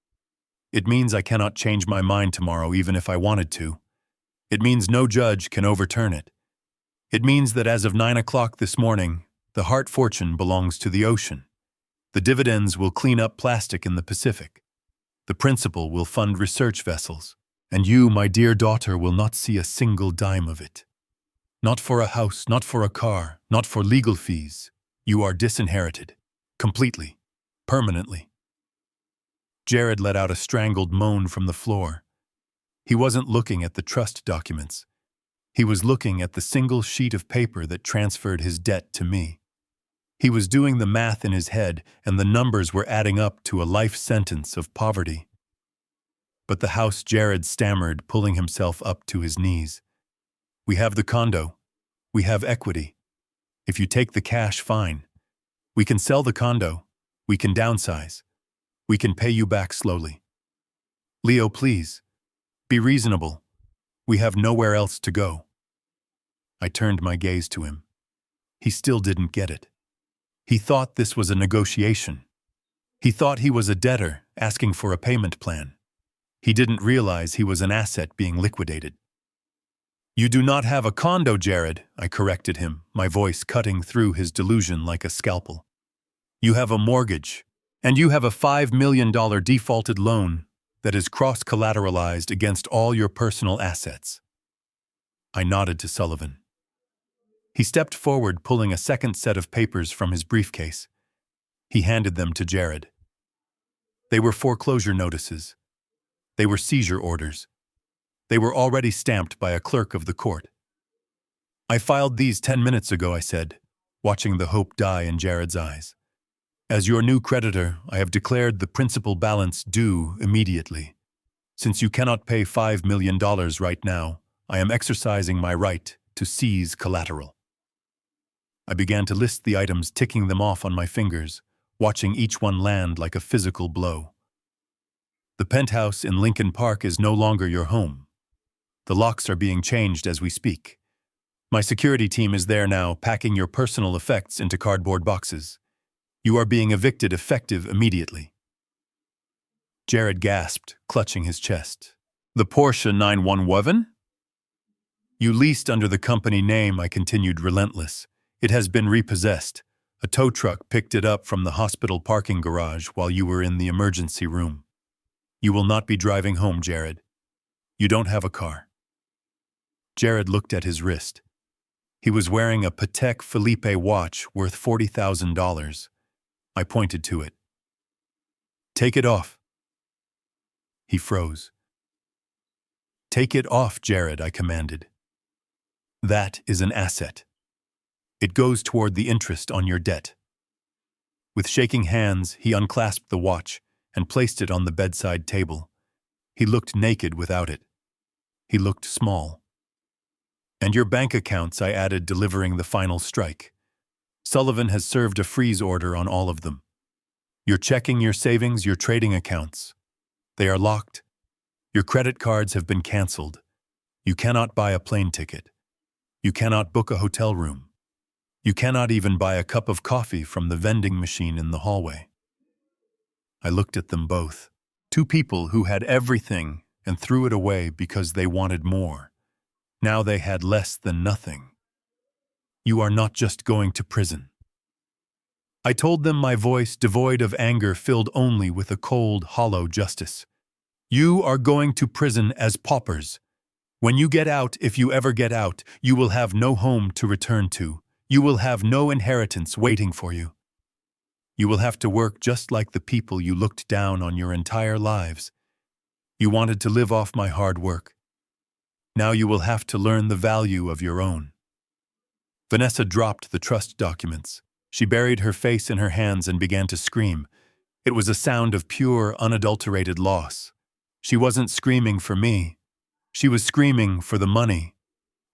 It means I cannot change my mind tomorrow even if I wanted to. It means no judge can overturn it. It means that as of 9 o'clock this morning, the Hart fortune belongs to the ocean. The dividends will clean up plastic in the Pacific. The principal will fund research vessels. And you, my dear daughter, will not see a single dime of it. Not for a house, not for a car, not for legal fees. You are disinherited. Completely. Permanently. Jared let out a strangled moan from the floor. He wasn't looking at the trust documents. He was looking at the single sheet of paper that transferred his debt to me. He was doing the math in his head, and the numbers were adding up to a life sentence of poverty. But the house, Jared stammered, pulling himself up to his knees. We have the condo. We have equity. If you take the cash, fine. We can sell the condo. We can downsize. We can pay you back slowly. Leo, please. Be reasonable. We have nowhere else to go. I turned my gaze to him. He still didn't get it. He thought this was a negotiation. He thought he was a debtor asking for a payment plan. He didn't realize he was an asset being liquidated. You do not have a condo, Jared, I corrected him, my voice cutting through his delusion like a scalpel. You have a mortgage, and you have a $5 million defaulted loan that is cross-collateralized against all your personal assets. I nodded to Sullivan. He stepped forward, pulling a second set of papers from his briefcase. He handed them to Jared. They were foreclosure notices. They were seizure orders. They were already stamped by a clerk of the court. I filed these 10 minutes ago, I said, watching the hope die in Jared's eyes. As your new creditor, I have declared the principal balance due immediately. Since you cannot pay $5 million right now, I am exercising my right to seize collateral. I began to list the items, ticking them off on my fingers, watching each one land like a physical blow. The penthouse in Lincoln Park is no longer your home. The locks are being changed as we speak. My security team is there now, packing your personal effects into cardboard boxes. You are being evicted effective immediately. Jared gasped, clutching his chest. The Porsche 911? You leased under the company name, I continued, relentless. It has been repossessed. A tow truck picked it up from the hospital parking garage while you were in the emergency room. You will not be driving home, Jared. You don't have a car. Jared looked at his wrist. He was wearing a Patek Philippe watch worth $40,000. I pointed to it. Take it off. He froze. Take it off, Jared, I commanded. That is an asset. It goes toward the interest on your debt. With shaking hands, he unclasped the watch and placed it on the bedside table. He looked naked without it. He looked small. And your bank accounts, I added, delivering the final strike. Sullivan has served a freeze order on all of them. Your checking, your savings, your trading accounts. They are locked. Your credit cards have been canceled. You cannot buy a plane ticket. You cannot book a hotel room. You cannot even buy a cup of coffee from the vending machine in the hallway. I looked at them both. Two people who had everything and threw it away because they wanted more. Now they had less than nothing. You are not just going to prison. I told them, my voice devoid of anger, filled only with a cold, hollow justice. You are going to prison as paupers. When you get out, if you ever get out, you will have no home to return to. You will have no inheritance waiting for you. You will have to work just like the people you looked down on your entire lives. You wanted to live off my hard work. Now you will have to learn the value of your own. Vanessa dropped the trust documents. She buried her face in her hands and began to scream. It was a sound of pure, unadulterated loss. She wasn't screaming for me. She was screaming for the money.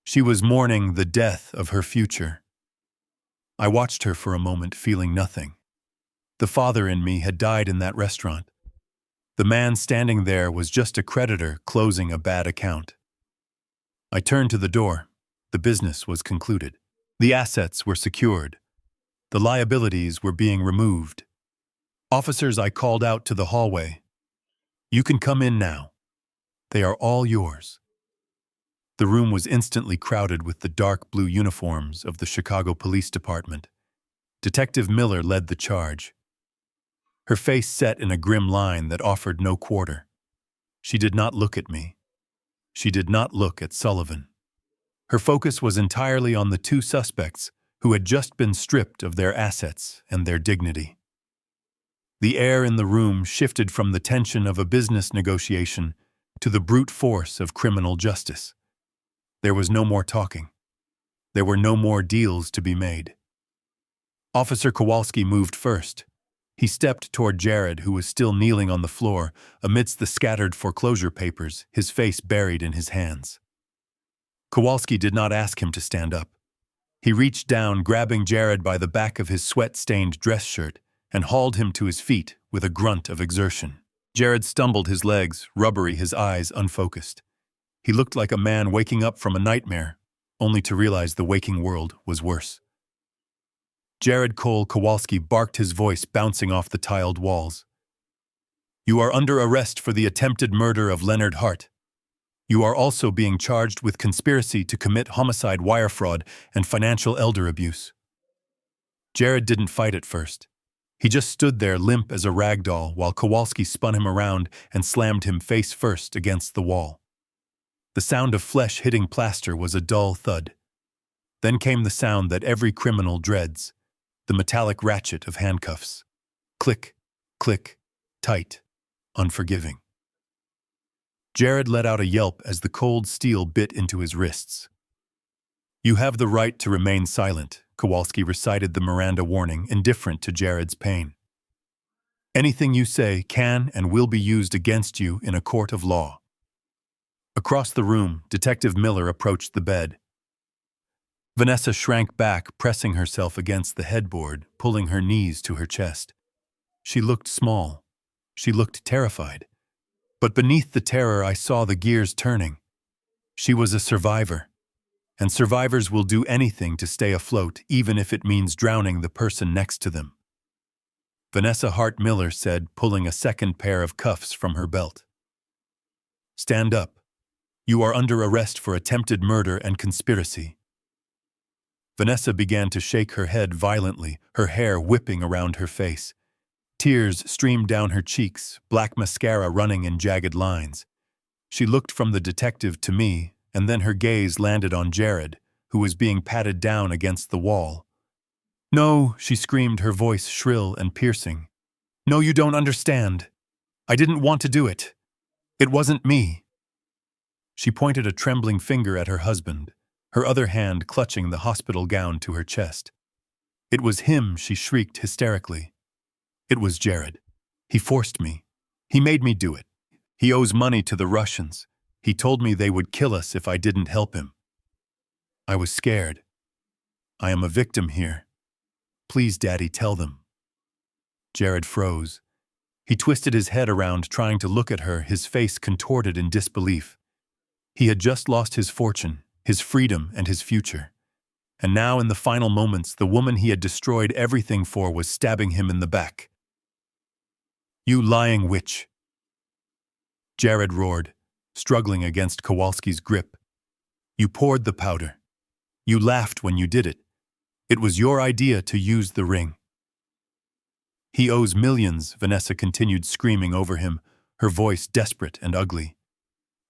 She was mourning the death of her future. I watched her for a moment, feeling nothing. The father in me had died in that restaurant. The man standing there was just a creditor closing a bad account. I turned to the door. The business was concluded. The assets were secured. The liabilities were being removed. Officers, I called out to the hallway. You can come in now. They are all yours. The room was instantly crowded with the dark blue uniforms of the Chicago Police Department. Detective Miller led the charge. Her face set in a grim line that offered no quarter. She did not look at me. She did not look at Sullivan. Her focus was entirely on the two suspects who had just been stripped of their assets and their dignity. The air in the room shifted from the tension of a business negotiation to the brute force of criminal justice. There was no more talking. There were no more deals to be made. Officer Kowalski moved first. He stepped toward Jared, who was still kneeling on the floor amidst the scattered foreclosure papers, his face buried in his hands. Kowalski did not ask him to stand up. He reached down, grabbing Jared by the back of his sweat-stained dress shirt, and hauled him to his feet with a grunt of exertion. Jared stumbled, his legs rubbery, his eyes unfocused. He looked like a man waking up from a nightmare, only to realize the waking world was worse. Jared Cole Kowalski barked, his voice bouncing off the tiled walls. You are under arrest for the attempted murder of Leonard Hart. You are also being charged with conspiracy to commit homicide, wire fraud, and financial elder abuse. Jared didn't fight at first. He just stood there limp as a rag doll while Kowalski spun him around and slammed him face first against the wall. The sound of flesh hitting plaster was a dull thud. Then came the sound that every criminal dreads, the metallic ratchet of handcuffs. Click, click, tight, unforgiving. Jared let out a yelp as the cold steel bit into his wrists. You have the right to remain silent, Kowalski recited the Miranda warning, indifferent to Jared's pain. Anything you say can and will be used against you in a court of law. Across the room, Detective Miller approached the bed. Vanessa shrank back, pressing herself against the headboard, pulling her knees to her chest. She looked small. She looked terrified. But beneath the terror, I saw the gears turning. She was a survivor. And survivors will do anything to stay afloat, even if it means drowning the person next to them. Vanessa Hart Miller said, pulling a second pair of cuffs from her belt. Stand up. You are under arrest for attempted murder and conspiracy. Vanessa began to shake her head violently, her hair whipping around her face. Tears streamed down her cheeks, black mascara running in jagged lines. She looked from the detective to me, and then her gaze landed on Jared, who was being patted down against the wall. No, she screamed, her voice shrill and piercing. No, you don't understand. I didn't want to do it. It wasn't me. She pointed a trembling finger at her husband, her other hand clutching the hospital gown to her chest. It was him, she shrieked hysterically. It was Jared. He forced me. He made me do it. He owes money to the Russians. He told me they would kill us if I didn't help him. I was scared. I am a victim here. Please, Daddy, tell them. Jared froze. He twisted his head around, trying to look at her, his face contorted in disbelief. He had just lost his fortune, his freedom, and his future. And now, in the final moments, the woman he had destroyed everything for was stabbing him in the back. You lying witch! Jared roared, struggling against Kowalski's grip. You poured the powder. You laughed when you did it. It was your idea to use the ring. He owes millions, Vanessa continued, screaming over him, her voice desperate and ugly.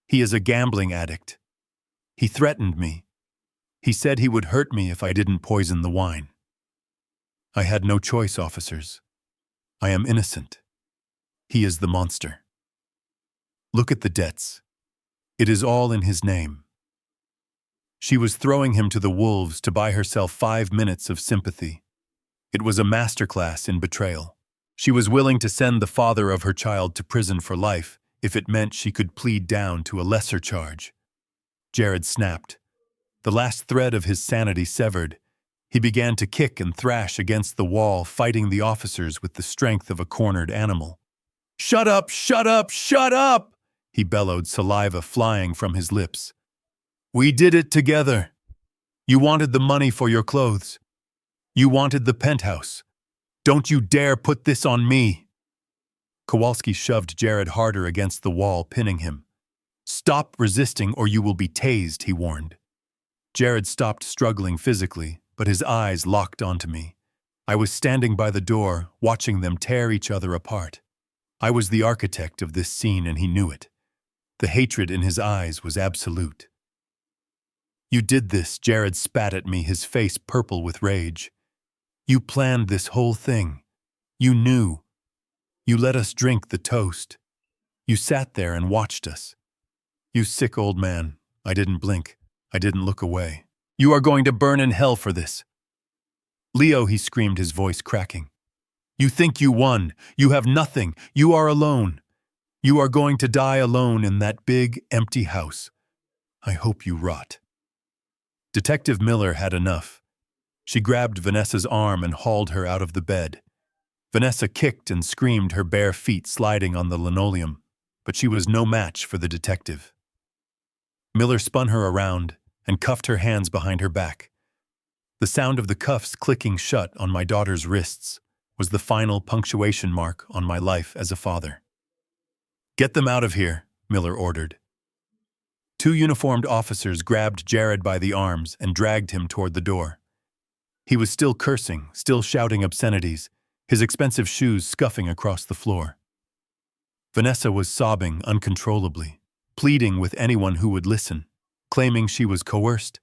He is a gambling addict. He threatened me. He said he would hurt me if I didn't poison the wine. I had no choice, officers. I am innocent. He is the monster. Look at the debts. It is all in his name. She was throwing him to the wolves to buy herself 5 minutes of sympathy. It was a masterclass in betrayal. She was willing to send the father of her child to prison for life if it meant she could plead down to a lesser charge. Jared snapped. The last thread of his sanity severed. He began to kick and thrash against the wall, fighting the officers with the strength of a cornered animal. "Shut up! Shut up! Shut up!" he bellowed, saliva flying from his lips. "We did it together. You wanted the money for your clothes. You wanted the penthouse. Don't you dare put this on me!" Kowalski shoved Jared harder against the wall, pinning him. "Stop resisting or you will be tased," he warned. Jared stopped struggling physically, but his eyes locked onto me. I was standing by the door, watching them tear each other apart. I was the architect of this scene, and he knew it. The hatred in his eyes was absolute. "You did this," Jared spat at me, his face purple with rage. "You planned this whole thing. You knew. You let us drink the toast. You sat there and watched us. You sick old man." I didn't blink. I didn't look away. "You are going to burn in hell for this." "Leo," he screamed, his voice cracking. "You think you won. You have nothing. You are alone. You are going to die alone in that big, empty house. I hope you rot." Detective Miller had enough. She grabbed Vanessa's arm and hauled her out of the bed. Vanessa kicked and screamed, her bare feet sliding on the linoleum, but she was no match for the detective. Miller spun her around and cuffed her hands behind her back. The sound of the cuffs clicking shut on my daughter's wrists was the final punctuation mark on my life as a father. "Get them out of here," Miller ordered. Two uniformed officers grabbed Jared by the arms and dragged him toward the door. He was still cursing, still shouting obscenities, his expensive shoes scuffing across the floor. Vanessa was sobbing uncontrollably, pleading with anyone who would listen, claiming she was coerced,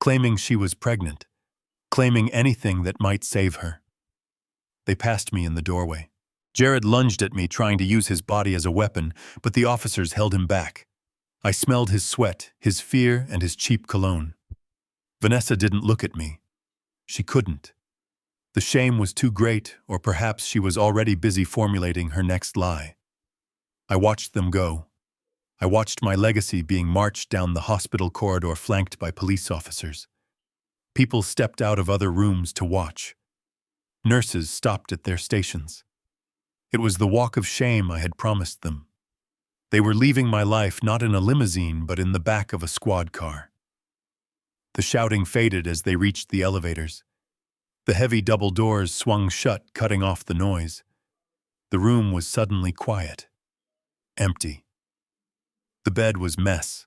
claiming she was pregnant, claiming anything that might save her. They passed me in the doorway. Jared lunged at me, trying to use his body as a weapon, but the officers held him back. I smelled his sweat, his fear, and his cheap cologne. Vanessa didn't look at me. She couldn't. The shame was too great, or perhaps she was already busy formulating her next lie. I watched them go. I watched my legacy being marched down the hospital corridor flanked by police officers. People stepped out of other rooms to watch. Nurses stopped at their stations. It was the walk of shame I had promised them. They were leaving my life not in a limousine, but in the back of a squad car. The shouting faded as they reached the elevators. The heavy double doors swung shut, cutting off the noise. The room was suddenly quiet. Empty. The bed was mess.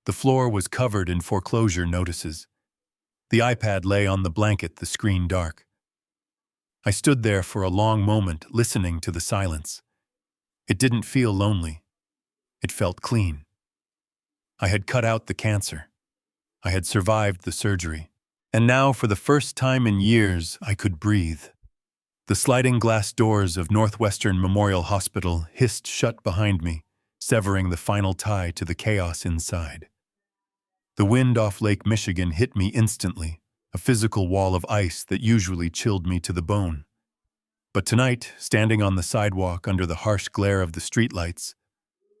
The floor was covered in foreclosure notices. The iPad lay on the blanket, the screen dark. I stood there for a long moment, listening to the silence. It didn't feel lonely. It felt clean. I had cut out the cancer. I had survived the surgery. And now, for the first time in years, I could breathe. The sliding glass doors of Northwestern Memorial Hospital hissed shut behind me, severing the final tie to the chaos inside. The wind off Lake Michigan hit me instantly, a physical wall of ice that usually chilled me to the bone. But tonight, standing on the sidewalk under the harsh glare of the streetlights,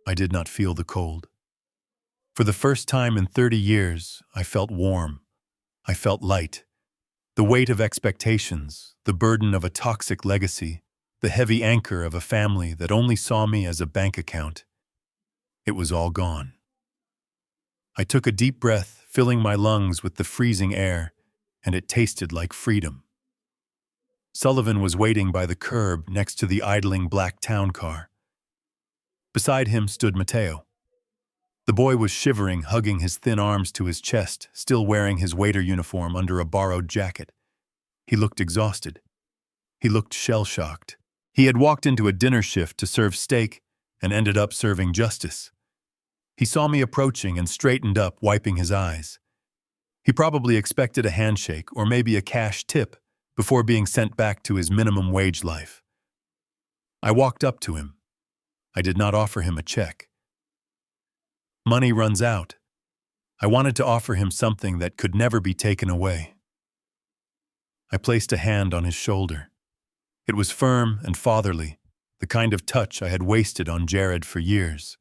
I did not feel the cold. For the first time in 30 years, I felt warm. I felt light. The weight of expectations, the burden of a toxic legacy, the heavy anchor of a family that only saw me as a bank account. It was all gone. I took a deep breath, filling my lungs with the freezing air, and it tasted like freedom. Sullivan was waiting by the curb next to the idling black town car. Beside him stood Mateo. The boy was shivering, hugging his thin arms to his chest, still wearing his waiter uniform under a borrowed jacket. He looked exhausted. He looked shell-shocked. He had walked into a dinner shift to serve steak and ended up serving justice. He saw me approaching and straightened up, wiping his eyes. He probably expected a handshake or maybe a cash tip before being sent back to his minimum wage life. I walked up to him. I did not offer him a check. Money runs out. I wanted to offer him something that could never be taken away. I placed a hand on his shoulder. It was firm and fatherly, the kind of touch I had wasted on Jared for years.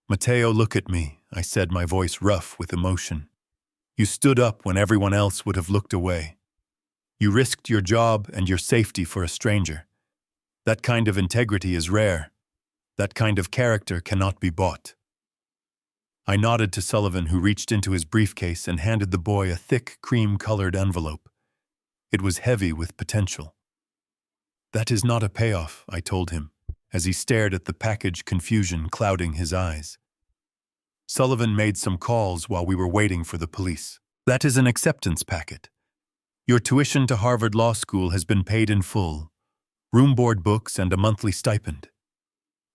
"Mateo, look at me," I said, my voice rough with emotion. You stood up when everyone else would have looked away. You risked your job and your safety for a stranger. That kind of integrity is rare. That kind of character cannot be bought. I nodded to Sullivan, who reached into his briefcase and handed the boy a thick, cream-colored envelope. It was heavy with potential. "That is not a payoff," I told him, as he stared at the package, confusion clouding his eyes. Sullivan made some calls while we were waiting for the police. "That is an acceptance packet. Your tuition to Harvard Law School has been paid in full. Room, board, books, and a monthly stipend.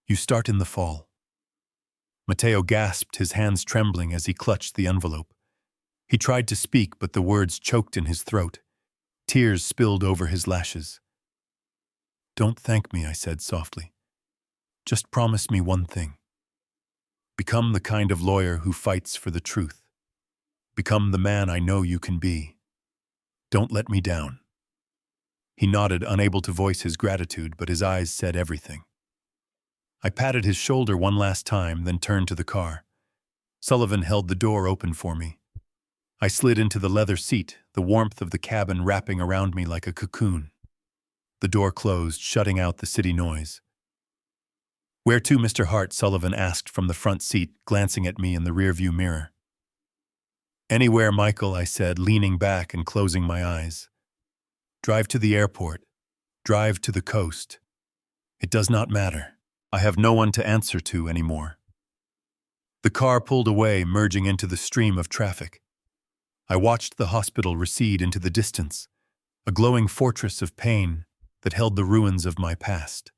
You start in the fall." Matteo gasped, his hands trembling as he clutched the envelope. He tried to speak, but the words choked in his throat. Tears spilled over his lashes. "Don't thank me," I said softly. "Just promise me one thing. Become the kind of lawyer who fights for the truth. Become the man I know you can be. Don't let me down." He nodded, unable to voice his gratitude, but his eyes said everything. I patted his shoulder one last time, then turned to the car. Sullivan held the door open for me. I slid into the leather seat, the warmth of the cabin wrapping around me like a cocoon. The door closed, shutting out the city noise. "Where to, Mr. Hart?" Sullivan asked from the front seat, glancing at me in the rearview mirror. "Anywhere, Michael," I said, leaning back and closing my eyes. "Drive to the airport. Drive to the coast. It does not matter. I have no one to answer to anymore." The car pulled away, merging into the stream of traffic. I watched the hospital recede into the distance, a glowing fortress of pain that held the ruins of my past.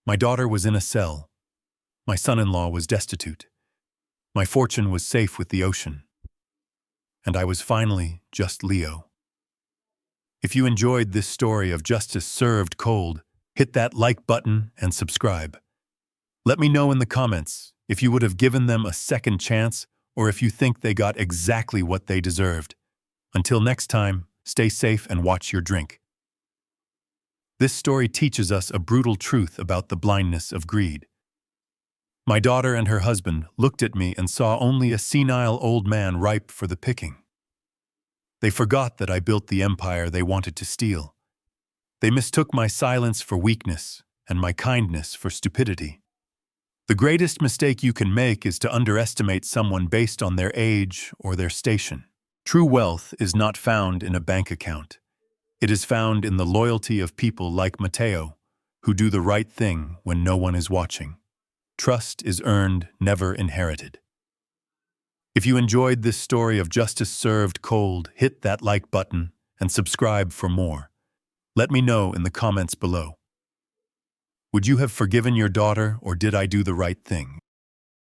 My daughter was in a cell. My son-in-law was destitute. My fortune was safe with the ocean. And I was finally just Leo. If you enjoyed this story of justice served cold, hit that like button and subscribe. Let me know in the comments if you would have given them a second chance or if you think they got exactly what they deserved. Until next time, stay safe and watch your drink. This story teaches us a brutal truth about the blindness of greed. My daughter and her husband looked at me and saw only a senile old man ripe for the picking. They forgot that I built the empire they wanted to steal. They mistook my silence for weakness and my kindness for stupidity. The greatest mistake you can make is to underestimate someone based on their age or their station. True wealth is not found in a bank account. It is found in the loyalty of people like Matteo, who do the right thing when no one is watching. Trust is earned, never inherited. If you enjoyed this story of justice served cold, hit that like button and subscribe for more. Let me know in the comments below. Would you have forgiven your daughter, or did I do the right thing?